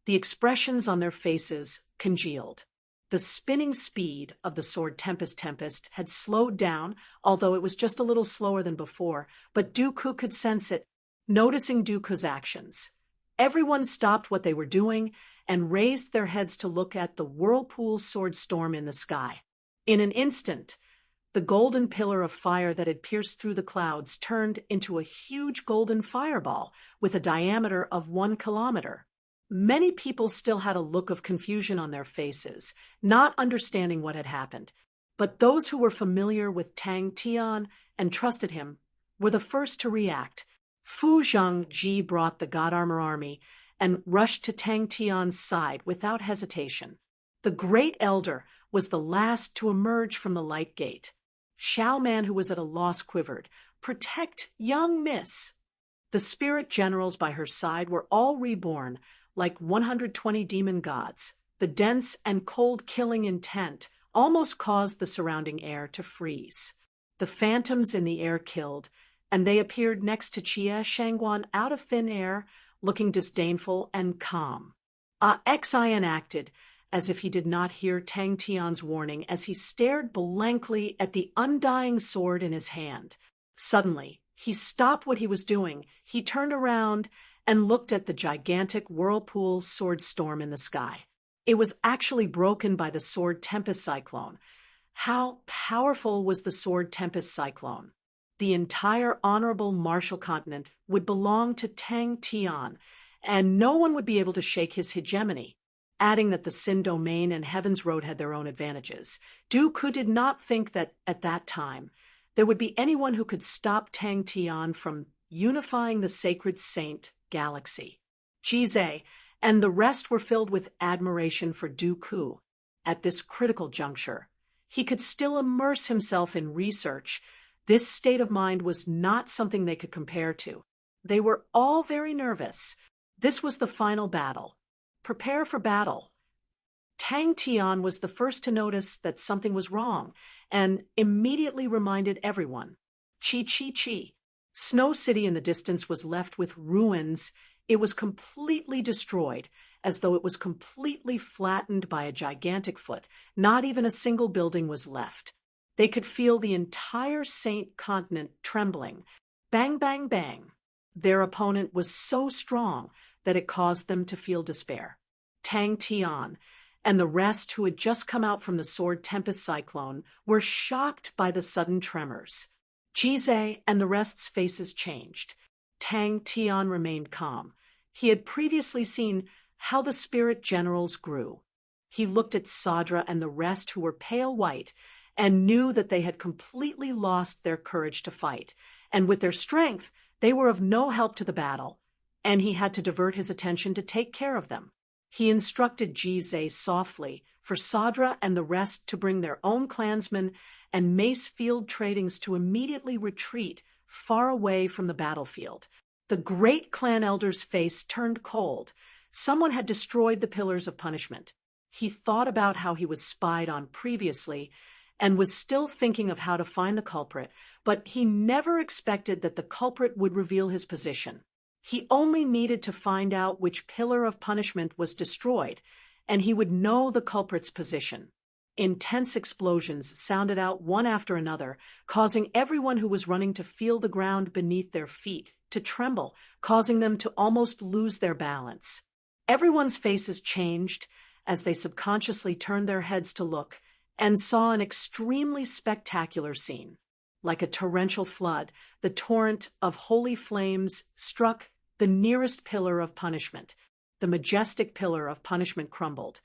the expressions on their faces congealed. The spinning speed of the sword Tempest had slowed down, although it was just a little slower than before, but Dooku could sense it, noticing Dooku's actions. Everyone stopped what they were doing and raised their heads to look at the whirlpool sword storm in the sky. In an instant, the golden pillar of fire that had pierced through the clouds turned into a huge golden fireball with a diameter of 1 kilometer. Many people still had a look of confusion on their faces, not understanding what had happened. But those who were familiar with Tang Tian and trusted him were the first to react. Fu Zhangji brought the God Armor Army and rushed to Tang Tian's side without hesitation. The Great Elder was the last to emerge from the light gate. Xiao Man, who was at a loss, quivered. "Protect young miss." The spirit generals by her side were all reborn, like 120 demon gods. The dense and cold-killing intent almost caused the surrounding air to freeze. The phantoms in the air killed, and they appeared next to Chia Shangguan out of thin air, looking disdainful and calm. Xian acted as if he did not hear Tang Tian's warning as he stared blankly at the undying sword in his hand. Suddenly, he stopped what he was doing. He turned around and looked at the gigantic whirlpool sword storm in the sky. It was actually broken by the sword Tempest Cyclone. How powerful was the sword Tempest Cyclone? The entire honorable martial continent would belong to Tang Tian, and no one would be able to shake his hegemony. Adding that the Sin Domain and Heaven's Road had their own advantages, Dooku did not think that, at that time, there would be anyone who could stop Tang Tian from unifying the sacred saint galaxy. Jizai and the rest were filled with admiration for Dooku. At this critical juncture, he could still immerse himself in research. This state of mind was not something they could compare to. They were all very nervous. This was the final battle. Prepare for battle. Tang Tian was the first to notice that something was wrong and immediately reminded everyone. Chi. Snow City in the distance was left with ruins. It was completely destroyed, as though it was completely flattened by a gigantic foot. Not even a single building was left. They could feel the entire Saint continent trembling. Bang, bang, bang. Their opponent was so strong that it caused them to feel despair. Tang Tian and the rest, who had just come out from the sword Tempest Cyclone, were shocked by the sudden tremors. Jizai and the rest's faces changed. Tang Tian remained calm. He had previously seen how the spirit generals grew. He looked at Sadra and the rest, who were pale white, and knew that they had completely lost their courage to fight, and with their strength, they were of no help to the battle, and he had to divert his attention to take care of them. He instructed Jizai softly for Sadra and the rest to bring their own clansmen and mace field tradings to immediately retreat far away from the battlefield. The great clan elder's face turned cold. Someone had destroyed the pillars of punishment. He thought about how he was spied on previously and was still thinking of how to find the culprit, but he never expected that the culprit would reveal his position. He only needed to find out which pillar of punishment was destroyed, and he would know the culprit's position. Intense explosions sounded out one after another, causing everyone who was running to feel the ground beneath their feet to tremble, causing them to almost lose their balance. Everyone's faces changed as they subconsciously turned their heads to look and saw an extremely spectacular scene. Like a torrential flood, the torrent of holy flames struck the nearest pillar of punishment. The majestic pillar of punishment crumbled,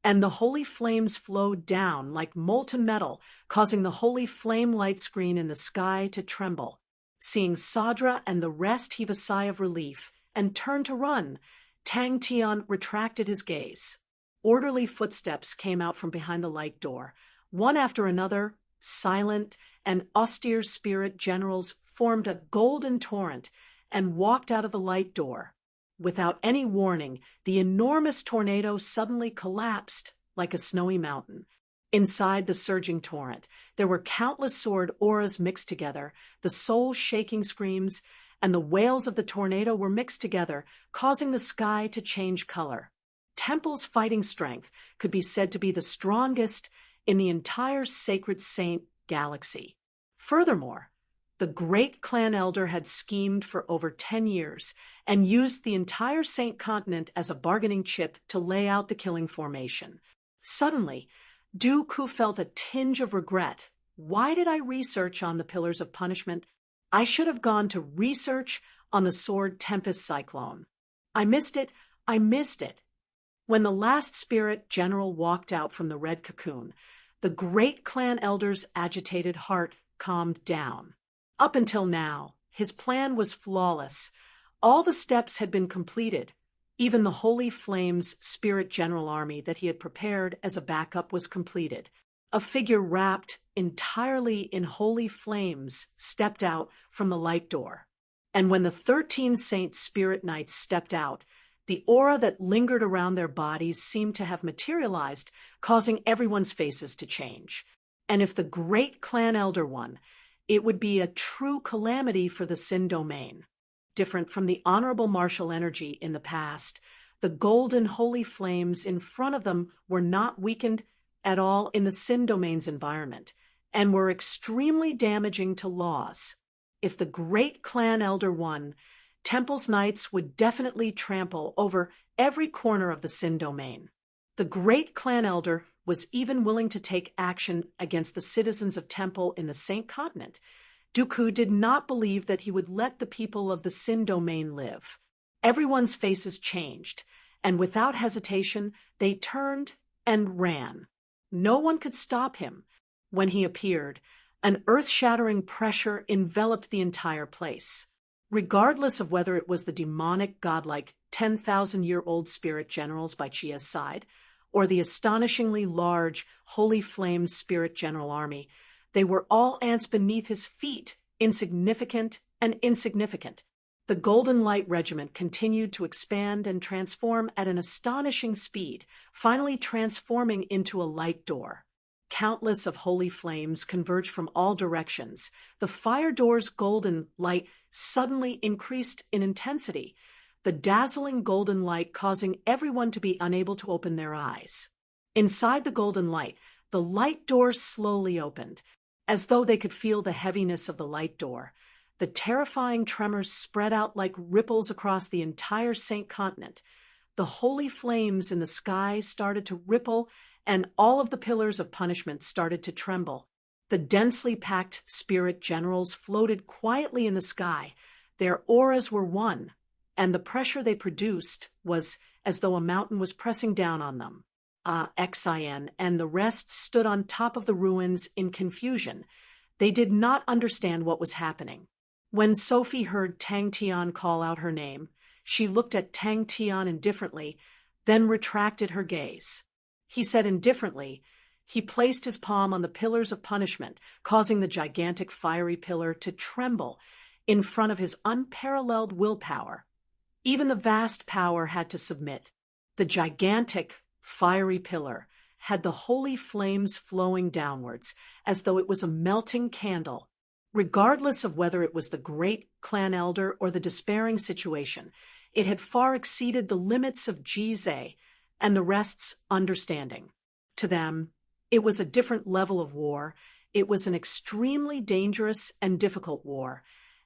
and the holy flames flowed down like molten metal, causing the holy flame light screen in the sky to tremble. Seeing Sadra and the rest heave a sigh of relief and turn to run, Tang Tian retracted his gaze. Orderly footsteps came out from behind the light door. One after another, silent and austere spirit generals formed a golden torrent and walked out of the light door. Without any warning, the enormous tornado suddenly collapsed like a snowy mountain. Inside the surging torrent, there were countless sword auras mixed together. The soul-shaking screams and the wails of the tornado were mixed together, causing the sky to change color. Temple's fighting strength could be said to be the strongest in the entire Sacred Saint galaxy. Furthermore, the great clan elder had schemed for over 10 years and used the entire Saint continent as a bargaining chip to lay out the killing formation. Suddenly, Dooku felt a tinge of regret. Why did I research on the Pillars of Punishment? I should have gone to research on the Sword Tempest Cyclone. I missed it. When the last spirit general walked out from the red cocoon, the great clan elder's agitated heart calmed down. Up until now, his plan was flawless. All the steps had been completed. Even the Holy Flames Spirit General Army that he had prepared as a backup was completed. A figure wrapped entirely in holy flames stepped out from the light door. And when the 13 Saint Spirit Knights stepped out, the aura that lingered around their bodies seemed to have materialized, causing everyone's faces to change. And if the great clan elder won, it would be a true calamity for the Sin domain. Different from the honorable martial energy in the past, the golden holy flames in front of them were not weakened at all in the Sin domain's environment, and were extremely damaging to laws. If the great clan elder won, Temple's knights would definitely trample over every corner of the Sin domain. The great clan elder was even willing to take action against the citizens of Temple in the Saint Continent. Dooku did not believe that he would let the people of the Sin domain live. Everyone's faces changed, and without hesitation, they turned and ran. No one could stop him. When he appeared, an earth-shattering pressure enveloped the entire place. Regardless of whether it was the demonic, godlike, 10,000-year-old spirit generals by Chia's side, or the astonishingly large, Holy Flame Spirit General Army, they were all ants beneath his feet, insignificant and insignificant. The Golden Light Regiment continued to expand and transform at an astonishing speed, finally transforming into a light door. Countless of holy flames converged from all directions. The fire door's golden light suddenly increased in intensity, the dazzling golden light causing everyone to be unable to open their eyes. Inside the golden light, the light door slowly opened, as though they could feel the heaviness of the light door. The terrifying tremors spread out like ripples across the entire Saint Continent. The holy flames in the sky started to ripple, and all of the pillars of punishment started to tremble. The densely packed spirit generals floated quietly in the sky. Their auras were one, and the pressure they produced was as though a mountain was pressing down on them. Xian and the rest stood on top of the ruins in confusion. They did not understand what was happening. When Sophie heard Tang Tian call out her name, she looked at Tang Tian indifferently, then retracted her gaze. He said indifferently, he placed his palm on the pillars of punishment, causing the gigantic fiery pillar to tremble in front of his unparalleled willpower. Even the vast power had to submit. The gigantic, fiery pillar had the holy flames flowing downwards, as though it was a melting candle. Regardless of whether it was the great clan elder or the despairing situation, it had far exceeded the limits of Jizé and the rest's understanding. To them, it was a different level of war. It was an extremely dangerous and difficult war,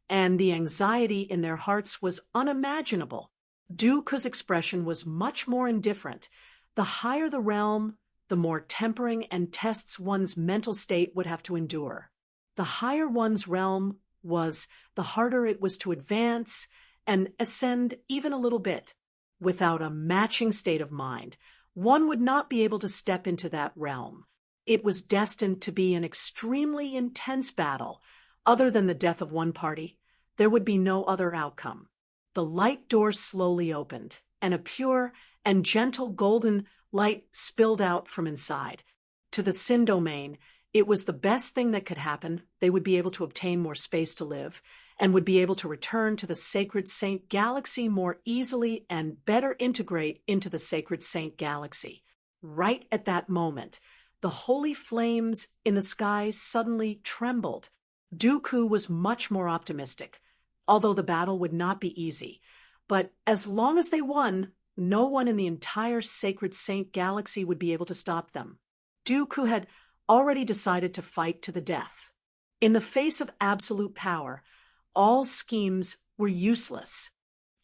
and the anxiety in their hearts was unimaginable. Dooku's expression was much more indifferent. The higher the realm, the more tempering and tests one's mental state would have to endure. The higher one's realm was, the harder it was to advance and ascend even a little bit. Without a matching state of mind, one would not be able to step into that realm. It was destined to be an extremely intense battle. Other than the death of one party, there would be no other outcome. The light door slowly opened, and a pure and gentle golden light spilled out from inside. To the Sin domain, it was the best thing that could happen. They would be able to obtain more space to live, and would be able to return to the Sacred Saint Galaxy more easily and better integrate into the Sacred Saint Galaxy. Right at that moment, the holy flames in the sky suddenly trembled. Dooku was much more optimistic, although the battle would not be easy. But as long as they won, no one in the entire Sacred Saint Galaxy would be able to stop them. Dooku had already decided to fight to the death. In the face of absolute power, all schemes were useless.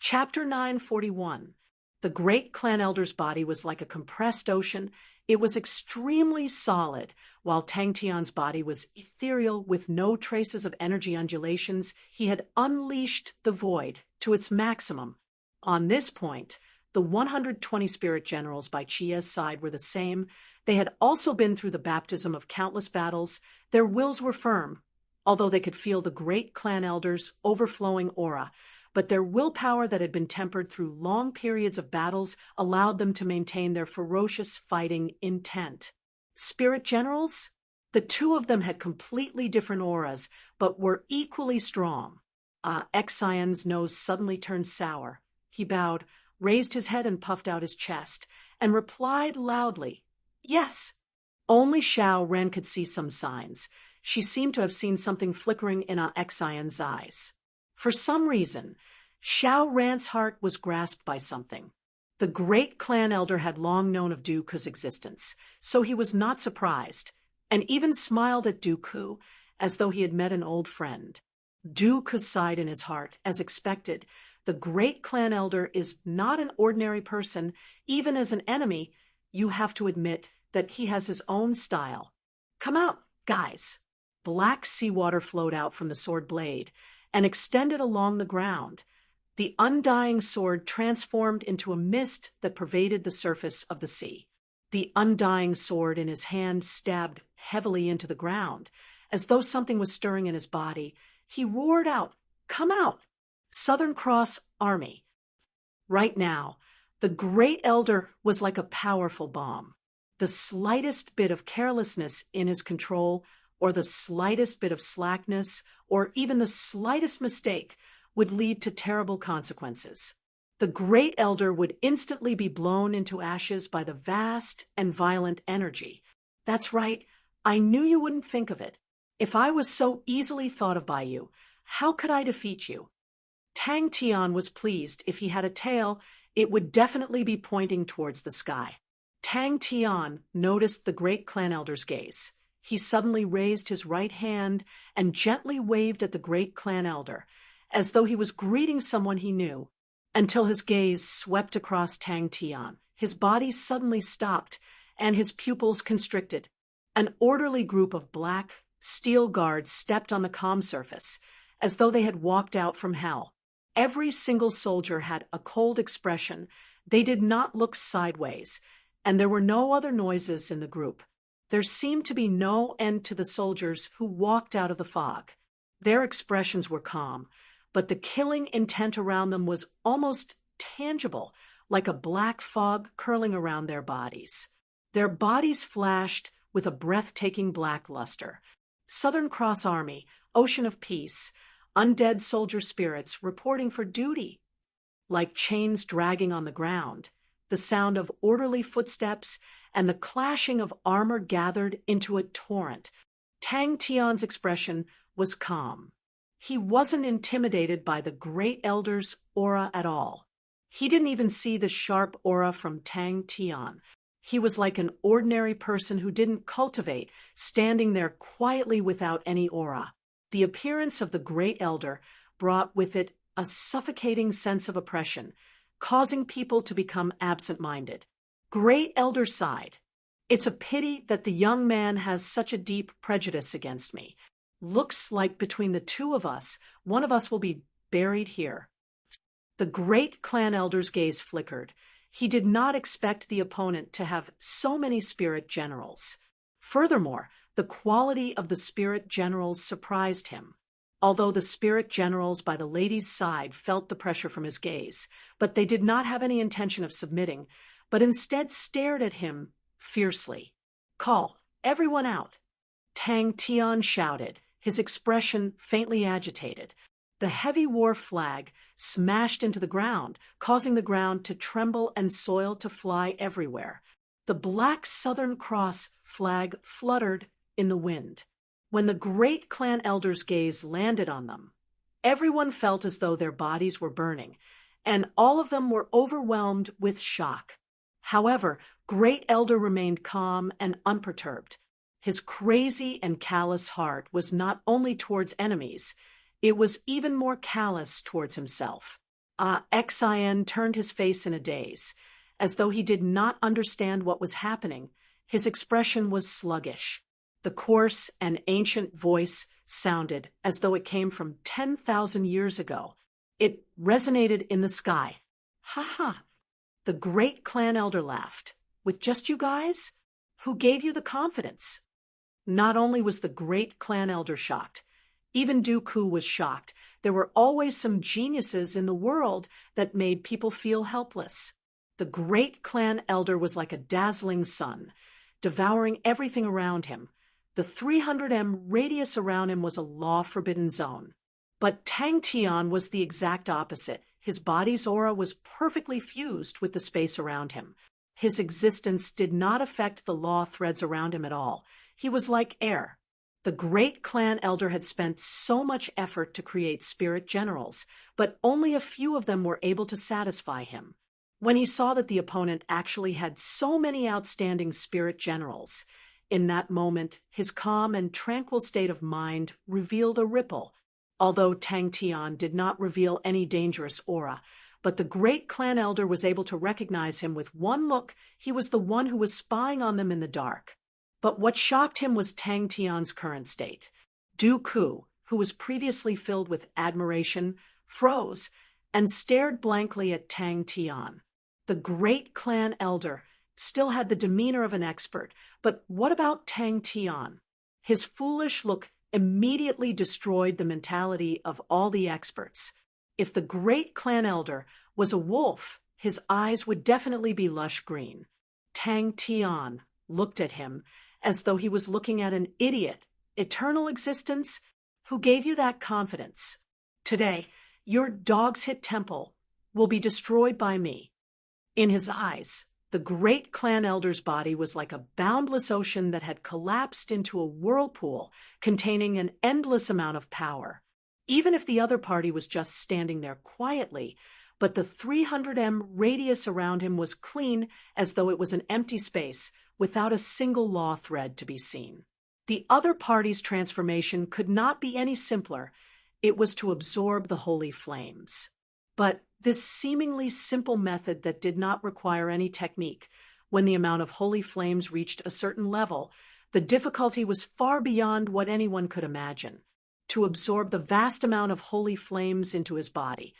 Chapter 941. The great clan elder's body was like a compressed ocean. It was extremely solid, while Tang Tian's body was ethereal with no traces of energy undulations. He had unleashed the void to its maximum. On this point, the 120 spirit generals by Chia's side were the same. They had also been through the baptism of countless battles. Their wills were firm, although they could feel the great clan elder's overflowing aura, but their willpower that had been tempered through long periods of battles allowed them to maintain their ferocious fighting intent. Spirit generals? The two of them had completely different auras, but were equally strong. Exion's nose suddenly turned sour. He bowed, raised his head and puffed out his chest, and replied loudly, "Yes." Only Xiao Ren could see some signs. She seemed to have seen something flickering in Exion's eyes. For some reason, Xiao Ran's heart was grasped by something. The great clan elder had long known of Dooku's existence, so he was not surprised, and even smiled at Dooku as though he had met an old friend. Dooku sighed in his heart, as expected. The great clan elder is not an ordinary person. Even as an enemy, you have to admit that he has his own style. "Come out, guys." Black seawater flowed out from the sword blade and extended along the ground. The undying sword transformed into a mist that pervaded the surface of the sea. The undying sword in his hand stabbed heavily into the ground. As though something was stirring in his body, he roared out, "Come out! Southern Cross Army." Right now, the great elder was like a powerful bomb. The slightest bit of carelessness in his control, or the slightest bit of slackness, or even the slightest mistake would lead to terrible consequences. The great elder would instantly be blown into ashes by the vast and violent energy. That's right, I knew you wouldn't think of it. If I was so easily thought of by you, how could I defeat you? Tang Tian was pleased. If he had a tail, it would definitely be pointing towards the sky. Tang Tian noticed the great clan elder's gaze. He suddenly raised his right hand and gently waved at the great clan elder, as though he was greeting someone he knew, until his gaze swept across Tang Tian. His body suddenly stopped, and his pupils constricted. An orderly group of black, steel guards stepped on the comm surface, as though they had walked out from hell. Every single soldier had a cold expression. They did not look sideways, and there were no other noises in the group. There seemed to be no end to the soldiers who walked out of the fog. Their expressions were calm, but the killing intent around them was almost tangible, like a black fog curling around their bodies. Their bodies flashed with a breathtaking black luster. Southern Cross Army, Ocean of Peace, undead soldier spirits reporting for duty. like chains dragging on the ground, the sound of orderly footsteps, and the clashing of armor gathered into a torrent. Tang Tian's expression was calm. He wasn't intimidated by the Great Elder's aura at all. He didn't even see the sharp aura from Tang Tian. He was like an ordinary person who didn't cultivate, standing there quietly without any aura. The appearance of the Great Elder brought with it a suffocating sense of oppression, causing people to become absent-minded. Great Elder sighed. "It's a pity that the young man has such a deep prejudice against me. Looks like between the two of us, one of us will be buried here." The great clan elder's gaze flickered. He did not expect the opponent to have so many spirit generals. Furthermore, the quality of the spirit generals surprised him. Although the spirit generals by the lady's side felt the pressure from his gaze, but they did not have any intention of submitting, but instead stared at him fiercely. "Call everyone out," Tang Tian shouted, his expression faintly agitated. The heavy war flag smashed into the ground, causing the ground to tremble and soil to fly everywhere. The black Southern Cross flag fluttered in the wind. When the great clan elder's gaze landed on them, everyone felt as though their bodies were burning, and all of them were overwhelmed with shock. However, Great Elder remained calm and unperturbed. His crazy and callous heart was not only towards enemies, it was even more callous towards himself. Xin turned his face in a daze. As though he did not understand what was happening, his expression was sluggish. The coarse and ancient voice sounded as though it came from 10,000 years ago. It resonated in the sky. "Ha ha!" The great clan elder laughed. "With just you guys? Who gave you the confidence?" Not only was the great clan elder shocked, even Dooku was shocked. There were always some geniuses in the world that made people feel helpless. The great clan elder was like a dazzling sun, devouring everything around him. The 300 m radius around him was a law-forbidden zone. But Tang Tian was the exact opposite. His body's aura was perfectly fused with the space around him. His existence did not affect the law threads around him at all. He was like air. The great clan elder had spent so much effort to create spirit generals, but only a few of them were able to satisfy him. When he saw that the opponent actually had so many outstanding spirit generals, in that moment, his calm and tranquil state of mind revealed a ripple. Although Tang Tian did not reveal any dangerous aura, but the great clan elder was able to recognize him with one look. He was the one who was spying on them in the dark. But what shocked him was Tang Tian's current state. Dooku, who was previously filled with admiration, froze and stared blankly at Tang Tian. The great clan elder still had the demeanor of an expert, but what about Tang Tian? His foolish look immediately destroyed the mentality of all the experts. If the great clan elder was a wolf, his eyes would definitely be lush green. Tang Tian looked at him as though he was looking at an idiot. "Eternal existence? Who gave you that confidence? Today, your dog's hit temple will be destroyed by me." In his eyes, the great clan elder's body was like a boundless ocean that had collapsed into a whirlpool containing an endless amount of power. Even if the other party was just standing there quietly, but the 300 m radius around him was clean as though it was an empty space without a single law thread to be seen. The other party's transformation could not be any simpler. It was to absorb the holy flames. But this seemingly simple method that did not require any technique, when the amount of holy flames reached a certain level, the difficulty was far beyond what anyone could imagine. To absorb the vast amount of holy flames into his body,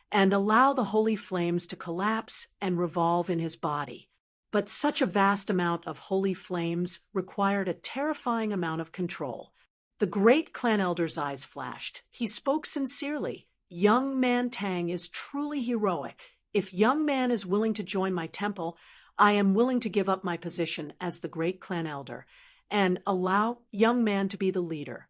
and allow the holy flames to collapse and revolve in his body. But such a vast amount of holy flames required a terrifying amount of control. The great clan elder's eyes flashed. He spoke sincerely. "Young man Tang is truly heroic. If young man is willing to join my temple, I am willing to give up my position as the great clan elder and allow young man to be the leader."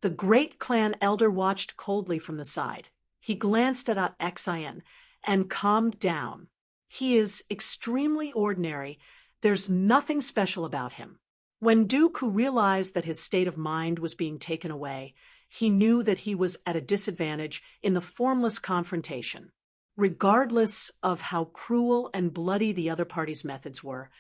The great clan elder watched coldly from the side. He glanced at Xin and calmed down. He is extremely ordinary. There's nothing special about him. When Dooku realized that his state of mind was being taken away, he knew that he was at a disadvantage in the formless confrontation. Regardless of how cruel and bloody the other party's methods were,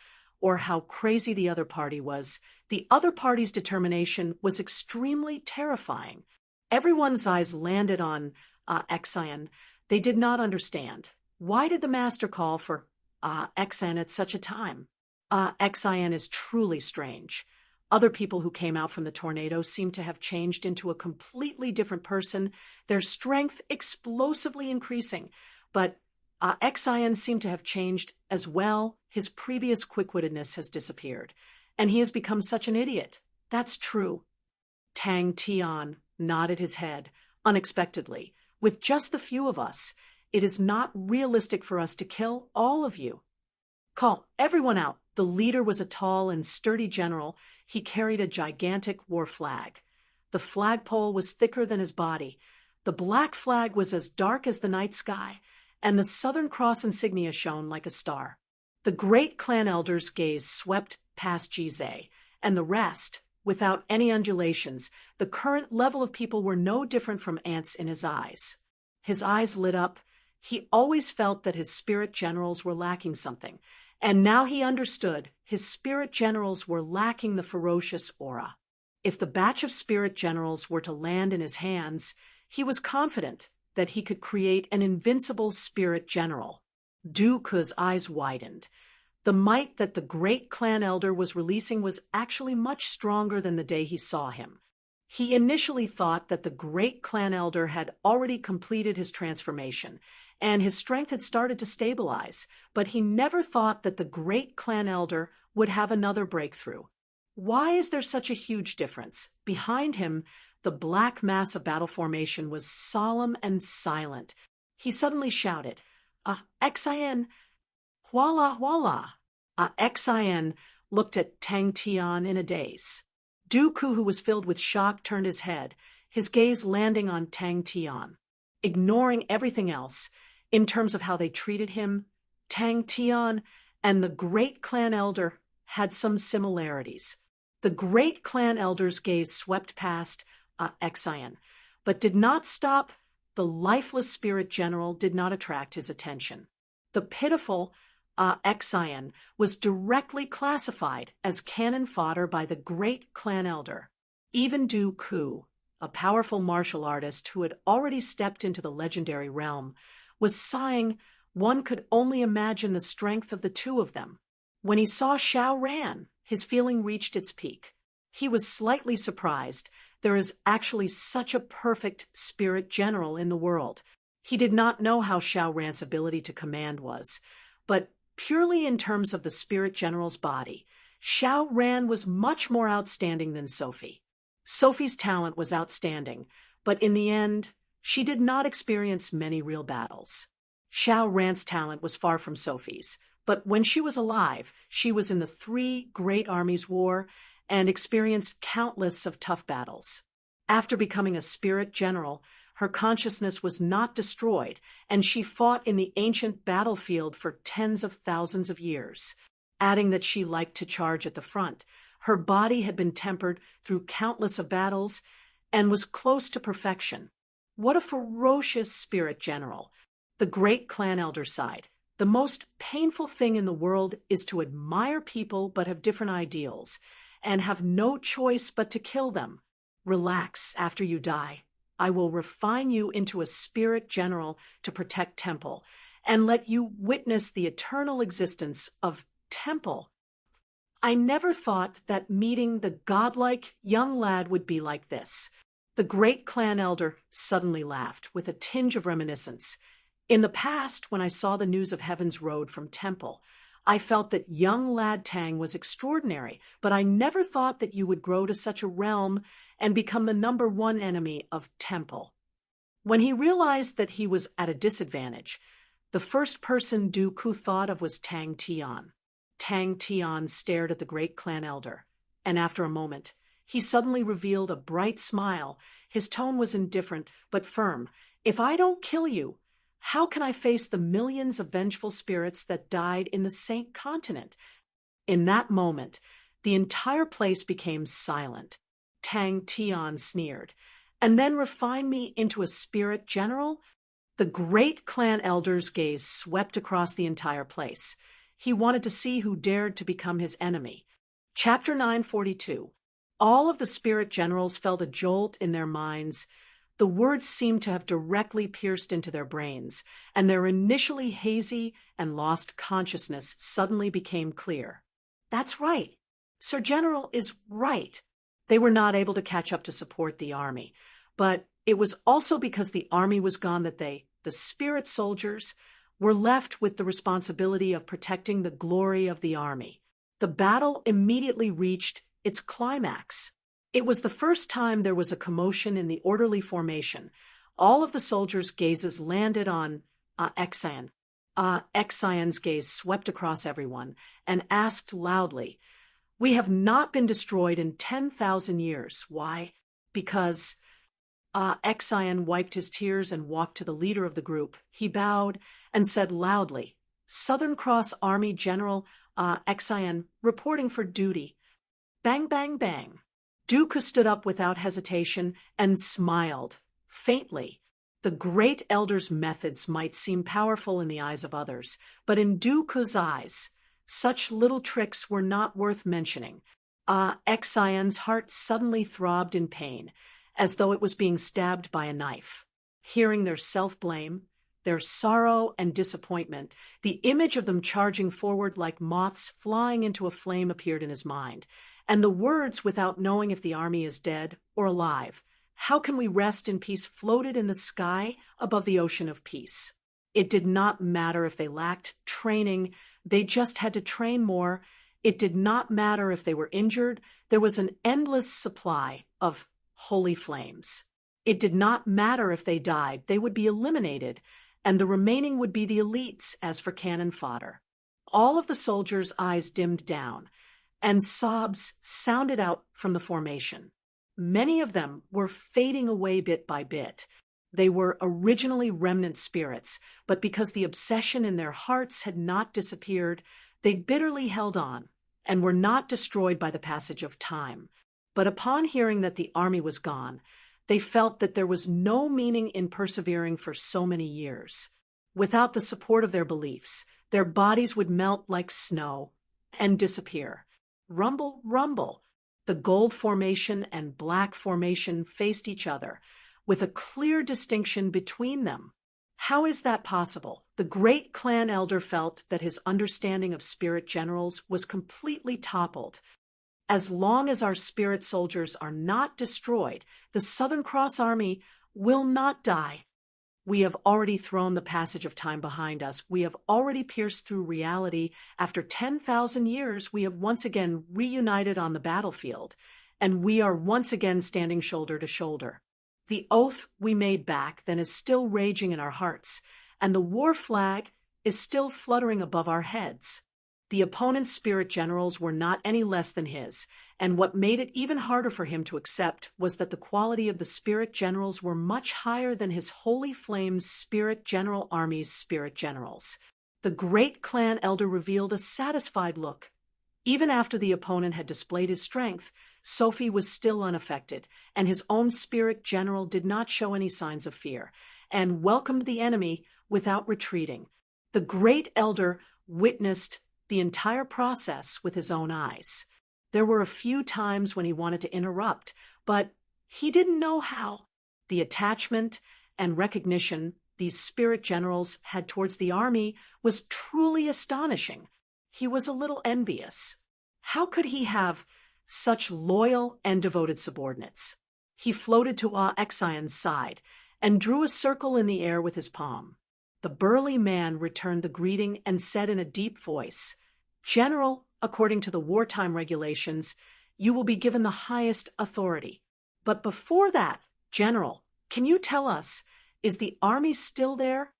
or how crazy the other party was, the other party's determination was extremely terrifying. Everyone's eyes landed on Exian. They did not understand. Why did the master call for Exian at such a time? Exian is truly strange. Other people who came out from the tornado seemed to have changed into a completely different person, their strength explosively increasing. But Exian seemed to have changed as well. His previous quick-wittedness has disappeared, and he has become such an idiot. That's true. Tang Tian nodded his head, unexpectedly. With just the few of us, it is not realistic for us to kill all of you. Call everyone out. The leader was a tall and sturdy general. He carried a gigantic war flag. The flagpole was thicker than his body. The black flag was as dark as the night sky, and the Southern Cross insignia shone like a star. The great clan elder's gaze swept past Jizé, and the rest, without any undulations. The current level of people were no different from ants in his eyes. His eyes lit up. He always felt that his spirit generals were lacking something, and now he understood his spirit generals were lacking the ferocious aura. If the batch of spirit generals were to land in his hands, he was confident that he could create an invincible spirit general. Dooku's eyes widened. The might that the great clan elder was releasing was actually much stronger than the day he saw him. He initially thought that the great clan elder had already completed his transformation, and his strength had started to stabilize, but he never thought that the great clan elder would have another breakthrough. Why is there such a huge difference? Behind him, the black mass of battle formation was solemn and silent. He suddenly shouted, Exian, voila, voila. Exian looked at Tang Tian in a daze. Dooku, who was filled with shock, turned his head, his gaze landing on Tang Tian. Ignoring everything else, in terms of how they treated him, Tang Tian and the great clan elder had some similarities. The great clan elder's gaze swept past Exian, but did not stop. The lifeless spirit general did not attract his attention. The pitiful Exian was directly classified as cannon fodder by the great clan elder. Even Dooku, a powerful martial artist who had already stepped into the legendary realm, was sighing. One could only imagine the strength of the two of them. When he saw Xiao Ran, his feeling reached its peak. He was slightly surprised. There is actually such a perfect spirit general in the world. He did not know how Xiao Ran's ability to command was, but purely in terms of the spirit general's body, Xiao Ran was much more outstanding than Sophie. Sophie's talent was outstanding, but in the end, she did not experience many real battles. Xiao Ran's talent was far from Sophie's, but when she was alive, she was in the 3 Great Armies War and experienced countless of tough battles. After becoming a spirit general, her consciousness was not destroyed, and she fought in the ancient battlefield for tens of thousands of years. Adding that she liked to charge at the front, her body had been tempered through countless of battles and was close to perfection. What a ferocious spirit general! The great clan elder sighed. The most painful thing in the world is to admire people but have different ideals, and have no choice but to kill them. Relax after you die. I will refine you into a spirit general to protect Temple, and let you witness the eternal existence of Temple. I never thought that meeting the godlike young lad would be like this. The great clan elder suddenly laughed, with a tinge of reminiscence. In the past, when I saw the news of Heaven's Road from Temple, I felt that young lad Tang was extraordinary, but I never thought that you would grow to such a realm and become the #1 enemy of Temple. When he realized that he was at a disadvantage, the first person Dooku thought of was Tang Tian. Tang Tian stared at the great clan elder, and after a moment, he suddenly revealed a bright smile. His tone was indifferent but firm. If I don't kill you, How can I face the millions of vengeful spirits that died in the Saint Continent? In that moment, the entire place became silent. Tang Tian sneered. And then refine me into a spirit general? The great clan elder's gaze swept across the entire place. He wanted to see who dared to become his enemy. Chapter 942. All of the spirit generals felt a jolt in their minds. The words seemed to have directly pierced into their brains, and their initially hazy and lost consciousness suddenly became clear. That's right. Sir General is right. They were not able to catch up to support the army, but it was also because the army was gone that they, the spirit soldiers, were left with the responsibility of protecting the glory of the army. The battle immediately reached its climax. It was the first time there was a commotion in the orderly formation. All of the soldiers' gazes landed on Exian. Exian's gaze swept across everyone and asked loudly, "We have not been destroyed in 10,000 years. Why?" Because Exian wiped his tears and walked to the leader of the group. He bowed and said loudly, "Southern Cross Army General Exian, reporting for duty." Bang, bang, bang. Dooku stood up without hesitation and smiled, faintly. The great elder's methods might seem powerful in the eyes of others, but in Dooku's eyes, such little tricks were not worth mentioning. Exian's heart suddenly throbbed in pain, as though it was being stabbed by a knife. Hearing their self-blame, their sorrow and disappointment, the image of them charging forward like moths flying into a flame appeared in his mind, and the words, "without knowing if the army is dead or alive, how can we rest in peace," floated in the sky above the ocean of peace. It did not matter if they lacked training, they just had to train more. It did not matter if they were injured, there was an endless supply of holy flames. It did not matter if they died, they would be eliminated, and the remaining would be the elites as for cannon fodder. All of the soldiers' eyes dimmed down, and sobs sounded out from the formation. Many of them were fading away bit by bit. They were originally remnant spirits, but because the obsession in their hearts had not disappeared, they bitterly held on and were not destroyed by the passage of time. But upon hearing that the army was gone, they felt that there was no meaning in persevering for so many years. Without the support of their beliefs, their bodies would melt like snow and disappear. Rumble, rumble. The gold formation and black formation faced each other, with a clear distinction between them. How is that possible? The great clan elder felt that his understanding of spirit generals was completely toppled. As long as our spirit soldiers are not destroyed, the Southern Cross Army will not die. We have already thrown the passage of time behind us. We have already pierced through reality. After 10,000 years, we have once again reunited on the battlefield, and we are once again standing shoulder to shoulder. The oath we made back then is still raging in our hearts, and the war flag is still fluttering above our heads. The opponent's spirit generals were not any less than his, and what made it even harder for him to accept was that the quality of the spirit generals were much higher than his Holy Flame's spirit general army's spirit generals. The great clan elder revealed a satisfied look. Even after the opponent had displayed his strength, Sophie was still unaffected, and his own spirit general did not show any signs of fear, and welcomed the enemy without retreating. The great elder witnessed the entire process with his own eyes. There were a few times when he wanted to interrupt, but he didn't know how. The attachment and recognition these spirit generals had towards the army was truly astonishing. He was a little envious. How could he have such loyal and devoted subordinates? He floated to Exian's side and drew a circle in the air with his palm. The burly man returned the greeting and said in a deep voice, "General, according to the wartime regulations, you will be given the highest authority. But before that, General, can you tell us, is the army still there?"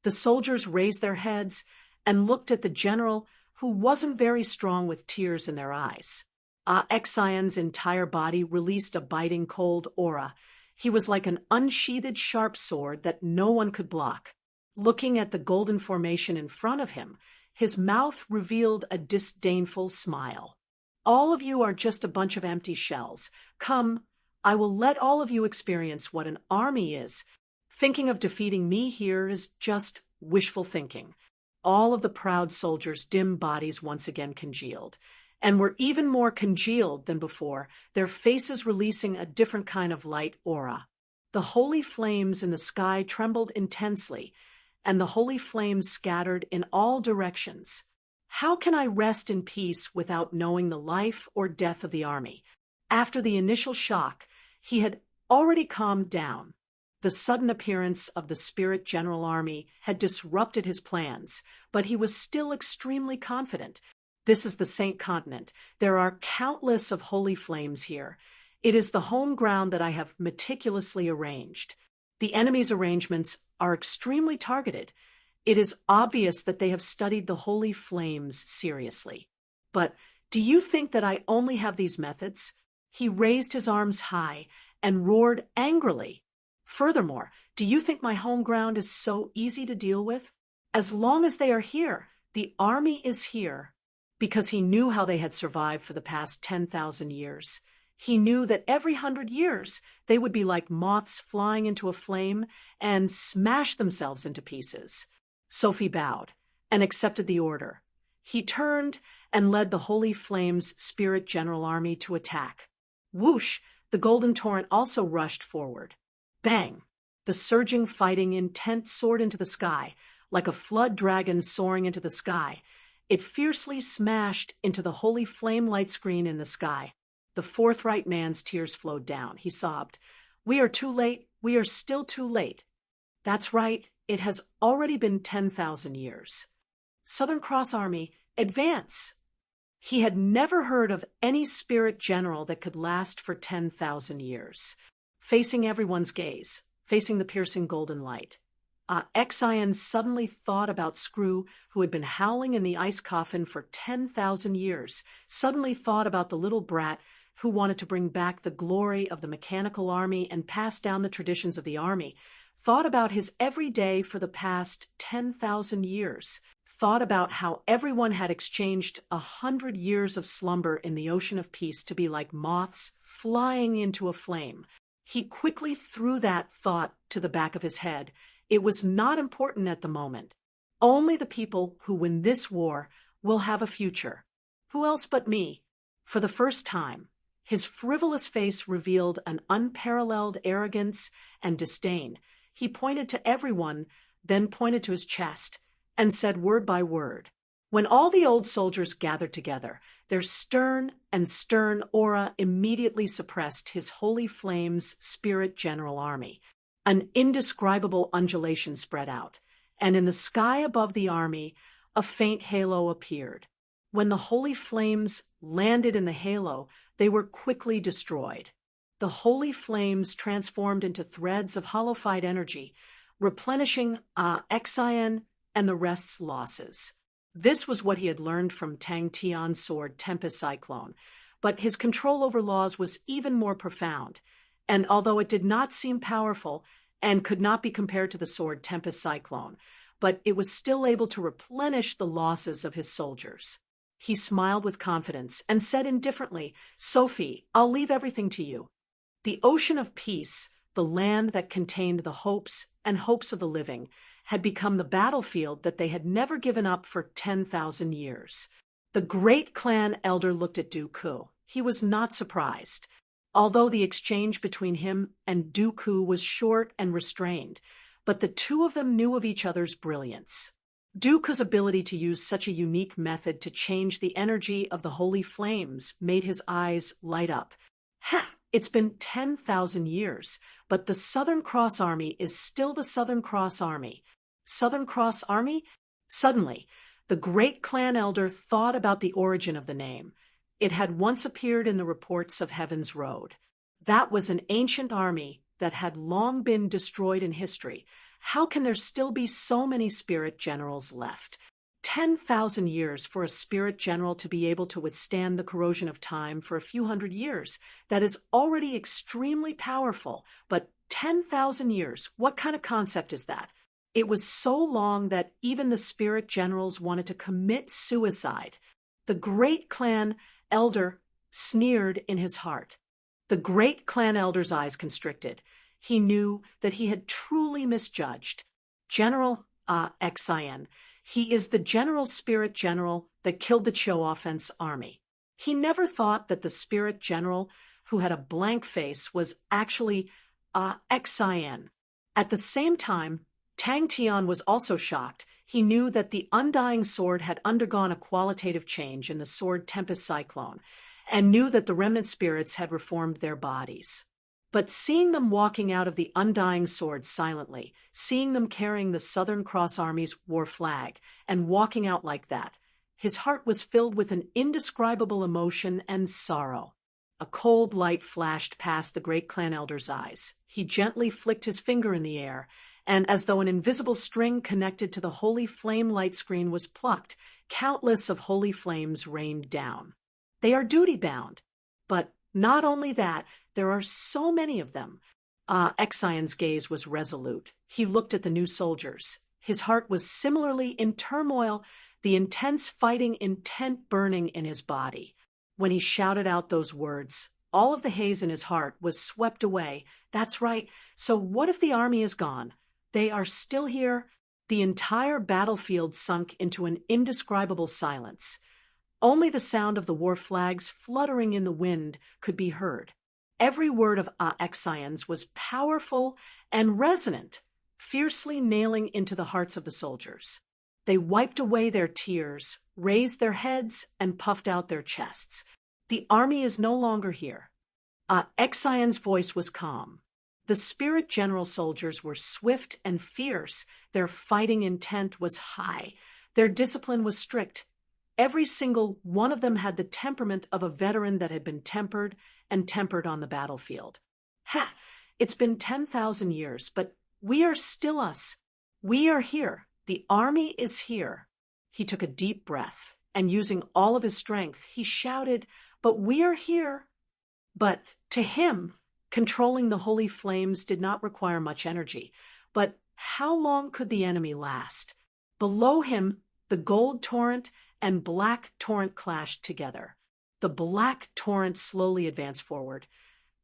The soldiers raised their heads and looked at the general, who wasn't very strong, with tears in their eyes. Exian's entire body released a biting cold aura. He was like an unsheathed sharp sword that no one could block. Looking at the golden formation in front of him, his mouth revealed a disdainful smile. All of you are just a bunch of empty shells. Come, I will let all of you experience what an army is. Thinking of defeating me here is just wishful thinking. All of the proud soldiers' dim bodies once again congealed, and were even more congealed than before, their faces releasing a different kind of light aura. The holy flames in the sky trembled intensely, and the holy flames scattered in all directions. How can I rest in peace without knowing the life or death of the army? After the initial shock, he had already calmed down. The sudden appearance of the Spirit General Army had disrupted his plans, but he was still extremely confident. This is the Saint Continent. There are countless of holy flames here. It is the home ground that I have meticulously arranged. The enemy's arrangements are extremely targeted. It is obvious that they have studied the holy flames seriously. But do you think that I only have these methods? He raised his arms high and roared angrily. Furthermore, do you think my home ground is so easy to deal with? As long as they are here, the army is here. Because he knew how they had survived for the past 10,000 years. He knew that every 100 years they would be like moths flying into a flame and smash themselves into pieces. Sophie bowed and accepted the order. He turned and led the Holy Flames Spirit General Army to attack. Whoosh! The golden torrent also rushed forward. Bang! The surging fighting intent soared into the sky, like a flood dragon soaring into the sky. It fiercely smashed into the holy flame light screen in the sky. The forthright man's tears flowed down. He sobbed, "We are too late. We are still too late." That's right. It has already been 10,000 years. Southern Cross Army, advance! He had never heard of any spirit general that could last for 10,000 years. Facing everyone's gaze, facing the piercing golden light. Exion suddenly thought about Screw, who had been howling in the ice coffin for 10,000 years, suddenly thought about the little brat who wanted to bring back the glory of the mechanical army and pass down the traditions of the army, thought about his everyday for the past 10,000 years, thought about how everyone had exchanged 100 years of slumber in the ocean of peace to be like moths flying into a flame. He quickly threw that thought to the back of his head. It was not important at the moment. Only the people who win this war will have a future. Who else but me? For the first time, his frivolous face revealed an unparalleled arrogance and disdain. He pointed to everyone, then pointed to his chest, and said word by word. When all the old soldiers gathered together, their stern aura immediately suppressed his holy flames Spirit General Army. An indescribable undulation spread out, and in the sky above the army, a faint halo appeared. When the holy flames landed in the halo, they were quickly destroyed. The holy flames transformed into threads of holified energy, replenishing Exion and the rest's losses. This was what he had learned from Tang Tian's sword Tempest Cyclone, but his control over laws was even more profound, and although it did not seem powerful and could not be compared to the sword Tempest Cyclone, but it was still able to replenish the losses of his soldiers. He smiled with confidence and said indifferently, "Sophie, I'll leave everything to you." The ocean of peace, the land that contained the hopes and hopes of the living, had become the battlefield that they had never given up for 10,000 years. The great clan elder looked at Dooku. He was not surprised. Although the exchange between him and Dooku was short and restrained, but the two of them knew of each other's brilliance. Dooku's ability to use such a unique method to change the energy of the holy flames made his eyes light up. Ha! It's been 10,000 years, but the Southern Cross Army is still the Southern Cross Army. Southern Cross Army? Suddenly, the great clan elder thought about the origin of the name. It had once appeared in the reports of Heaven's Road. That was an ancient army that had long been destroyed in history. How can there still be so many spirit generals left? 10,000 years for a spirit general to be able to withstand the corrosion of time for a few hundred years. That is already extremely powerful, but 10,000 years, what kind of concept is that? It was so long that even the spirit generals wanted to commit suicide. The great clan elder sneered in his heart. The great clan elder's eyes constricted. He knew that he had truly misjudged. General Xian, he is the general spirit general that killed the Cho offense army. He never thought that the spirit general who had a blank face was actually Xian. At the same time, Tang Tian was also shocked. He knew that the undying sword had undergone a qualitative change in the sword Tempest Cyclone, and knew that the remnant spirits had reformed their bodies. But seeing them walking out of the undying sword silently, seeing them carrying the Southern Cross Army's war flag, and walking out like that, his heart was filled with an indescribable emotion and sorrow. A cold light flashed past the great clan elder's eyes. He gently flicked his finger in the air, and as though an invisible string connected to the holy flame light screen was plucked, countless of holy flames rained down. They are duty-bound. But not only that, there are so many of them. Xian's gaze was resolute. He looked at the new soldiers. His heart was similarly in turmoil, the intense fighting intent burning in his body. When he shouted out those words, all of the haze in his heart was swept away. That's right. So what if the army is gone? They are still here. The entire battlefield sunk into an indescribable silence. Only the sound of the war flags fluttering in the wind could be heard. Every word of Xian's was powerful and resonant, fiercely nailing into the hearts of the soldiers. They wiped away their tears, raised their heads, and puffed out their chests. The army is no longer here. Xian's voice was calm. The spirit general soldiers were swift and fierce. Their fighting intent was high. Their discipline was strict. Every single one of them had the temperament of a veteran that had been tempered and tempered on the battlefield. It's been 10,000 years, but we are still us. We are here. The army is here. He took a deep breath, and using all of his strength, he shouted, "But we are here." But to him, controlling the holy flames did not require much energy. But how long could the enemy last? Below him, the gold torrent and black torrent clashed together. The black torrent slowly advanced forward.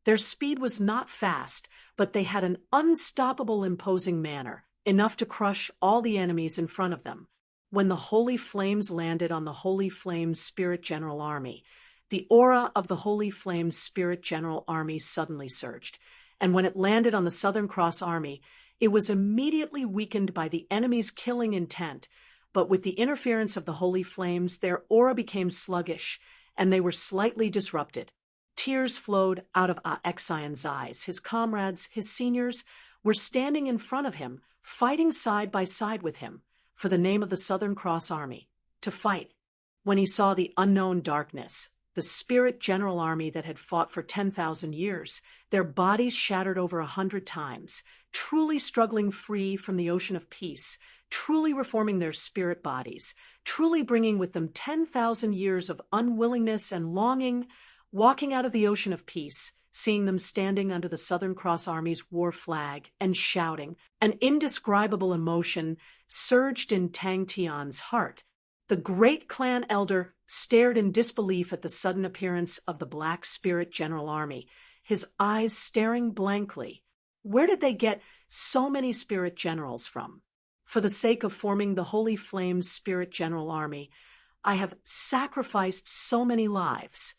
Their speed was not fast, but they had an unstoppable, imposing manner, enough to crush all the enemies in front of them. When the holy flames landed on the holy flames spirit general army, the aura of the holy flames spirit general army suddenly surged, and when it landed on the Southern Cross Army, it was immediately weakened by the enemy's killing intent. But with the interference of the holy flames, their aura became sluggish, and they were slightly disrupted. Tears flowed out of Xian's eyes. His comrades, his seniors, were standing in front of him, fighting side by side with him, for the name of the Southern Cross Army, to fight. When he saw the unknown darkness, the spirit general army that had fought for 10,000 years, their bodies shattered over 100 times, truly struggling free from the ocean of peace, truly reforming their spirit bodies, truly bringing with them 10,000 years of unwillingness and longing, walking out of the ocean of peace, seeing them standing under the Southern Cross Army's war flag and shouting, an indescribable emotion surged in Tang Tian's heart. The great clan elder stared in disbelief at the sudden appearance of the Black Spirit General Army, his eyes staring blankly. Where did they get so many spirit generals from? For the sake of forming the Holy Flames Spirit General Army, I have sacrificed so many lives.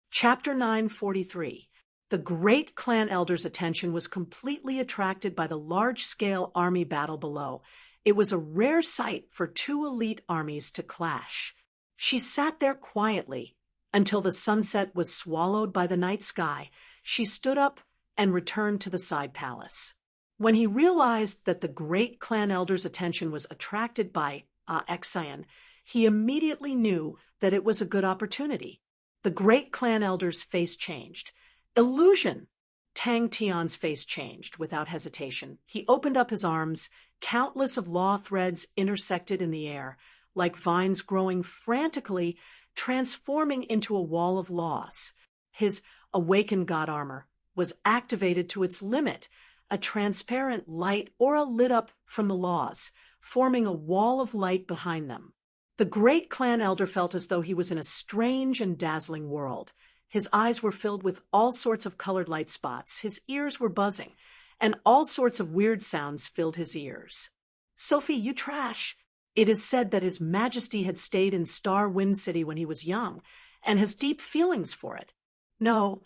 Chapter 943. The great clan elder's attention was completely attracted by the large-scale army battle below. It was a rare sight for two elite armies to clash. She sat there quietly until the sunset was swallowed by the night sky. She stood up and returned to the side palace. When he realized that the great clan elder's attention was attracted by Xian, he immediately knew that it was a good opportunity. The great clan elder's face changed. Illusion! Tang Tian's face changed without hesitation. He opened up his arms. Countless of law threads intersected in the air, like vines growing frantically, transforming into a wall of laws. His awakened god armor was activated to its limit. a transparent light aura lit up from the laws, forming a wall of light behind them. The great clan elder felt as though he was in a strange and dazzling world. His eyes were filled with all sorts of colored light spots, his ears were buzzing, and all sorts of weird sounds filled his ears. "Sophie, you trash!" It is said that His Majesty had stayed in Star Wind City when he was young, and has deep feelings for it. No,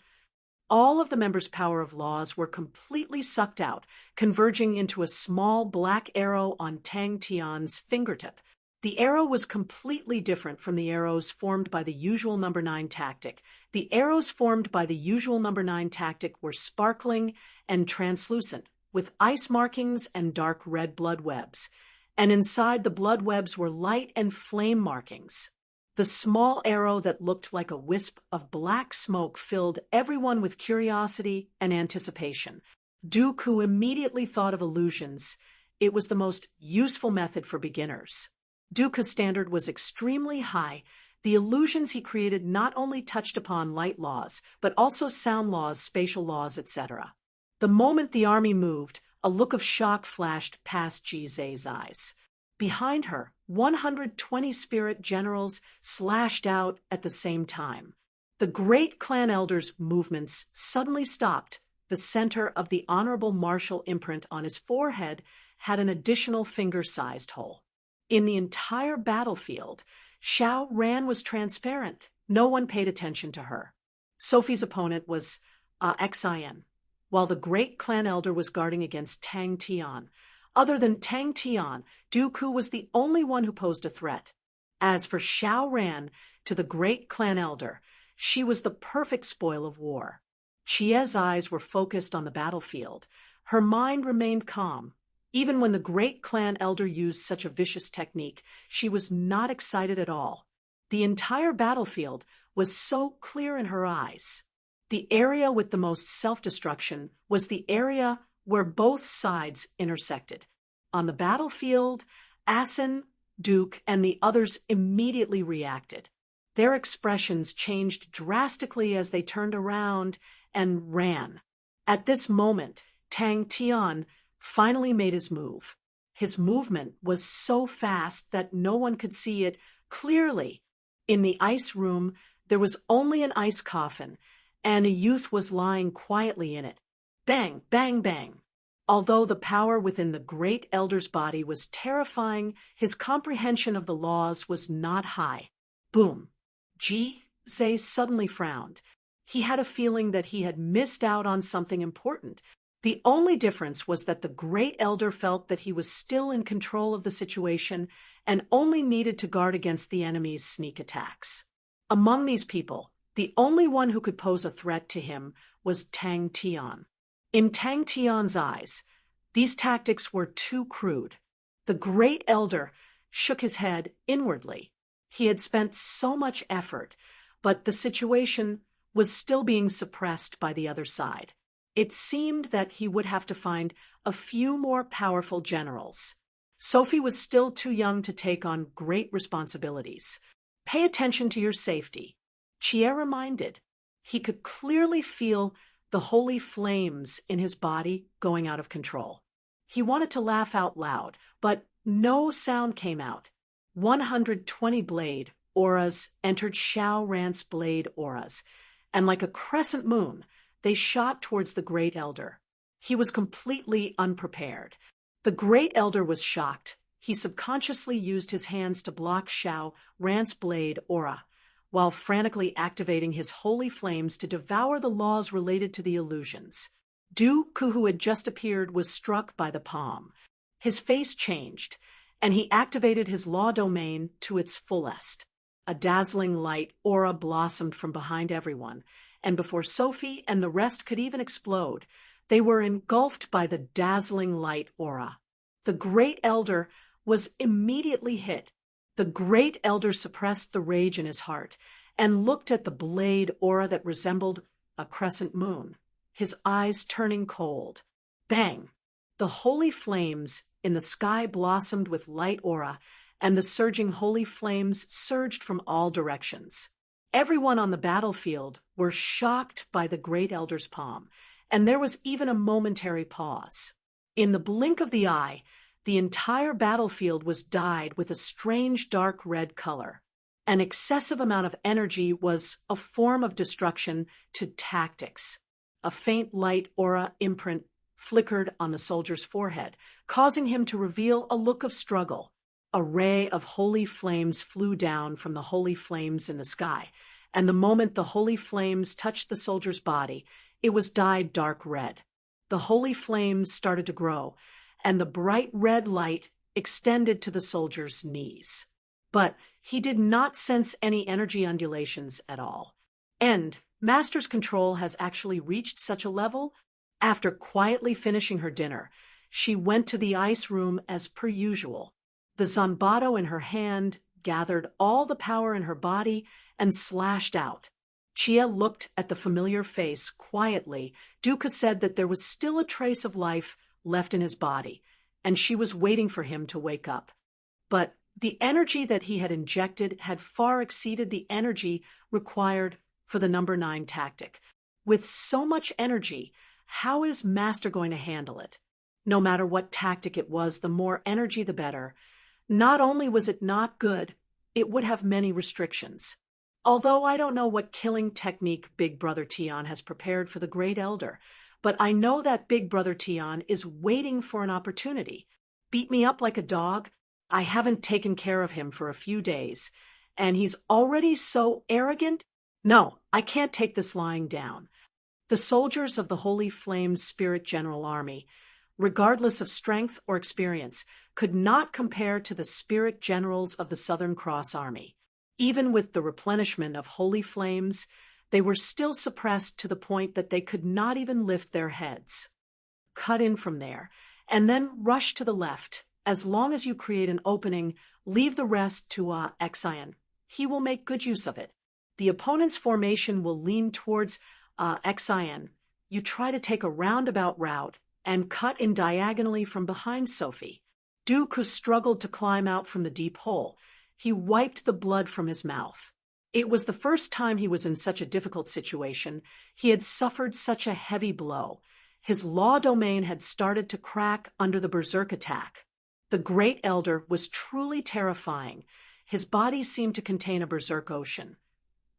all of the members' power of laws were completely sucked out, converging into a small black arrow on Tang Tian's fingertip. The arrow was completely different from the arrows formed by the usual number 9 tactic. The arrows formed by the usual number 9 tactic were sparkling and translucent, with ice markings and dark red blood webs, and inside the blood webs were light and flame markings. The small arrow that looked like a wisp of black smoke filled everyone with curiosity and anticipation. Duke, who immediately thought of illusions, it was the most useful method for beginners. Duke's standard was extremely high. The illusions he created not only touched upon light laws, but also sound laws, spatial laws, etc. The moment the army moved, a look of shock flashed past Ji Zhe's eyes. Behind her, 120 spirit generals slashed out at the same time. The great clan elder's movements suddenly stopped. The center of the honorable martial imprint on his forehead had an additional finger-sized hole. In the entire battlefield, Xiao Ran was transparent. No one paid attention to her. Sophie's opponent was Xin, while the great clan elder was guarding against Tang Tian. Other than Tang Tian, Dooku was the only one who posed a threat. As for Xiao Ran, to the great clan elder, she was the perfect spoil of war. Chie's eyes were focused on the battlefield. Her mind remained calm. Even when the great clan elder used such a vicious technique, she was not excited at all. The entire battlefield was so clear in her eyes. The area with the most self-destruction was the area where both sides intersected. On the battlefield, Asin, Duke, and the others immediately reacted. Their expressions changed drastically as they turned around and ran. At this moment, Tang Tian finally made his move. His movement was so fast that no one could see it clearly. In the ice room, there was only an ice coffin, and a youth was lying quietly in it. Bang, bang, bang. Although the power within the great elder's body was terrifying, his comprehension of the laws was not high. Boom. Ji Zhe suddenly frowned. He had a feeling that he had missed out on something important. The only difference was that the great elder felt that he was still in control of the situation and only needed to guard against the enemy's sneak attacks. Among these people, the only one who could pose a threat to him was Tang Tian. In Tang Tian's eyes, these tactics were too crude. The great elder shook his head inwardly. He had spent so much effort, but the situation was still being suppressed by the other side. It seemed that he would have to find a few more powerful generals. Sophie was still too young to take on great responsibilities. Pay attention to your safety. Chie reminded. He could clearly feel the holy flames in his body going out of control. He wanted to laugh out loud, but no sound came out. 120 blade auras entered Xiao Ran's blade auras, and like a crescent moon, they shot towards the great elder. He was completely unprepared. The great elder was shocked. He subconsciously used his hands to block Xiao Ran's blade aura, while frantically activating his holy flames to devour the laws related to the illusions. Dooku, who had just appeared, was struck by the palm. His face changed, and he activated his law domain to its fullest. A dazzling light aura blossomed from behind everyone, and before Sophie and the rest could even explode, they were engulfed by the dazzling light aura. The great elder was immediately hit. The great elder suppressed the rage in his heart and looked at the blade aura that resembled a crescent moon, his eyes turning cold. Bang! The holy flames in the sky blossomed with light aura, and the surging holy flames surged from all directions. Everyone on the battlefield were shocked by the great elder's palm, and there was even a momentary pause. In the blink of the eye, the entire battlefield was dyed with a strange dark red color. An excessive amount of energy was a form of destruction to tactics. A faint light aura imprint flickered on the soldier's forehead, causing him to reveal a look of struggle. A ray of holy flames flew down from the holy flames in the sky, and the moment the holy flames touched the soldier's body, it was dyed dark red. The holy flames started to grow, and the bright red light extended to the soldier's knees. But he did not sense any energy undulations at all. And Master's control has actually reached such a level. After quietly finishing her dinner, she went to the ice room as per usual. The zanbato in her hand gathered all the power in her body and slashed out. Chia looked at the familiar face quietly. Duca said that there was still a trace of life left in his body, and she was waiting for him to wake up. But the energy that he had injected had far exceeded the energy required for the number 9 tactic. With so much energy, how is Master going to handle it? No matter what tactic it was, the more energy the better. Not only was it not good, it would have many restrictions. Although I don't know what killing technique Big Brother Tian has prepared for the Great Elder, but I know that Big Brother Tian is waiting for an opportunity. Beat me up like a dog? I haven't taken care of him for a few days, and he's already so arrogant? No, I can't take this lying down. The soldiers of the Holy Flames Spirit General Army, regardless of strength or experience, could not compare to the Spirit Generals of the Southern Cross Army. Even with the replenishment of Holy Flames, they were still suppressed to the point that they could not even lift their heads. Cut in from there, and then rush to the left. As long as you create an opening, leave the rest to Xian. He will make good use of it. The opponent's formation will lean towards Xian. You try to take a roundabout route and cut in diagonally from behind Sophie. Duke, who struggled to climb out from the deep hole, he wiped the blood from his mouth. It was the first time he was in such a difficult situation. He had suffered such a heavy blow. His law domain had started to crack under the berserk attack. The Great Elder was truly terrifying. His body seemed to contain a berserk ocean.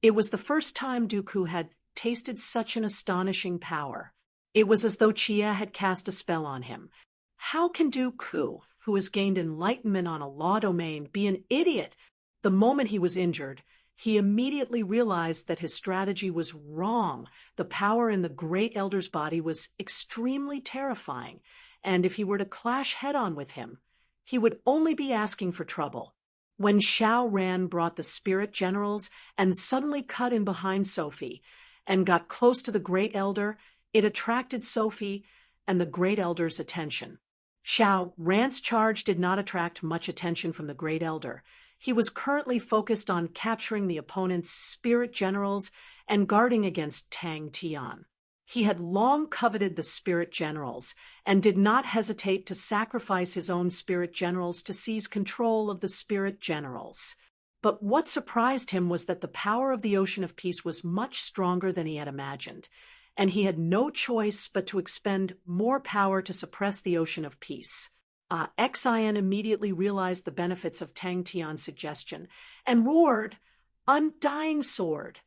It was the first time Dooku had tasted such an astonishing power. It was as though Chia had cast a spell on him. How can Dooku, who has gained enlightenment on a law domain, be an idiot? The moment he was injured, he immediately realized that his strategy was wrong. The power in the Great Elder's body was extremely terrifying, and if he were to clash head-on with him, he would only be asking for trouble. When Xiao Ran brought the Spirit Generals and suddenly cut in behind Sophie and got close to the Great Elder, it attracted Sophie and the Great Elder's attention. Xiao Ran's charge did not attract much attention from the Great Elder. He was currently focused on capturing the opponent's Spirit Generals and guarding against Tang Tian. He had long coveted the Spirit Generals and did not hesitate to sacrifice his own Spirit Generals to seize control of the Spirit Generals. But what surprised him was that the power of the Ocean of Peace was much stronger than he had imagined, and he had no choice but to expend more power to suppress the Ocean of Peace. Xian immediately realized the benefits of Tang Tian's suggestion and roared, "Undying Sword!"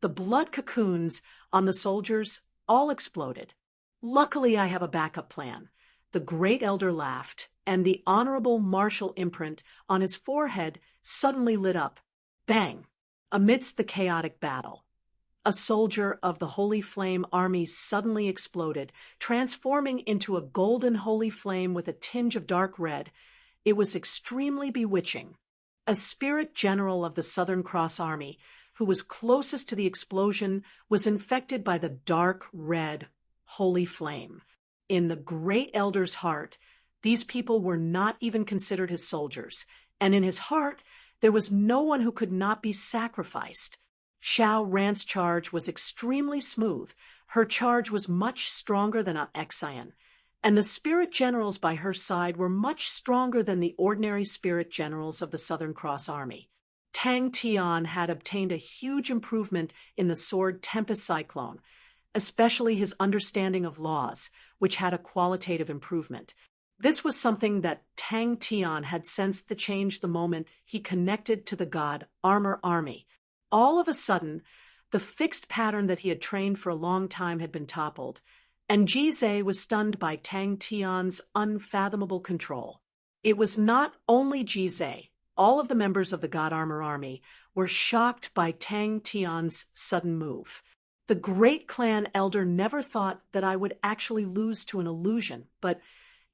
The blood cocoons on the soldiers all exploded. Luckily, I have a backup plan. The Great Elder laughed, and the honorable martial imprint on his forehead suddenly lit up. Bang! Amidst the chaotic battle, a soldier of the Holy Flame Army suddenly exploded, transforming into a golden holy flame with a tinge of dark red. It was extremely bewitching. A Spirit General of the Southern Cross Army, who was closest to the explosion, was infected by the dark red holy flame. In the Great Elder's heart, these people were not even considered his soldiers, and in his heart there was no one who could not be sacrificed. Xiao Ran's charge was extremely smooth. Her charge was much stronger than Xian, and the Spirit Generals by her side were much stronger than the ordinary Spirit Generals of the Southern Cross Army. Tang Tian had obtained a huge improvement in the sword Tempest Cyclone. especially his understanding of laws, which had a qualitative improvement. This was something that Tang Tian had sensed the change the moment he connected to the god Armor Army. All of a sudden, the fixed pattern that he had trained for a long time had been toppled, and Jizai was stunned by Tang Tian's unfathomable control. It was not only Jizai. All of the members of the God Armor Army were shocked by Tang Tian's sudden move. The great clan elder never thought that I would actually lose to an illusion, but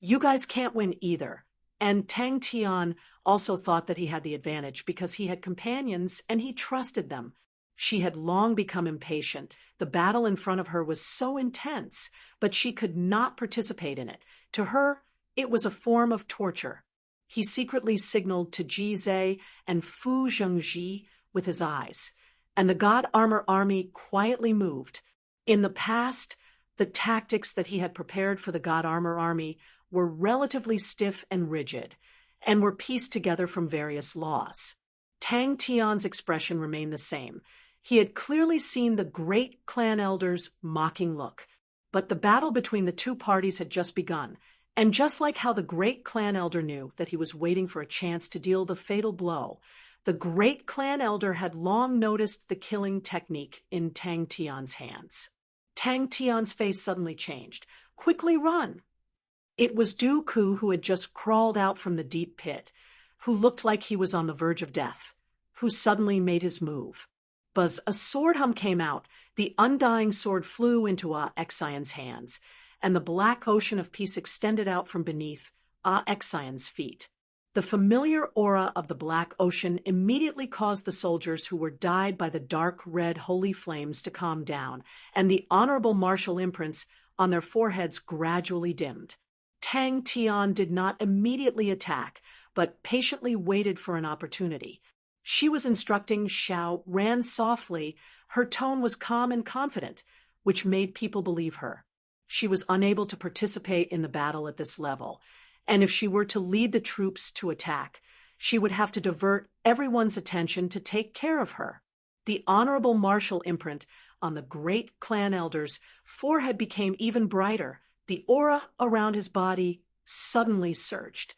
you guys can't win either. And Tang Tian also thought that he had the advantage because he had companions and he trusted them. She had long become impatient. The battle in front of her was so intense, but she could not participate in it. To her, it was a form of torture. He secretly signaled to Jizai and Fu Zhengji with his eyes, and the God Armor Army quietly moved. In the past, the tactics that he had prepared for the God Armor Army were relatively stiff and rigid, and were pieced together from various laws. Tang Tian's expression remained the same. He had clearly seen the great clan elder's mocking look, but the battle between the two parties had just begun, and just like how the great clan elder knew that he was waiting for a chance to deal the fatal blow, the great clan elder had long noticed the killing technique in Tang Tian's hands. Tang Tian's face suddenly changed. "Quickly run!" It was Du Ku, who had just crawled out from the deep pit, who looked like he was on the verge of death, who suddenly made his move. Buzz, a sword hum came out. The undying sword flew into Xian's hands, and the black ocean of peace extended out from beneath Xian's feet. The familiar aura of the black ocean immediately caused the soldiers who were dyed by the dark red holy flames to calm down, and the honorable martial imprints on their foreheads gradually dimmed. Tang Tian did not immediately attack, but patiently waited for an opportunity. She was instructing Xiao Ran softly. Her tone was calm and confident, which made people believe her. She was unable to participate in the battle at this level, and if she were to lead the troops to attack, she would have to divert everyone's attention to take care of her. The honorable martial imprint on the great clan elder's forehead became even brighter. The aura around his body suddenly surged.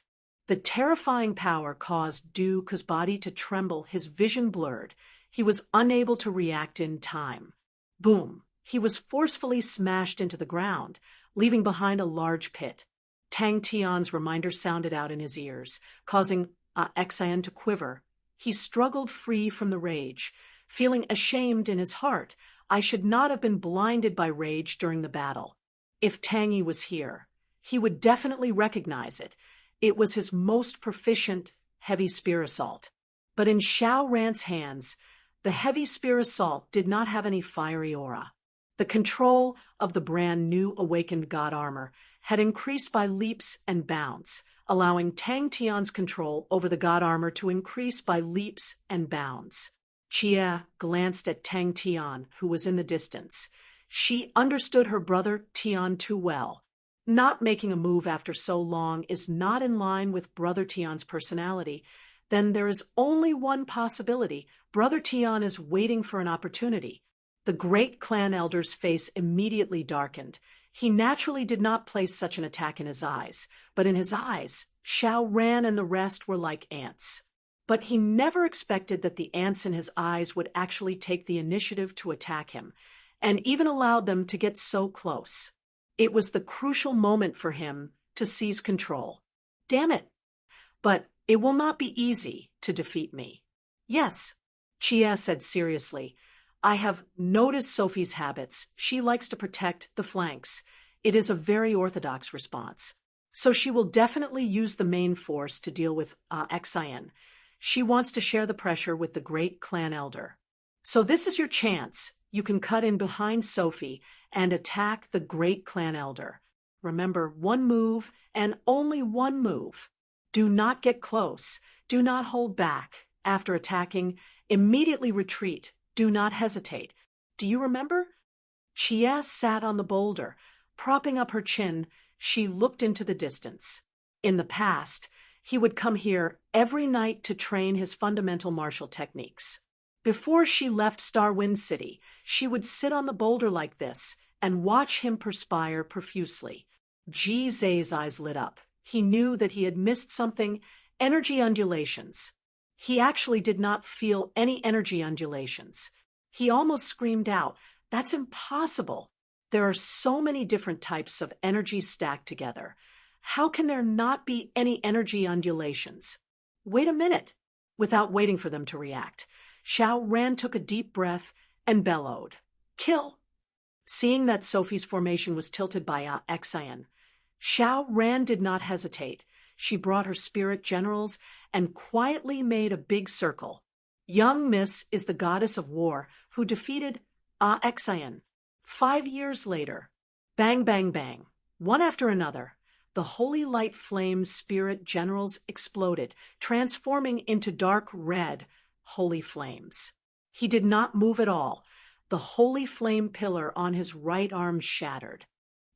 The terrifying power caused Du Ku's body to tremble, his vision blurred. He was unable to react in time. Boom! He was forcefully smashed into the ground, leaving behind a large pit. Tang Tian's reminder sounded out in his ears, causing Xian to quiver. He struggled free from the rage, feeling ashamed in his heart. I should not have been blinded by rage during the battle. If Tangy was here, he would definitely recognize it. It was his most proficient heavy spear assault. But in Xiao Ran's hands, the heavy spear assault did not have any fiery aura. The control of the brand new awakened god armor had increased by leaps and bounds, allowing Tang Tian's control over the god armor to increase by leaps and bounds. Chia glanced at Tang Tian, who was in the distance. She understood her brother Tian too well. Not making a move after so long is not in line with Brother Tian's personality. Then there is only one possibility. Brother Tian is waiting for an opportunity. The great clan elder's face immediately darkened. He naturally did not place such an attack in his eyes, but in his eyes, Xiao Ran and the rest were like ants. But he never expected that the ants in his eyes would actually take the initiative to attack him, and even allowed them to get so close. It was the crucial moment for him to seize control. Damn it! But it will not be easy to defeat me. Yes, Chia said seriously. I have noticed Sophie's habits. She likes to protect the flanks. It is a very orthodox response. So she will definitely use the main force to deal with Xian. She wants to share the pressure with the great clan elder. So this is your chance. You can cut in behind Sophie and attack the great clan elder. Remember, one move and only one move. Do not get close. Do not hold back. After attacking, immediately retreat. Do not hesitate. Do you remember? Chia sat on the boulder. Propping up her chin, she looked into the distance. In the past, he would come here every night to train his fundamental martial techniques. Before she left Starwind City, she would sit on the boulder like this and watch him perspire profusely. Ji Zay's eyes lit up. He knew that he had missed something: energy undulations. He actually did not feel any energy undulations. He almost screamed out, "That's impossible! There are so many different types of energy stacked together. How can there not be any energy undulations?" "Wait a minute." Without waiting for them to react, Xiao Ran took a deep breath and bellowed, "Kill!" Seeing that Sophie's formation was tilted by Xian, Xiao Ran did not hesitate. She brought her spirit generals and quietly made a big circle. Young Miss is the goddess of war who defeated Xian. 5 years later, bang, bang, bang, one after another, the holy light flame spirit generals exploded, transforming into dark red holy flames. He did not move at all. The holy flame pillar on his right arm shattered.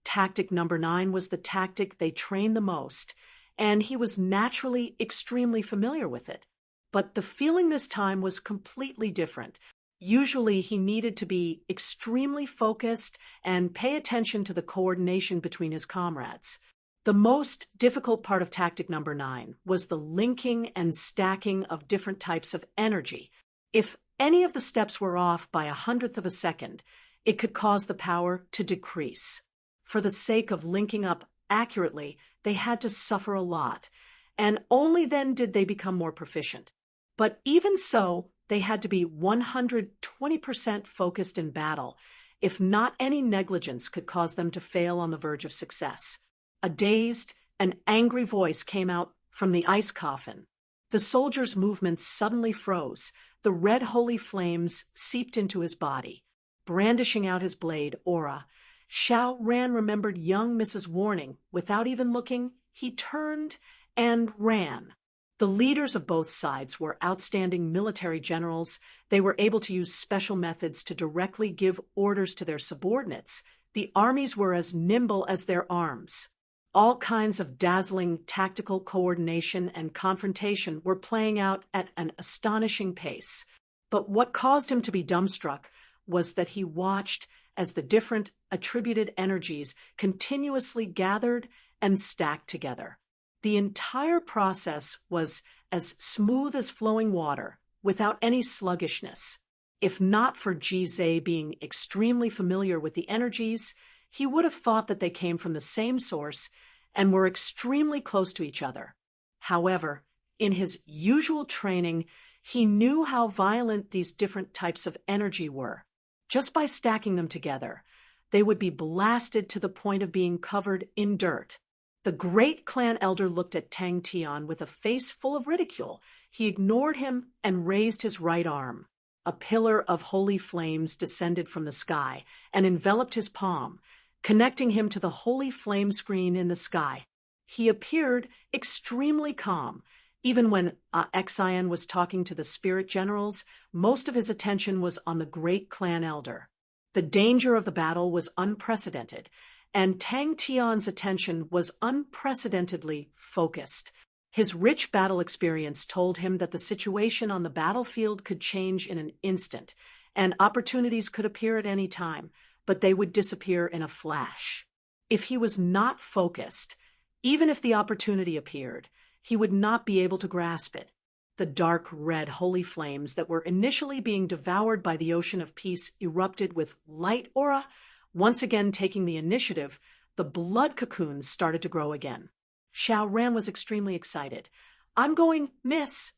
Tactic number 9 was the tactic they trained the most, and he was naturally extremely familiar with it. But the feeling this time was completely different. Usually he needed to be extremely focused and pay attention to the coordination between his comrades. The most difficult part of tactic number 9 was the linking and stacking of different types of energy. If any of the steps were off by 1/100th of a second, it could cause the power to decrease. For the sake of linking up accurately, they had to suffer a lot, and only then did they become more proficient. But even so, they had to be 120% focused in battle. If not, any negligence could cause them to fail on the verge of success. A dazed and angry voice came out from the ice coffin. The soldier's movements suddenly froze. The red holy flames seeped into his body. Brandishing out his blade, Aura, Xiao Ran remembered young Mrs. Warning. Without even looking, he turned and ran. The leaders of both sides were outstanding military generals. They were able to use special methods to directly give orders to their subordinates. The armies were as nimble as their arms. All kinds of dazzling tactical coordination and confrontation were playing out at an astonishing pace. But what caused him to be dumbstruck was that he watched as the different attributed energies continuously gathered and stacked together. The entire process was as smooth as flowing water, without any sluggishness. If not for Ji Zay being extremely familiar with the energies, he would have thought that they came from the same source and were extremely close to each other. However, in his usual training, he knew how violent these different types of energy were. Just by stacking them together, they would be blasted to the point of being covered in dirt. The great clan elder looked at Tang Tian with a face full of ridicule. He ignored him and raised his right arm. A pillar of holy flames descended from the sky and enveloped his palm, connecting him to the holy flame screen in the sky. He appeared extremely calm. Even when Xian was talking to the spirit generals, most of his attention was on the great clan elder. The danger of the battle was unprecedented, and Tang Tian's attention was unprecedentedly focused. His rich battle experience told him that the situation on the battlefield could change in an instant, and opportunities could appear at any time, but they would disappear in a flash. If he was not focused, even if the opportunity appeared, he would not be able to grasp it. The dark red holy flames that were initially being devoured by the ocean of peace erupted with light aura. Once again taking the initiative, the blood cocoons started to grow again. Xiao Ran was extremely excited. "I'm going, miss.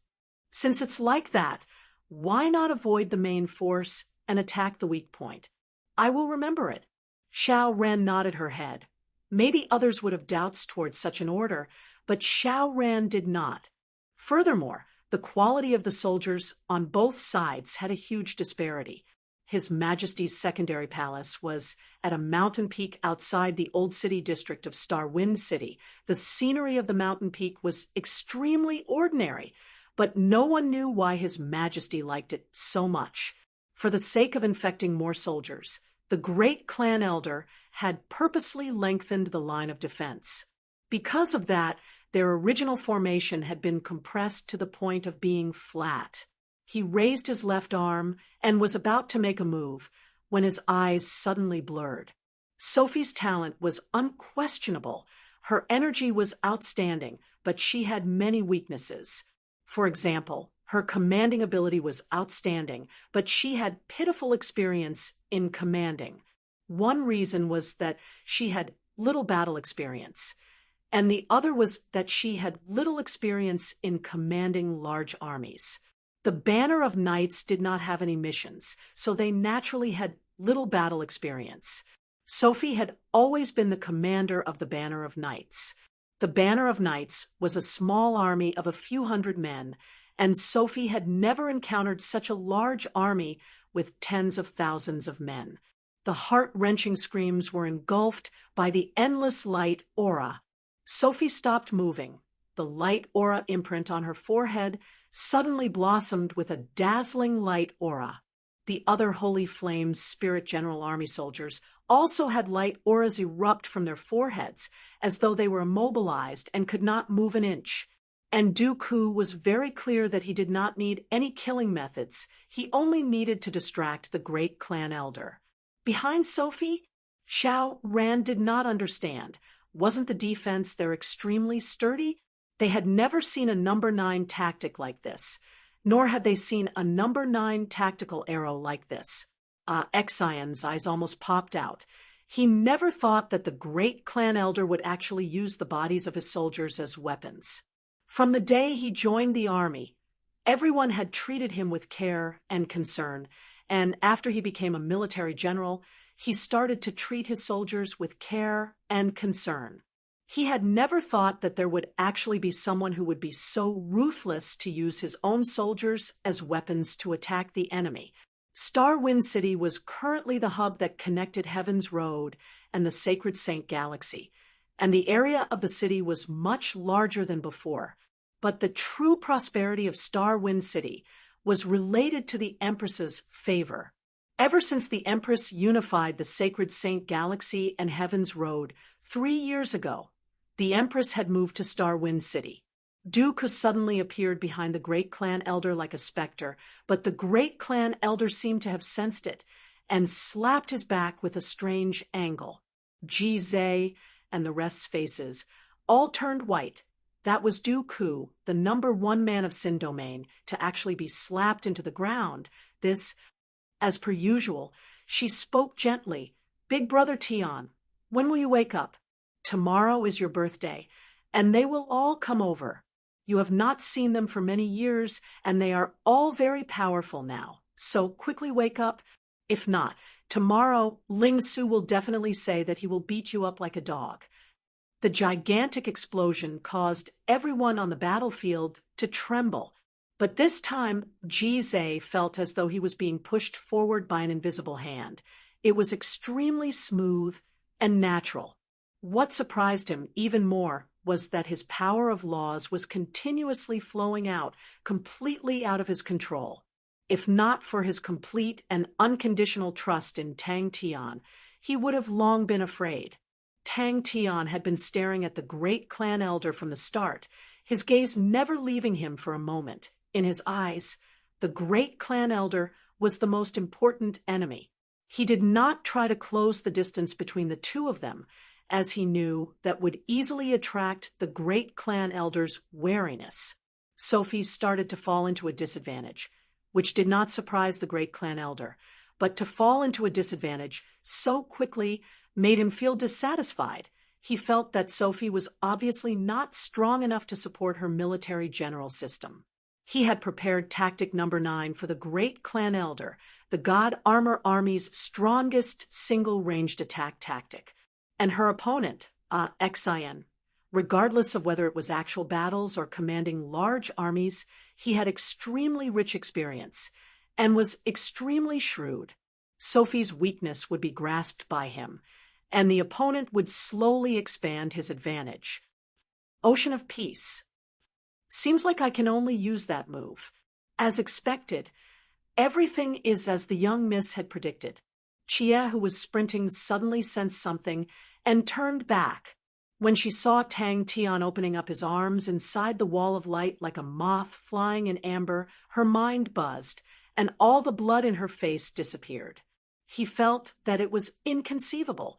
Since it's like that, why not avoid the main force and attack the weak point? I will remember it." Xiao Ran nodded her head. Maybe others would have doubts towards such an order, but Xiao Ran did not. Furthermore, the quality of the soldiers on both sides had a huge disparity. His Majesty's secondary palace was at a mountain peak outside the old city district of Starwind City. The scenery of the mountain peak was extremely ordinary, but no one knew why His Majesty liked it so much. For the sake of infecting more soldiers, the great clan elder had purposely lengthened the line of defense. Because of that, their original formation had been compressed to the point of being flat. He raised his left arm and was about to make a move when his eyes suddenly blurred. Sophie's talent was unquestionable. Her energy was outstanding, but she had many weaknesses. For example, her commanding ability was outstanding, but she had pitiful experience in commanding. One reason was that she had little battle experience, and the other was that she had little experience in commanding large armies. The Banner of Knights did not have any missions, so they naturally had little battle experience. Sophie had always been the commander of the Banner of Knights. The Banner of Knights was a small army of a few hundred men, and Sophie had never encountered such a large army with tens of thousands of men. The heart-wrenching screams were engulfed by the endless light aura. Sophie stopped moving. The light aura imprint on her forehead suddenly blossomed with a dazzling light aura. The other Holy Flames Spirit General Army soldiers also had light auras erupt from their foreheads, as though they were immobilized and could not move an inch. And Dooku was very clear that he did not need any killing methods. He only needed to distract the great clan elder. Behind Sophie, Xiao Ran did not understand. Wasn't the defense there extremely sturdy? They had never seen a number 9 tactic like this, nor had they seen a number 9 tactical arrow like this. Exion's eyes almost popped out. He never thought that the great clan elder would actually use the bodies of his soldiers as weapons. From the day he joined the army, everyone had treated him with care and concern, and after he became a military general, he started to treat his soldiers with care and concern. He had never thought that there would actually be someone who would be so ruthless to use his own soldiers as weapons to attack the enemy. Star Wind City was currently the hub that connected Heaven's Road and the Sacred Saint Galaxy, and the area of the city was much larger than before. But the true prosperity of Star Wind City was related to the Empress's favor. Ever since the Empress unified the Sacred Saint Galaxy and Heaven's Road 3 years ago, the Empress had moved to Star Wind City. Dooku suddenly appeared behind the great clan elder like a specter, but the great clan elder seemed to have sensed it and slapped his back with a strange angle. Ji and the rest's faces all turned white. That was Dooku, the number 1 man of Sin Domain, to actually be slapped into the ground. This, as per usual, she spoke gently. "Big brother Tion, when will you wake up? Tomorrow is your birthday, and they will all come over. You have not seen them for many years, and they are all very powerful now. So quickly wake up. If not, tomorrow Ling Su will definitely say that he will beat you up like a dog." The gigantic explosion caused everyone on the battlefield to tremble. But this time, Ji felt as though he was being pushed forward by an invisible hand. It was extremely smooth and natural. What surprised him even more was that his power of laws was continuously flowing out, completely out of his control. If not for his complete and unconditional trust in Tang Tian, he would have long been afraid. Tang Tian had been staring at the great clan elder from the start, his gaze never leaving him for a moment. In his eyes, the great clan elder was the most important enemy. He did not try to close the distance between the two of them, as he knew that would easily attract the great clan elder's wariness. Sophie started to fall into a disadvantage, which did not surprise the great clan elder, but to fall into a disadvantage so quickly made him feel dissatisfied. He felt that Sophie was obviously not strong enough to support her military general system. He had prepared tactic number 9 for the great clan elder, the God Armor Army's strongest single-ranged attack tactic. And her opponent, Xian, regardless of whether it was actual battles or commanding large armies, he had extremely rich experience and was extremely shrewd. Sophie's weakness would be grasped by him, and the opponent would slowly expand his advantage. Ocean of Peace. Seems like I can only use that move. As expected, everything is as the young miss had predicted. Chia, who was sprinting, suddenly sensed something and turned back. When she saw Tang Tian opening up his arms inside the wall of light like a moth flying in amber, her mind buzzed, and all the blood in her face disappeared. He felt that it was inconceivable.